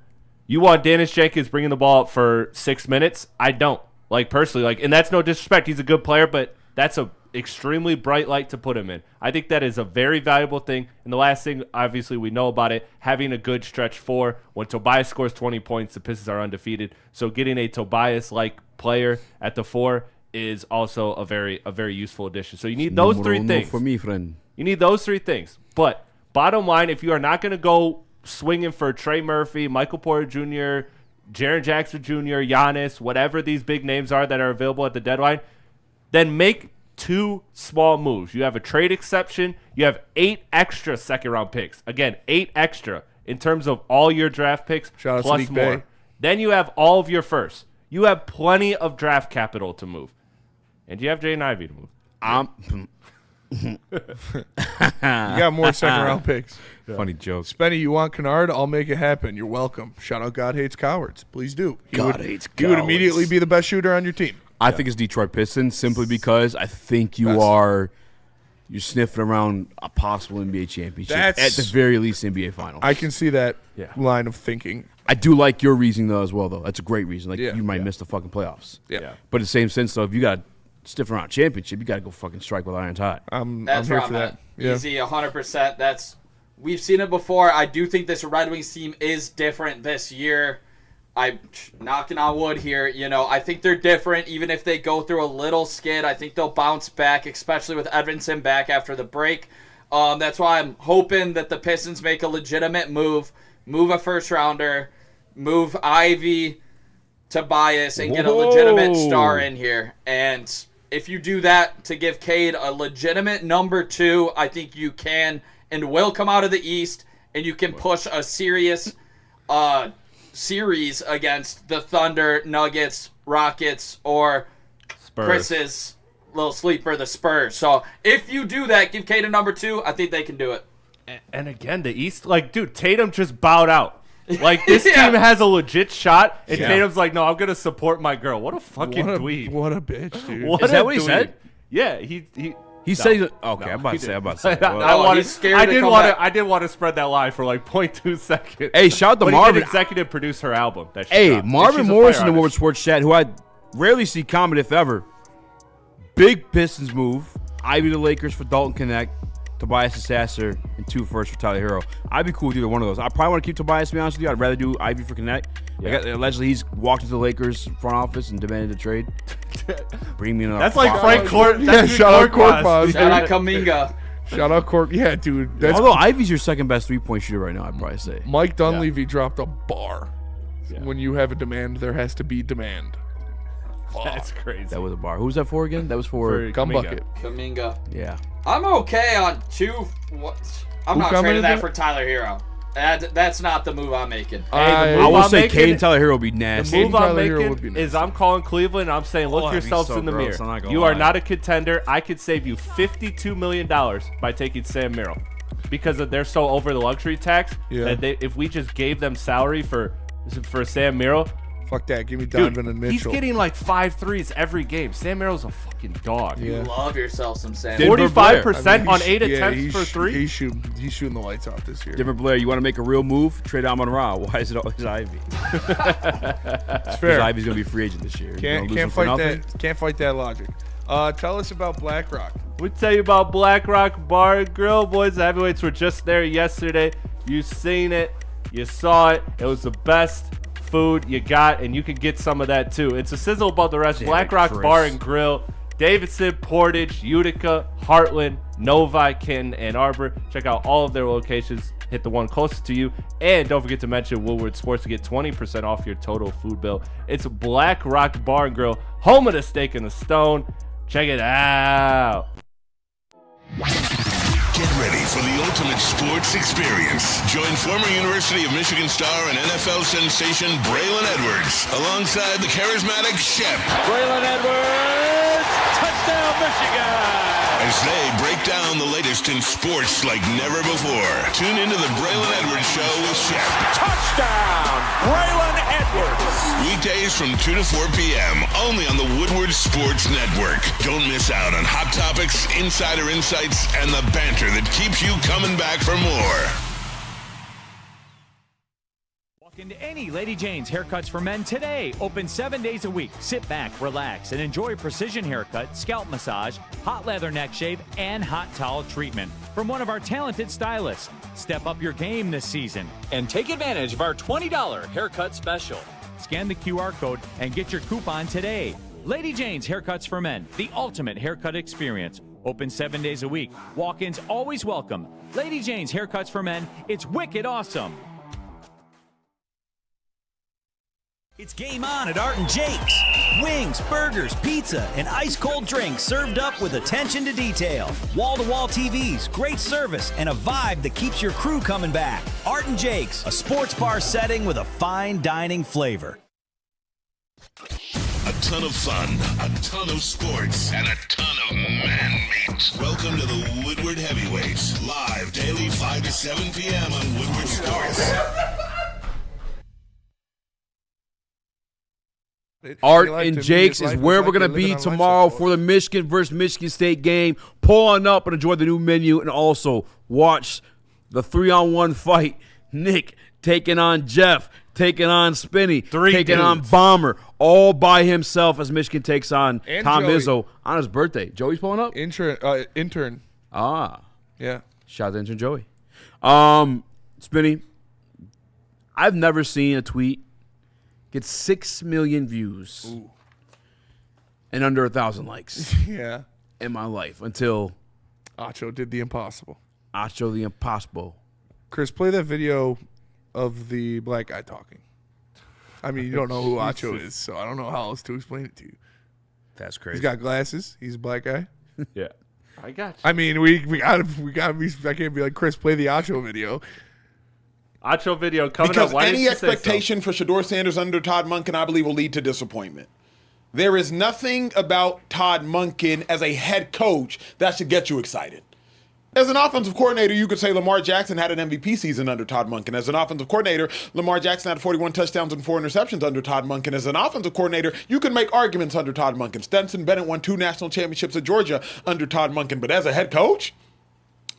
you want Dennis Jenkins bringing the ball up for 6 minutes? I don't. Personally, and that's no disrespect. He's a good player, but that's a extremely bright light to put him in. I think that is a very valuable thing. And the last thing, obviously, we know about it, having a good stretch 4. When Tobias scores 20 points, the Pistons are undefeated. So getting a Tobias-like player at the 4 is also a very useful addition. So you need those 3 things. For me, friend. You need those 3 things. But bottom line, if you are not going to go swinging for Trey Murphy, Michael Porter Jr., Jaren Jackson Jr., Giannis, whatever these big names are that are available at the deadline, then make 2 small moves. You have a trade exception. You have 8 extra second-round picks. Again, 8 extra in terms of all your draft picks plus more. Then you have all of your firsts. You have plenty of draft capital to move. And you have Jaden Ivey to move. You got more second-round picks. Funny joke. Spenny, you want Kennard? I'll make it happen. You're welcome. Shout out God Hates Cowards. Please do. He would immediately be the best shooter on your team. I think it's Detroit Pistons simply because I think you're sniffing around a possible NBA championship. At the very least, NBA Finals. I can see that line of thinking. I do like your reasoning, though, as well, though. That's a great reason. You might miss the fucking playoffs. Yeah. But in the same sense, though, if you got to stiff around a championship, you got to go fucking strike with irons hot. That's here for that. Easy, 100%. We've seen it before. I do think this Red Wings team is different this year. I'm knocking on wood here. I think they're different. Even if they go through a little skid, I think they'll bounce back, especially with Edvinson back after the break. That's why I'm hoping that the Pistons make a legitimate move a first-rounder, move Ivy, Tobias, and get a legitimate star in here. And if you do that to give Cade a legitimate number 2, I think you can and will come out of the East, and you can push a serious series against the Thunder, Nuggets, Rockets, or Spurs. Chris's little sleeper, the Spurs. So if you do that, give Cade a number 2, I think they can do it. And again, the East, dude, Tatum just bowed out. This team has a legit shot, and Tatum's like, no, I'm going to support my girl. What a fucking dweeb. What a bitch, dude. Is that what he said? Yeah, He said, okay, I'm about to say. I didn't want to spread that lie for 0.2 seconds. Hey, shout out to Marvin. He executive produced her album. Marvin Morris in the Woodward Sports Chat, who I rarely see comment, if ever. Big Pistons move. Ivy to Lakers for Dalton Connect. Tobias to Sasser, and 2 firsts for Tyler Hero. I'd be cool with either one of those. I probably want to keep Tobias, to be honest with you. I'd rather do Ivy for Connect. Yeah. Allegedly, he's walked into the Lakers front office and demanded a trade. Bring me another. That's like Frank Court. Yeah, shout out Court. Shout out Kaminga. Shout out Court. Yeah, dude. Although Ivy's your second best 3-point shooter right now, I'd probably say. Mike Dunleavy dropped a bar. Yeah. When you have a demand, there has to be demand. That's crazy. That was a bar. Who was that for again? That was for Gum Bucket. Kaminga. Yeah. I'm okay on 2. I'm not trading that for Tyler Hero. That's not the move I'm making. I will say Cade and Tyler Hero would be nasty. The move I'm making is I'm calling Cleveland. I'm saying, look yourselves in the mirror. You are not a contender. I could save you $52 million by taking Sam Merrill, because they're so over the luxury tax that if we just gave them salary for Sam Merrill, Fuck that. Give me Donovan and Mitchell. He's getting like 5 threes every game. Sam Merrill's a fucking dog. You love yourself some Sam. 45% on 8 attempts for 3. He's shooting the lights out this year. Dimmer Blair, you want to make a real move? Trade Amon-Ra. Why is it always Ivy? It's fair. Ivy's gonna be free agent this year. Can't fight that. Can't fight that logic. Tell us about BlackRock. We tell you about BlackRock Bar and Grill, boys. The heavyweights were just there yesterday. You seen it. You saw it. It was the best food you got, and you can get some of that too. It's a sizzle above the rest. BlackRock Bar and Grill, Davidson, Portage, Utica, Heartland, Novi, Canton, Ann Arbor. Check out all of their locations. Hit the one closest to you, and don't forget to mention Woodward Sports to get 20% off your total food bill. It's BlackRock Bar and Grill, home of the steak and the stone. Check it out. Get ready for the ultimate sports experience. Join former University of Michigan star and NFL sensation Braylon Edwards alongside the charismatic Shep. Braylon Edwards, touchdown Michigan! As they break down the latest in sports like never before. Tune into the Braylon Edwards Show with Shep. Touchdown, Braylon Edwards! Weekdays from 2 to 4 p.m. only on the Woodward Sports Network. Don't miss out on hot topics, insider insights, and the banter that keeps you coming back for more. Walk into any Lady Jane's Haircuts for Men today. Open 7 days a week. Sit back, relax, and enjoy precision haircut, scalp massage, hot leather neck shave, and hot towel treatment from one of our talented stylists. Step up your game this season and take advantage of our $20 haircut special. Scan the QR code and get your coupon today. Lady Jane's Haircuts for Men, the ultimate haircut experience. Open 7 days a week. Walk-ins always welcome. Lady Jane's Haircuts for Men. It's wicked awesome. It's game on at Art and Jake's. Wings, burgers, pizza, and ice-cold drinks served up with attention to detail. Wall-to-wall TVs, great service, and a vibe that keeps your crew coming back. Art and Jake's, a sports bar setting with a fine dining flavor. A ton of fun, a ton of sports, and a ton of man meat. Welcome to the Woodward Heavyweights, live daily 5 to 7 p.m. on Woodward Sports. Art and Jake's is where we're going to be tomorrow for the Michigan versus Michigan State game. Pull on up and enjoy the new menu, and also watch the 3-on-1 fight. Nick taking on Jeff, taking on Spinney, taking on Bomber, all by himself as Michigan takes on And Tom Joey. Izzo on his birthday. Joey's pulling up? Intern. Ah. Yeah. Shout out to intern Joey. Spinney, I've never seen a tweet get 6 million views and under 1,000 likes. Yeah. In my life until Acho did the impossible. Acho the impossible. Chris, play that video of the black guy talking. I mean, you don't know who Acho is, so I don't know how else to explain it to you. That's crazy. He's got glasses. He's a black guy. Yeah. I got you. I mean, we gotta be. I can't be like, Chris, play the Acho video. Acho video coming because up. Why any didn't you say expectation for Shedeur Sanders under Todd Monken, I believe, will lead to disappointment. There is nothing about Todd Monken as a head coach that should get you excited. As an offensive coordinator, you could say Lamar Jackson had an MVP season under Todd Monken. As an offensive coordinator, Lamar Jackson had 41 touchdowns and 4 interceptions under Todd Monken. As an offensive coordinator, you can make arguments under Todd Monken. Stetson Bennett won 2 national championships at Georgia under Todd Monken. But as a head coach,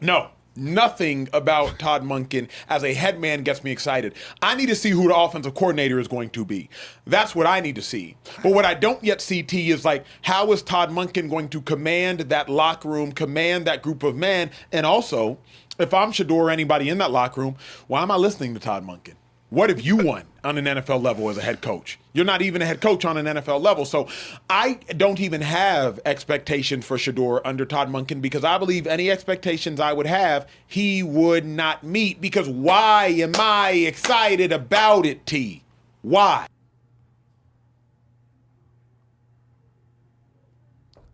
no. Nothing about Todd Monken as a head man gets me excited. I need to see who the offensive coordinator is going to be. That's what I need to see. But what I don't yet see, T, is like, how is Todd Monken going to command that locker room, command that group of men? And also, if I'm Shedeur or anybody in that locker room, why am I listening to Todd Monken? What have you won on an NFL level as a head coach? You're not even a head coach on an NFL level. So I don't even have expectations for Shedeur under Todd Monken because I believe any expectations I would have, he would not meet. Because why am I excited about it, T? Why?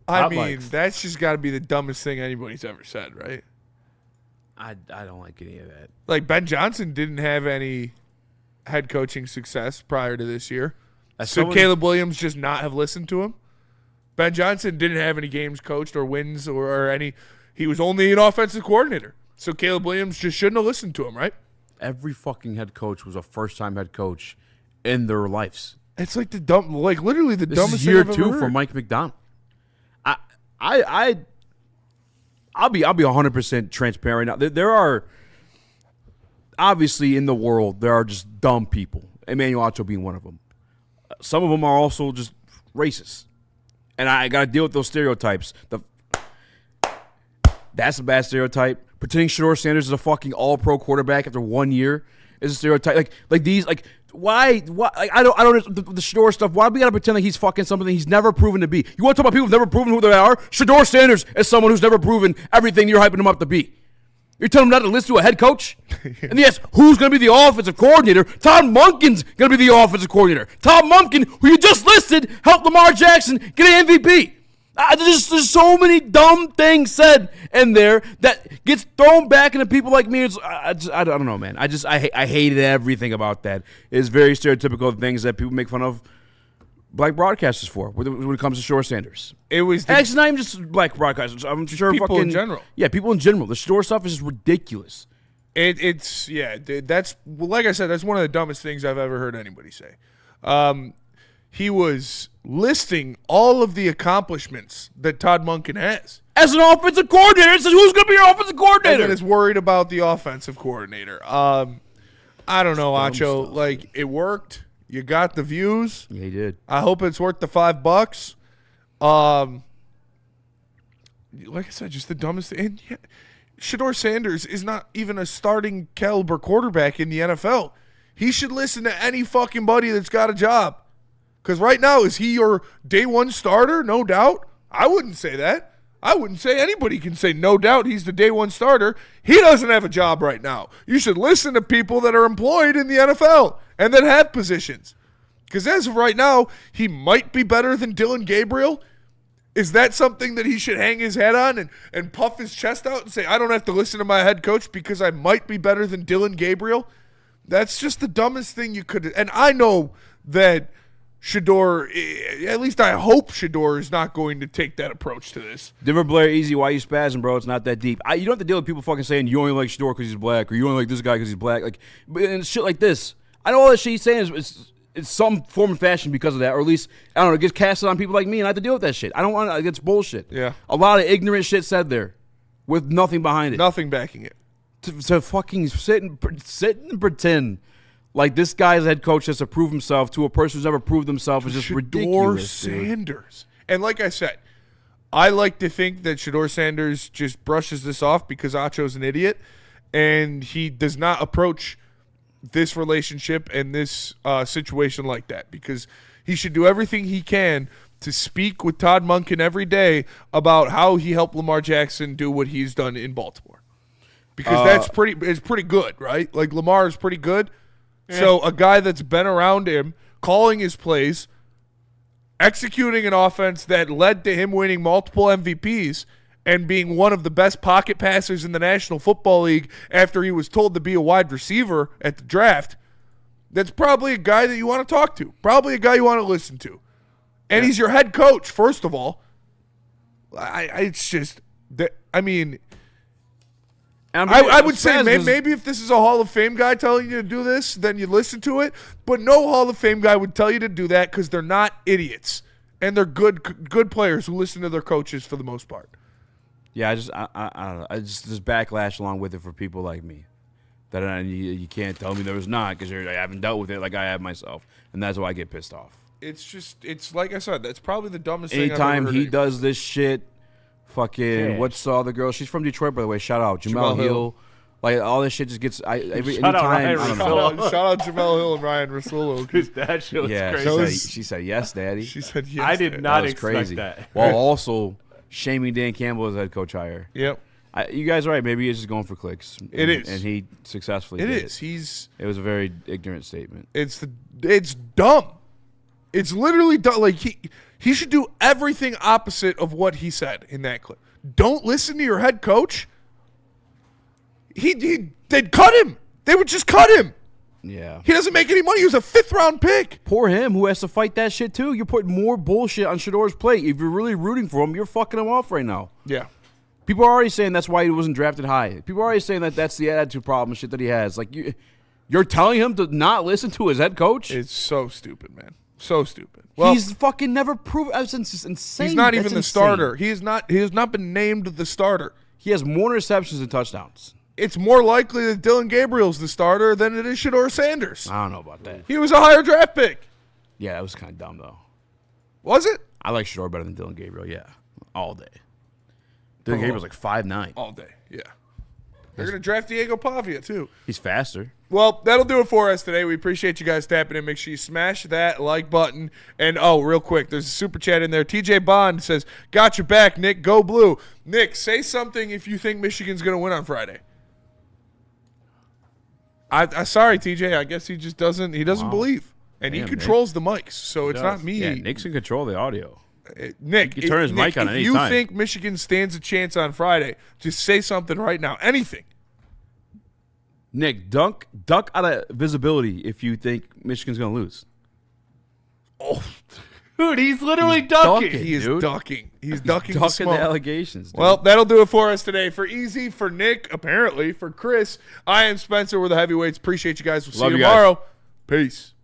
I mean, that's just got to be the dumbest thing anybody's ever said, right? I don't like any of that. Like, Ben Johnson didn't have any head coaching success prior to this year. So Caleb Williams just not have listened to him? Ben Johnson didn't have any games coached or wins or any. He was only an offensive coordinator. So Caleb Williams just shouldn't have listened to him, right? Every fucking head coach was a first-time head coach in their lives. It's like literally the This dumbest is year thing I've 2 ever for heard. Mike McDonald. I'll be 100% transparent now. There are obviously in the world there are just dumb people. Emmanuel Acho being one of them. Some of them are also just racist, and I got to deal with those stereotypes. That's a bad stereotype. Pretending Shedeur Sanders is a fucking all-pro quarterback after 1 year is a stereotype. Why? I don't the Shedeur stuff. Why do we gotta pretend like he's fucking something he's never proven to be? You want to talk about people who've never proven who they are? Shedeur Sanders is someone who's never proven everything you're hyping him up to be. You're telling him not to listen to a head coach? And yes, who's going to be the offensive coordinator? Todd Monken's going to be the offensive coordinator. Todd Monken, who you just listed, helped Lamar Jackson get an MVP. There's so many dumb things said in there that gets thrown back into people like me. I don't know, man. I hated everything about that. It's very stereotypical of things that people make fun of black broadcasters for when it comes to Shedeur Sanders. It was actually not even just black broadcasters. I'm sure people in general. Yeah, people in general. The Shedeur stuff is just ridiculous. It's that's like I said, that's one of the dumbest things I've ever heard anybody say. He was listing all of the accomplishments that Todd Monken has as an offensive coordinator. It says who's going to be your offensive coordinator, and then is worried about the offensive coordinator. I don't know, Acho. Stuff. Like, it worked. You got the views. Yeah, he did. I hope it's worth the $5. Like I said, just the dumbest thing. And yeah, Shedeur Sanders is not even a starting caliber quarterback in the NFL. He should listen to any fucking buddy that's got a job. Because right now, is he your day one starter? No doubt. I wouldn't say that. I wouldn't say anybody can say no doubt he's the day one starter. He doesn't have a job right now. You should listen to people that are employed in the NFL and that have positions. Because as of right now, he might be better than Dylan Gabriel. Is that something that he should hang his head on and puff his chest out and say, I don't have to listen to my head coach because I might be better than Dylan Gabriel? That's just the dumbest thing you could. And I know that Shedeur, at least I hope Shedeur is not going to take that approach to this. Denver Blair, easy. Why you spazzing, bro? It's not that deep. You don't have to deal with people fucking saying you only like Shedeur because he's black, or you only like this guy because he's black. Like, and shit like this. I know all that shit he's saying is some form of fashion because of that, or at least, I don't know, it gets casted on people like me, and I have to deal with that shit. I don't want to, it's bullshit. Yeah. A lot of ignorant shit said there with nothing behind it. Nothing backing it. To fucking sit and pretend like this guy's head coach has to prove himself to a person who's never proved himself is just ridiculous. Shedeur Sanders. And like I said, I like to think that Shedeur Sanders just brushes this off because Acho's an idiot, and he does not approach this relationship and this situation like that, because he should do everything he can to speak with Todd Monken every day about how he helped Lamar Jackson do what he's done in Baltimore. Because it's pretty good, right? Like, Lamar is pretty good. Yeah. So a guy that's been around him, calling his plays, executing an offense that led to him winning multiple MVPs and being one of the best pocket passers in the National Football League after he was told to be a wide receiver at the draft, that's probably a guy that you want to talk to. Probably a guy you want to listen to. And he's your head coach, first of all. It's just, I mean, I would say maybe if this is a Hall of Fame guy telling you to do this, then you listen to it. But no Hall of Fame guy would tell you to do that because they're not idiots. And they're good players who listen to their coaches for the most part. Yeah, I don't know. There's backlash along with it for people like me. That you can't tell me there was not because I haven't dealt with it like I have myself. And that's why I get pissed off. It's like I said, that's probably the dumbest thing I've ever Anytime heard. he does this shit, fucking, what's the other girl? She's from Detroit, by the way. Shout out. Jamel Hill. Like, all this shit just gets, shout out Jamel Hill and Ryan Russillo. Because that shit was crazy. She said yes, Daddy. She said yes. I did not expect crazy. that. While also shaming Dan Campbell as head coach hire. Yep. You guys are right. Maybe he's just going for clicks. It is. And he successfully did it. It was a very ignorant statement. It's dumb. It's literally dumb. Like, he should do everything opposite of what he said in that clip. Don't listen to your head coach. They'd cut him. They would just cut him. Yeah. He doesn't make any money. He was a 5th-round pick. Poor him who has to fight that shit too. You're putting more bullshit on Shedeur's plate. If you're really rooting for him, you're fucking him off right now. Yeah. People are already saying that's why he wasn't drafted high. People are already saying that's the attitude problem shit that he has. Like, you're telling him to not listen to his head coach? It's so stupid, man. So stupid. Well, he's fucking never proven. That's insane. He's not That's even the insane. starter. He has not been named the starter. He has more interceptions than touchdowns. It's more likely that Dylan Gabriel's the starter than it is Shedeur Sanders. I don't know about that. He was a higher draft pick. Yeah, that was kind of dumb though. Was it? I like Shedeur better than Dylan Gabriel. Yeah, all day. Dylan Gabriel's like 5'9". All day. Yeah. They're going to draft Diego Pavia, too. He's faster. Well, that'll do it for us today. We appreciate you guys tapping in. Make sure you smash that like button. And, real quick, there's a super chat in there. TJ Bond says, got your back, Nick. Go blue. Nick, say something if you think Michigan's going to win on Friday. I sorry, TJ. I guess he just doesn't believe. And he controls the mics, so it's not me. Yeah, Nick's in control of the audio. Nick, he can turn his mic on if any you time. think Michigan stands a chance on Friday, just say something right now. Anything. Nick, duck out of visibility if you think Michigan's going to lose. Oh, dude, he's literally ducking. He is ducking. He's ducking the allegations. Dude. Well, that'll do it for us today. For Easy, for Nick, apparently, for Chris, I am Spencer. We're the Heavyweights. Appreciate you guys. We'll see you tomorrow. Peace.